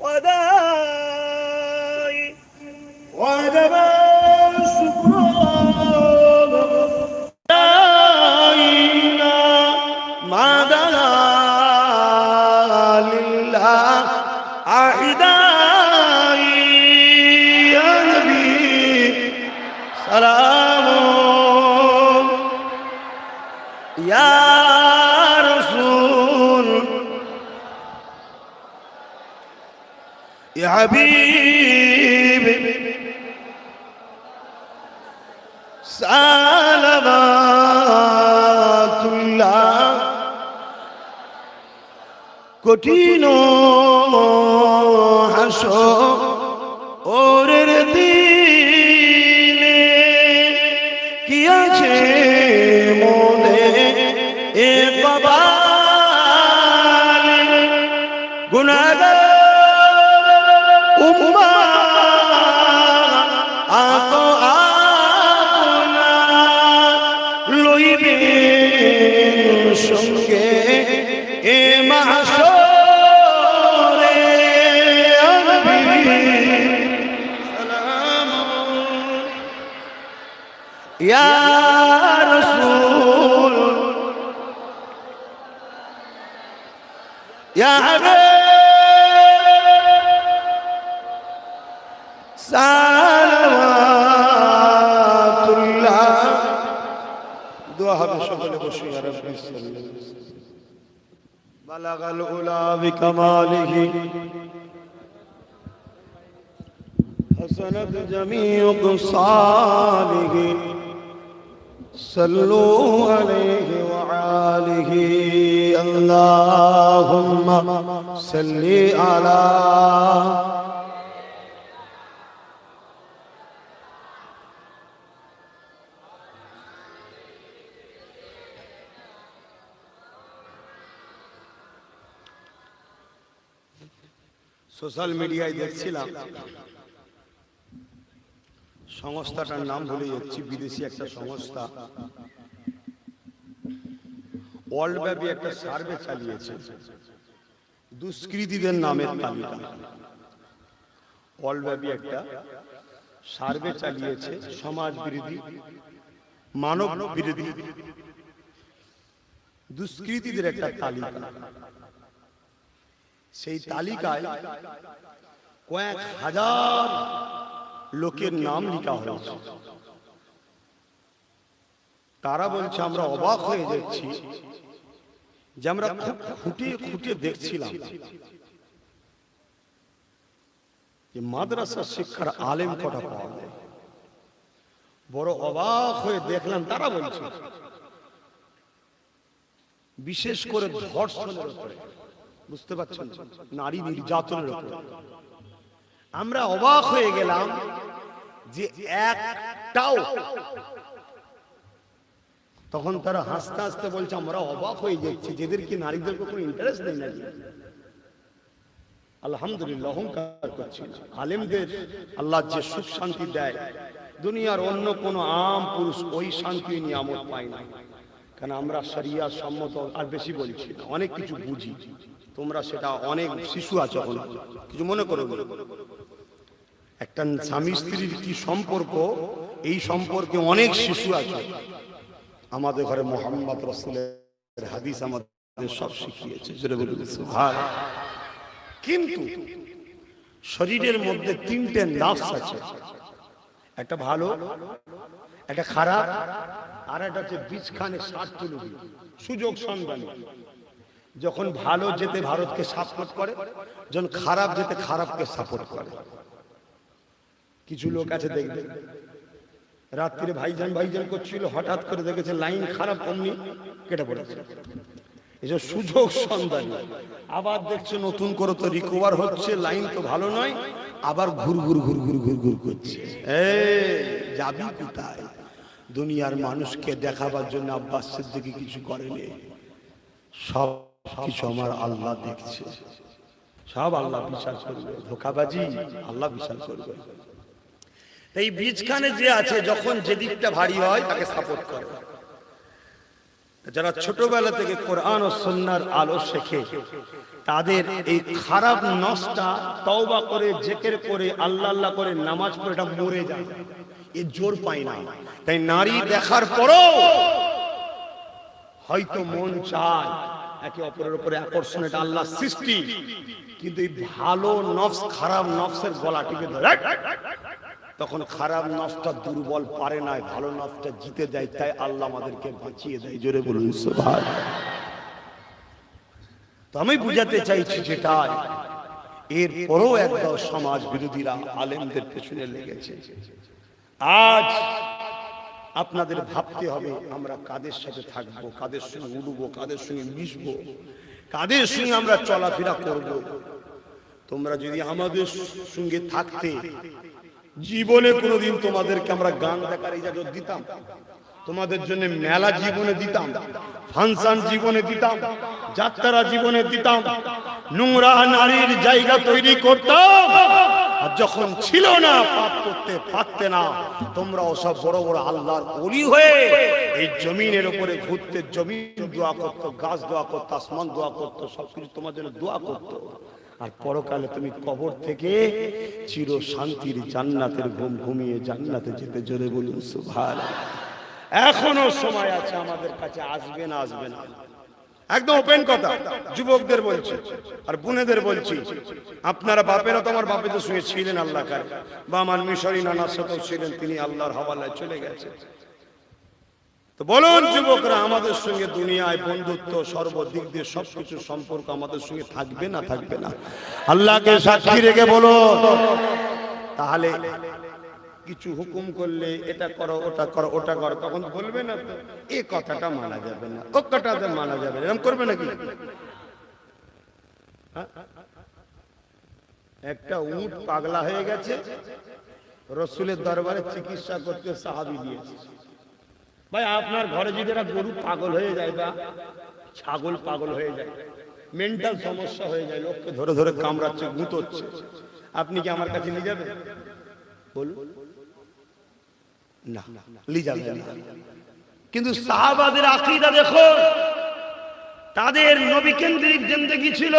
الوداع وجب الشكر علينا ما دعا لله أعداء يا نبي سلام يا رسول يا حبيب صلوات الله কঠিন হাসরের দিনে কি আছে মোদের এ কবাল গুনাহগার উম্মাহ আকো আপনা লইবেন সঙ্গে এ মাহশরে নবী সালাম ইয়া রাসূল ইয়া হাবিব সালাওয়াতুল্লাহ। দোয়া হবে সকলে বসে ইয়া রাব্বি সাল্লাল্লাহু আলাইহি বালাগাল উলা বিকামালিহি হাসানাত জামিউ সালিহি সাল্লু আলাইহি ওয়া আলিহি আল্লাহুম্মা সাল্লি আলা সোশ্যাল মিডিয়ায় দেখছিলাম, সংস্থাটার নাম ভুলে যাচ্ছি, বিদেশি একটা সংস্থা ওয়ার্ল্ড ব্যাপী একটা সার্ভে চালিয়েছে দুষ্কৃতীদের নামের তালিকা। ওয়ার্ল্ড ব্যাপী একটা সার্ভে চালিয়েছে সমাজ বিরোধী, মানব বিরোধী দুষ্কৃতীদের একটা তালিকা। সেই তালিকায় কয়েক হাজার লোকের নাম লেখা হয়েছে। তারা বলছে আমরা অবাক হয়ে যাচ্ছি যে আমরা খুব খুঁটিয়ে খুঁটিয়ে দেখছিলাম যে মাদ্রাসা শিক্ষার আলেম কটা পাওয়া যায়। বড় অবাক হয়ে দেখলাম, তারা বলছে বিশেষ করে ধর্ষণের উপরে, বুঝতে পারছেন, নারী নির্যাতনের উপরে আমরা অবাক হয়ে গেলাম যে একটাও। তখন তারা হাসতে হাসতে বলছে আমরা অবাক হয়ে যাচ্ছি, যেদের কি নারীদের কোনো ইন্টারেস্ট নেই নাকি। আলহামদুলিল্লাহ, অহংকার করছি না। আলেমদের আল্লাহ যে সুখ শান্তি দেয়, দুনিয়ার অন্য কোনো আম পুরুষ ওই শান্তি নিয়ামত পায় না। কারণ আমরা শরিয়া সম্মত, আর বেশি বলছি না, অনেক কিছু বুঝি। তোমরা সেটা, অনেক শিশু আছো, কিছু মনে করো। একটা স্বামী স্ত্রীর কি সম্পর্ক, এই সম্পর্কে অনেক শিশু আছে। আমাদের ঘরে মুহাম্মদ রাসূলের হাদিস আমাদের সব শিখিয়েছে। কিন্তু শরীরের মধ্যে তিনটে নফস আছে, একটা ভালো, একটা খারাপ, আর একটা হচ্ছে বীজখানে ষাট তুলু সুযোগ সন্ধানী। যখন ভালো যেতে ভারতকে সাপোর্ট করে, যখন খারাপ যেতে খারাপকে সাপোর্ট করে। কিছু লোক আছে দেখবে রাত্রিরে ভাইজান ভাইজান করছিল, হঠাৎ করে দেখেছে লাইন খারাপ, অমনি কেটে পড়েছে। এসব সুযোগ সন্ধানী। আবার দেখছে নতুন করে তো রিকভার হচ্ছে, লাইন তো ভালো নয়, আবার ঘুর ঘুর ঘুর ঘুর ঘুর ঘুর করছে। যাবি কোথায়? দুনিয়ার মানুষকে দেখাবার জন্য আব্বাস সিদ্দিকী কিছু করেনি। সব কিছু আমার আল্লাহ দেখছে, সব আল্লাহ বিচার করবে। ধোঁকাবাজি আল্লাহ বিচার করবে। এই বীজখানে যে আছে, যখন যে দিকটা ভারী হয় তাকে সাপোর্ট করে। যারা ছোটবেলা থেকে কোরআন ও সুন্নাহর আলো শেখে, তাদের এই খারাপ নফসটা তওবা করে, জিকির করে, আল্লাহ আল্লাহ করে, নামাজ পড়ে এটা মরে যায়, এ জোর পায় না। তাই নারী দেখার পরও হয়তো মন চায় একে অপরের উপরে আকর্ষণ, এটা আল্লাহর সৃষ্টি। কিন্তু এই ভালো নফস খারাপ নফসের গলা টিপে ধরে, তখন খারাপ নফসটা দুর্বল পারে না, ভালো নফসটা জিতে যায়। তাই আল্লাহ আমাদেরকে বাঁচিয়ে দেয়। জোরে বলুন সুবহানাল্লাহ। তো আমি বুঝাতে চাইছি যেটাই, এরপরও একদল সমাজ বিরোধীরা আলেমদের পেছনে লেগেছে। আজ আপনাদের ভাবতে হবে আমরা কাদের সাথে থাকবো, কাদের সঙ্গে উঠবো, কাদের সঙ্গে মিশবো, কাদের সঙ্গে আমরা চলাফেরা করব। তোমরা যদি আমাদের সঙ্গে থাকতে, জীবনে কোনোদিন তোমাদেরকে আমরা গান দেখার ইজাজত দিতাম? তোমাদের জন্য মেলা জীবনে দিতাম, ফাংশন জীবনে দিতাম, যাত্রা জীবনে দিতাম, নোংরা নারীর জায়গা তৈরি করতাম। আর যখন ছিল না, পাপ করতে পারতে না, তোমরা ওসব বড় বড় আল্লাহর ওলি হয়ে এই জমিনের উপরে ঘুরতে, জমিন দোয়া করতো, গাছ দোয়া করতো, আসমান দোয়া করতো, সবকিছু তোমার জন্য দোয়া করতো। আর পরকালে তুমি কবর থেকে চির শান্তির জান্নাতের ঘুম ঘুমিয়ে জান্নাতে যেতে। জোরে বলুন সুবহানাল্লাহ। এখনো সময় আছে আমাদের কাছে, আসবে না, আসবে না, একদম ওপেন কথা। যুবকদের বলছি আর বোনেদের বলছি, আপনারা বাপেরা তো, আমার বাপে তো সঙ্গে ছিলেন আল্লাহ কারে, বা আমার মিশরি নানার সাথেও ছিলেন, তিনি আল্লাহর হাওয়ালায় চলে গেছে। তো বলুন যুবকরা, আমাদের সঙ্গে দুনিয়ায় বন্ধুত্ব, সর্বদিক দিয়ে সবকিছু সম্পর্ক আমাদের সঙ্গে থাকবে না থাকবে না? আল্লাহকে সাক্ষী রেখে বলো। তাহলে কিছু হুকুম করলে এটা করো, ওটা করো, ওটা করো, তখন বলবে না তো এই কথাটা মানা যাবে না, ও কথাটা মানা যাবে না, এরকম করবে নাকি? একটা উট পাগলা হয়ে গেছে, রসুলের দরবারে চিকিৎসা করতে সাহাবী দিয়েছে। ভাই, আপনার ঘরে যদি একটা গরু পাগল হয়ে যায় বা ছাগল পাগল হয়ে যায়, মেন্টাল সমস্যা হয়ে যায়, লোককে ধরে ধরে কামড়াচ্ছে, গুঁতোচ্ছে। আপনি কি আমার কাছে নিয়ে যাবেন? বলুন না, নিয়ে যাবেন না। কিন্তু সাহাবাদের আকীদা দেখো, তাদের নবী কেন্দ্রিক জিন্দেগি ছিল,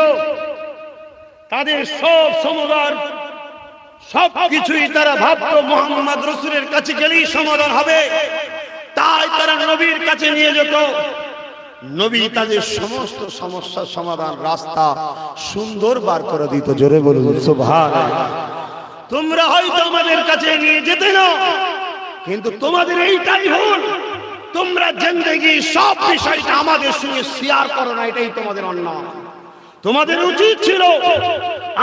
তাদের সব সমাধান সবকিছুই তারা ভাবতো মুহাম্মদ রাসূলের কাছে গেলেই সমাধান হবে, তাই তারা নবীর কাছে নিয়ে যেত। নবী তাদের সমস্ত সমস্যার সমাধান রাস্তা সুন্দর বার করে দিত। জোরে বলুন সুবহানাল্লাহ। তোমরা হয়তো আমাদের কাছে নিয়ে যেতে না, কিন্তু তোমাদের এইটাই ভুল, তোমরা জিন্দেগি সব বিষয়টা আমাদের সঙ্গে শেয়ার করো না, এটাই তোমাদের অন্যায়। তোমাদের উচিত ছিল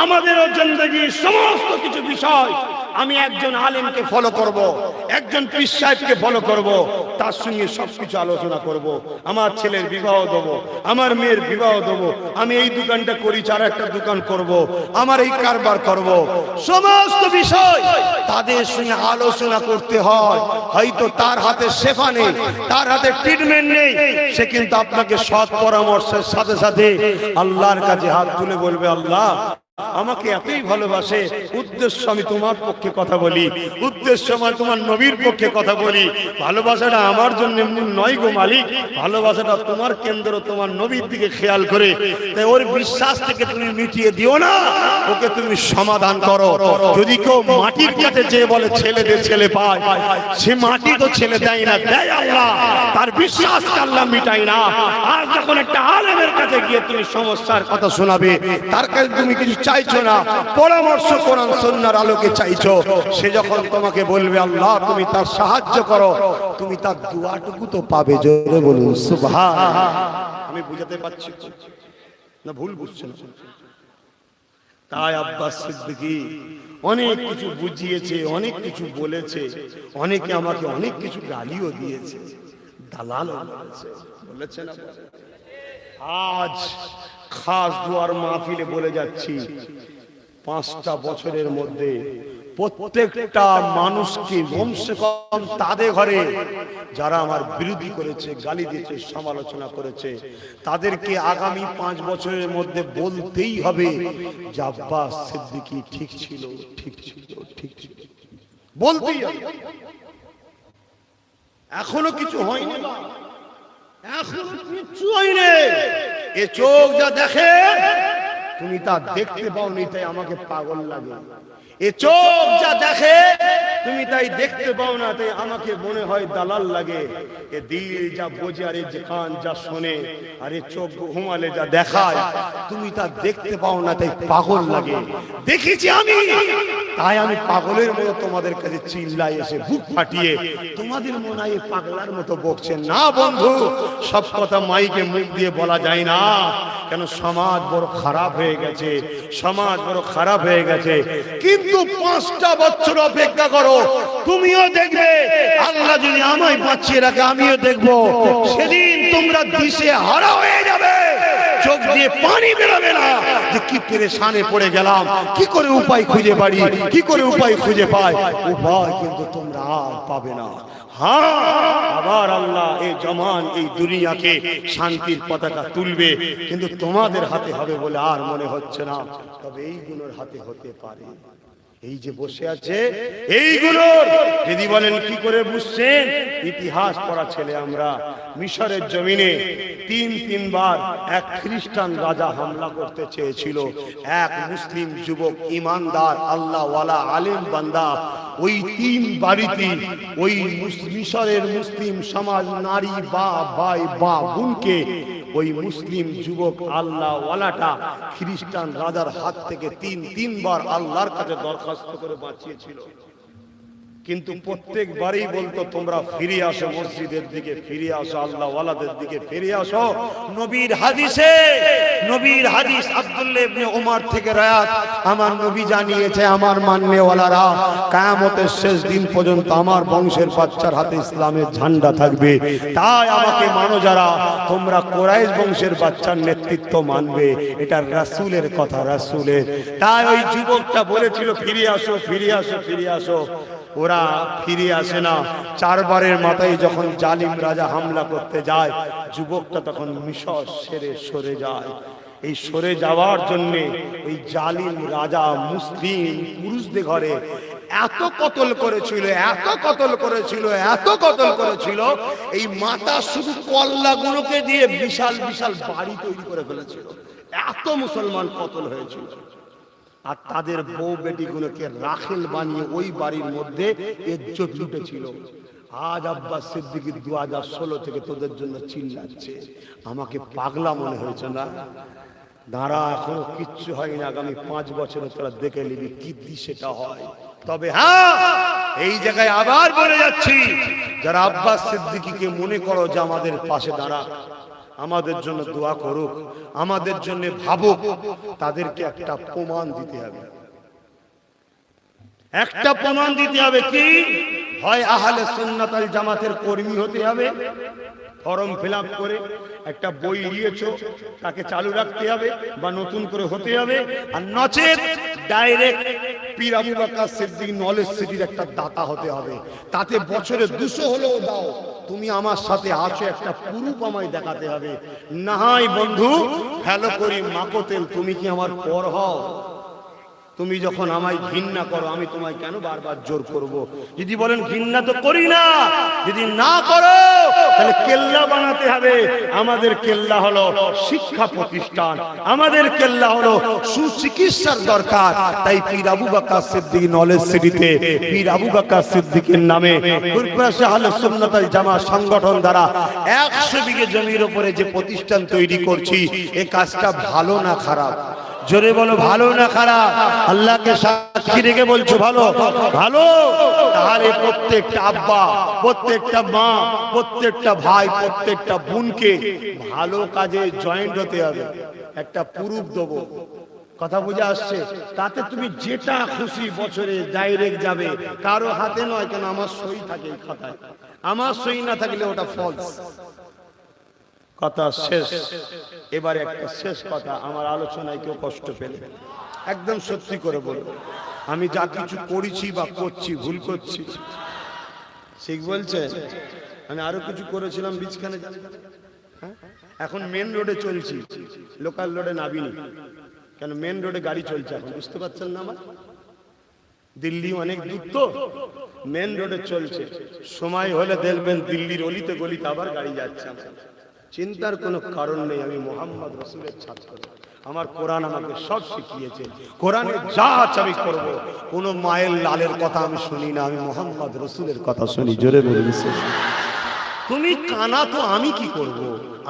আমাদেরও জিন্দেগির সমস্ত কিছু বিষয়, আমি একজন আলেমকে ফলো করব, একজন পীর সাহেবকে ফলো করব, তার সঙ্গে সবকিছু আলোচনা করব। আমার ছেলের বিবাহ দেব, আমার মেয়ের বিবাহ দেব, আমি এই দোকানটা করি, আর একটা দোকান করব, আমার এই কারবার করব, সমস্ত বিষয় তাদের সঙ্গে আলোচনা করতে হয়। হয়তো তার হাতে শেফা নেই, তার হাতে ট্রিটমেন্ট নেই, সে কিন্তু আপনাকে সৎ পরামর্শের সাথে সাথে আল্লাহর কাছে হাত তুলে বলবে, আল্লাহ আমাকে এতই ভালোবাসে, উদ্দেশ্য আমি তোমার পক্ষে কথা বলি, উদ্দেশ্য আমি তোমার নবীর পক্ষে কথা বলি। ভালোবাসাটা আমার জন্য নয় গো মালিক, ভালোবাসাটা তোমার কেন্দ্র, তোমার নবীর দিকে খেয়াল করে। তাই ওর বিশ্বাস থেকে তুমি মিটিয়ে দিও না, ওকে তুমি সমাধান করো। যদি কেউ মাটির কাছে যে বলে ছেলেদের ছেলে পায়, সে মাটি তো ছেলে দেয় না, দেয় আল্লাহ, তার বিশ্বাস আল্লাহ মিটায় না। আর যখন একটা আলেমের কাছে গিয়ে তুমি সমস্যার কথা শোনাবে, তার কাছে তুমি কিছু চাইছো না, পরামর্শ কোরআন সুন্নাহর আলোকে চাইছো, সে যখন তোমাকে বলবে আল্লাহ তুমি তার সাহায্য করো, তুমি তার দোয়াটুকু তো পাবে। জোরে বলুন সুবহানাল্লাহ। আমি বুঝাতে পারছি না? ভুল বুঝছেন? তাই আব্বাস সিদ্দিকী অনেক কিছু বুঝিয়েছে, অনেক কিছু বলেছে, অনেকে আমাকে অনেক কিছু গালিও দিয়েছে, দালালও বলেছে না। আজ খাস দুয়ার মাহফিলে বলে যাচ্ছি, 5টা বছরের মধ্যে প্রত্যেকটা মানুষকে কমসে কম তাদের ঘরে যারা আমার বিরোধী করেছে, গালি দিয়েছে, সমালোচনা করেছে, তাদেরকে আগামী 5 বছরের মধ্যে বলতেই হবে যে আব্বাস সিদ্দিকী ঠিক ছিল, ঠিক ছিল, ঠিক ছিল, বলতেই হবে। এখনো কিছু হয়নি, এখনো কিছু হয়নি। এ চোখ যা দেখে তুমি তা দেখতে পাওনি, তাই আমাকে পাগল লাগে। এ চোখ যা দেখে তুমি তাই দেখতে পাও না, তাই আমাকে মনে হয় দালাল লাগে। এ দিল যা বোঝে আর এ কান যা শোনে আর এ চোখ ঘুমালে যা দেখায়, তুমি তা দেখতে পাও না, তাই পাগল লাগে। দেখেছি আমি, তাই আমি পাগলের মতো তোমাদের কাছে চিল্লাই এসে বুক ফাটিয়ে। তোমাদের মনে হয় পাগলার মতো বকছেন না বন্ধু, সব কথা মাইকে মুখ দিয়ে বলা যায় না, কেন সমাজ বড় খারাপ হয়ে গেছে, সমাজ বড় খারাপ হয়ে গেছে। কিন্তু 5টা বছর অপেক্ষা করো, তুমিও দেখবে আল্লাহ যদি আমায় বাঁচিয়ে রাখে, আমিও দেখবো সেদিন তোমরা দিশে হারা হয়ে যাবে, চোখ দিয়ে পানি বেরোবে না যে কি পেরেশানে পড়ে গেলাম, কি করে উপায় খুঁজে পারি, কি করে উপায় খুঁজে পাই, উপায় কিন্তু তোমরা আর পাবে না। হ্যাঁ, আবার আল্লাহ এই জমান এই দুনিয়াকে শান্তির পতাকা তুলবে, কিন্তু তোমাদের হাতে হবে বলে আর মনে হচ্ছে না। তবে এইগুলোর হাতে হতে পারে। এই যে বসে আছে এইগুলোর, যদি বলেন কি করে বুঝছেন, ইতিহাস পড়া ছেলে আমরা। মিশরের জমিনে 3বার এক খ্রিস্টান রাজা হামলা করতে চেয়েছিল। এক মুসলিম যুবক ইমানদার আল্লাহওয়ালা আলেম বান্দা ওই 3 বাড়িতে ওই মিশরের মুসলিম সমাজ নারী বা ভাই বা বোনকে ওই মুসলিম যুবক আল্লাহওয়ালাটা খ্রিস্টান রাজার হাত থেকে 3বার আল্লাহর কাছে দরখাস্ত করে বাঁচিয়েছিল। কিন্তু প্রত্যেকবারই বলতো তোমরা ফিরে আসো মসজিদের দিকে, ফিরে আসো আল্লাহওয়ালাদের দিকে, ফিরে আসো। নবীর হাদিসে, নবীর হাদিস আব্দুল্লাহ ইবনে ওমর থেকে রায়াত, আমার নবী জানিয়েছে আমার মাননেওয়ালারা কিয়ামতের শেষ দিন পর্যন্ত আমার বংশের বাচ্চার হাতে ইসলামের ঝান্ডা থাকবে। তাই আমাকে মানো যারা, তোমরা কুরাইশ বংশের বাচ্চার নেতৃত্ব মানবে। এটা রাসূলের কথা, রাসূলের। তাই ওই যুবকটা বলেছিল ফিরে আসো, ফিরে আসো, ফিরে আসো। ওরা ফিরে আসে না। 4বারের মাথায় যখন জালিম রাজা হামলা করতে যায়, যুবকটা তখন মিশর ছেড়ে সরে যায়। এই সরে যাওয়ার জন্য ওই জালিম রাজা মুসলিম পুরুষদের ঘরে এত কতল করেছিল, এত কতল করেছিল, এত কতল করেছিল, এই মাথা শুধু কল্লাগুলোকে দিয়ে বিশাল বিশাল বাড়ি তৈরি করে ফেলেছিল। এত মুসলমান কতল হয়েছিল। আর তাদের বউ বেটিগুলোকে রাখেল বানিয়ে ওই বাড়ির মধ্যে ইজ্জত লুটেছিল। আজ আব্বাস সিদ্দিকী 2016 থেকে তোদের জন্য চিল্লাচ্ছে। আমাকে পাগলা মনে হয়েছে না? দাঁড়া, এখনো কিচ্ছু হয়নি, আগামী 5 বছরে তোরা দেখে নিবি কি দিশেটা হয়। তবে হ্যাঁ, এই জায়গায় আবার বলে যাচ্ছি, যারা আব্বাস সিদ্দিকীকে মনে করো যে আমাদের পাশে দাঁড়া, আমাদের জন্য দোয়া করুক, আমাদের জন্য ভাবুক, তাদেরকে একটা প্রমাণ দিতে হবে। একটা প্রমাণ দিতে হবে কি? হয় আহলে সুন্নাত ওয়াল জামাতের কর্মী হতে হবে, ফর্ম ফিল আপ করে একটা বই দিয়েছো তাকে চালু রাখতে হবে বা নতুন করে হতে হবে, আর নচেত ডাইরেক্ট পীর আবু বকর সিদ্দিক নলেজ সিটির একটা দাতা হতে হবে। তাতে বছরে 200 হলেও দাও, তুমি আমার সাথে আছো, একটা পুরুপ আমায় দেখাতে হবে। না হয় বন্ধু ভালো করি মাকোতেল, তুমি কি আমার পর হও? তুমি যখন আমায় ঘৃণা করো, আমি তোমায় কেন বারবার জোর করব? যদি বলেন ঘৃণা তো করি না, যদি না করো তাহলে কেল্লা বানাতে হবে। আমাদের কেল্লা হলো শিক্ষা প্রতিষ্ঠান, আমাদের কেল্লা হলো সুচিকিৎসার দরকার। তাই পীর আবু বকর সিদ্দিক নলেজ সিটিতে পীর আবু বকর সিদ্দিকের নামে ফুরফুরা আহলে সুন্নাত ওয়াল জামাত সংগঠন দ্বারা 100 বিঘে জমির উপরে যে প্রতিষ্ঠান তৈরি করছি, এই কাজটা ভালো না খারাপ? জোরে বলো, ভালো না খারাপ? আল্লাহকে সাক্ষী রেখে বলছো ভালো? ভালো। তাহলে প্রত্যেকটা আব্বা, প্রত্যেকটা মা, প্রত্যেকটা ভাই, প্রত্যেকটা বোনকে ভালো কাজে জয়েন্ট হতে হবে। একটা প্রুফ দেবো, কথা বুঝে আসছে? তাতে তুমি যেটা খুশি বছরে ডাইরেক্ট যাবে, কারো হাতে নয়। কেন? আমার সই থাকে এই খাতায়, আমার সই না থাকলে ওটা ফলস। কথা শেষ। এবারে একটা শেষ কথা, আমার আলোচনায় কেউ কষ্ট পেলে একদম সত্যি করে বলবো, আমি যা কিছু করেছি বা করছি ভুল করছি, ঠিক বলছে? আমি আরো কিছু করেছিলাম বিছখানে, এখন মেন রোডে চলছি, লোকাল রোডে নামিনি। কেন? মেন রোডে গাড়ি চলছে এখন, বুঝতে পারছেন না? আমার দিল্লি অনেক দূর তো, মেন রোডে চলছে। সময় হলে দেখবেন দিল্লির অলিতে গলিতে আবার গাড়ি যাচ্ছে। চিন্তার কোনো কারণ নেই, আমি মোহাম্মদ রসুলের ছাত্র, আমার কোরআন আমাকে সব শিখিয়েছে। কোরআনে যা আছে আমি করবো। কোনো মায়ের লালের কথা আমি শুনি না, আমি মোহাম্মদ রসুলের কথা শুনি। জোরে বলেছে, তুমি কানা তো আমি কি করব?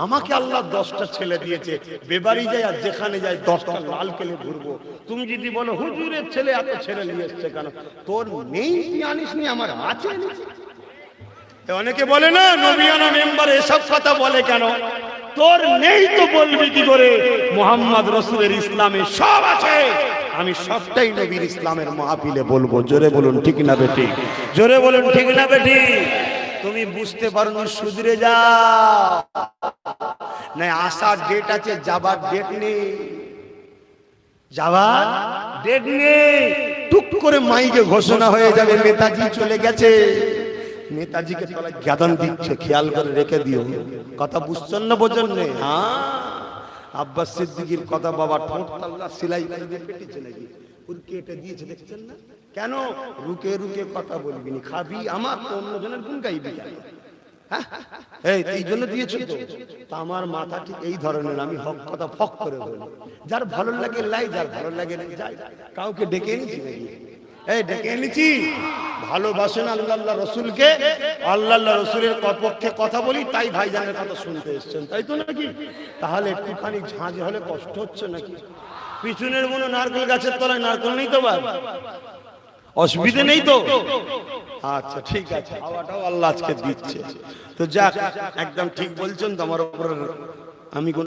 আমাকে আল্লাহ 10টা ছেলে দিয়েছে, বেবাড়ি যাই আর যেখানে যাই 10টা লাল কেলে ঘুরবো। তুমি যদি বলো হুজুরের ছেলে এত ছেলে নিয়ে এসছে কেন? তোর নেই, তুই আনিস নি, আমার আছে। অনেকে বলে না নবিয়ানা মেম্বার এসব কথা বলে কেন? তোর নেই তো বলবি কি করে? মোহাম্মদ রসুলের ইসলামে সব আছে, আমি সবটাই নবীর ইসলামের মাহফিলে বলবো। জোরে বলুন ঠিক না বেটি? জোরে বলুন ঠিক না বেটি? তুমি বুঝতে পারো, সুধরে যা না, আসার ডেট আছে, যাবার ডেট নেই। যাবার ডেট নেই। টুক করে মাইকে ঘোষণা হয়ে যাবে নেতাজি চলে গেছে। নেতাজিকে তোলা জ্ঞান দিচ্ছে, খেয়াল করে রেখে দিও। কথা বুঝছেন না? বোঝেন না? হ্যাঁ, আব্বাস সিদ্দিকীর কথা বাবা ঠোঁট তাল্লা সেলাই করে দিয়ে পেটেছে নাকি, ওর কেটে দিয়েছে, দেখছেন না? কেন? রুকে রুকে কথা বলবি না, খাবি আমার তো অন্যজনের গুণ গাইবি। এই জন্য দিয়েছি তো। আমার মাথা ঠিক এই ধরনের, আমি হক কথা ফক করে বলি। যার ভালো লাগে লাই, যার ভালো লাগে না যাই। কাউকে ডেকে এনেছি নাকি? এই ডেকে এনেছি, ভালোবাসেন আল্লাহ রসুলকে, আল্লাহ রসুলের পক্ষে কথা বলি, তাই ভাইজানের কথা শুনতে এসছেন, তাই তো নাকি? তাহলে একটুখানি ঝাঁঝ হলে কষ্ট হচ্ছে নাকি? পিছনের মনে নারকেল গাছের তলায় নারকেল নেই তো? অসুবিধে নেই তো? আচ্ছা ঠিক আছে, হাওয়াটাও আল্লাহ আজকে দিচ্ছে। তো যাক, একদম ঠিক বলছেন তো। আমার উপর আমি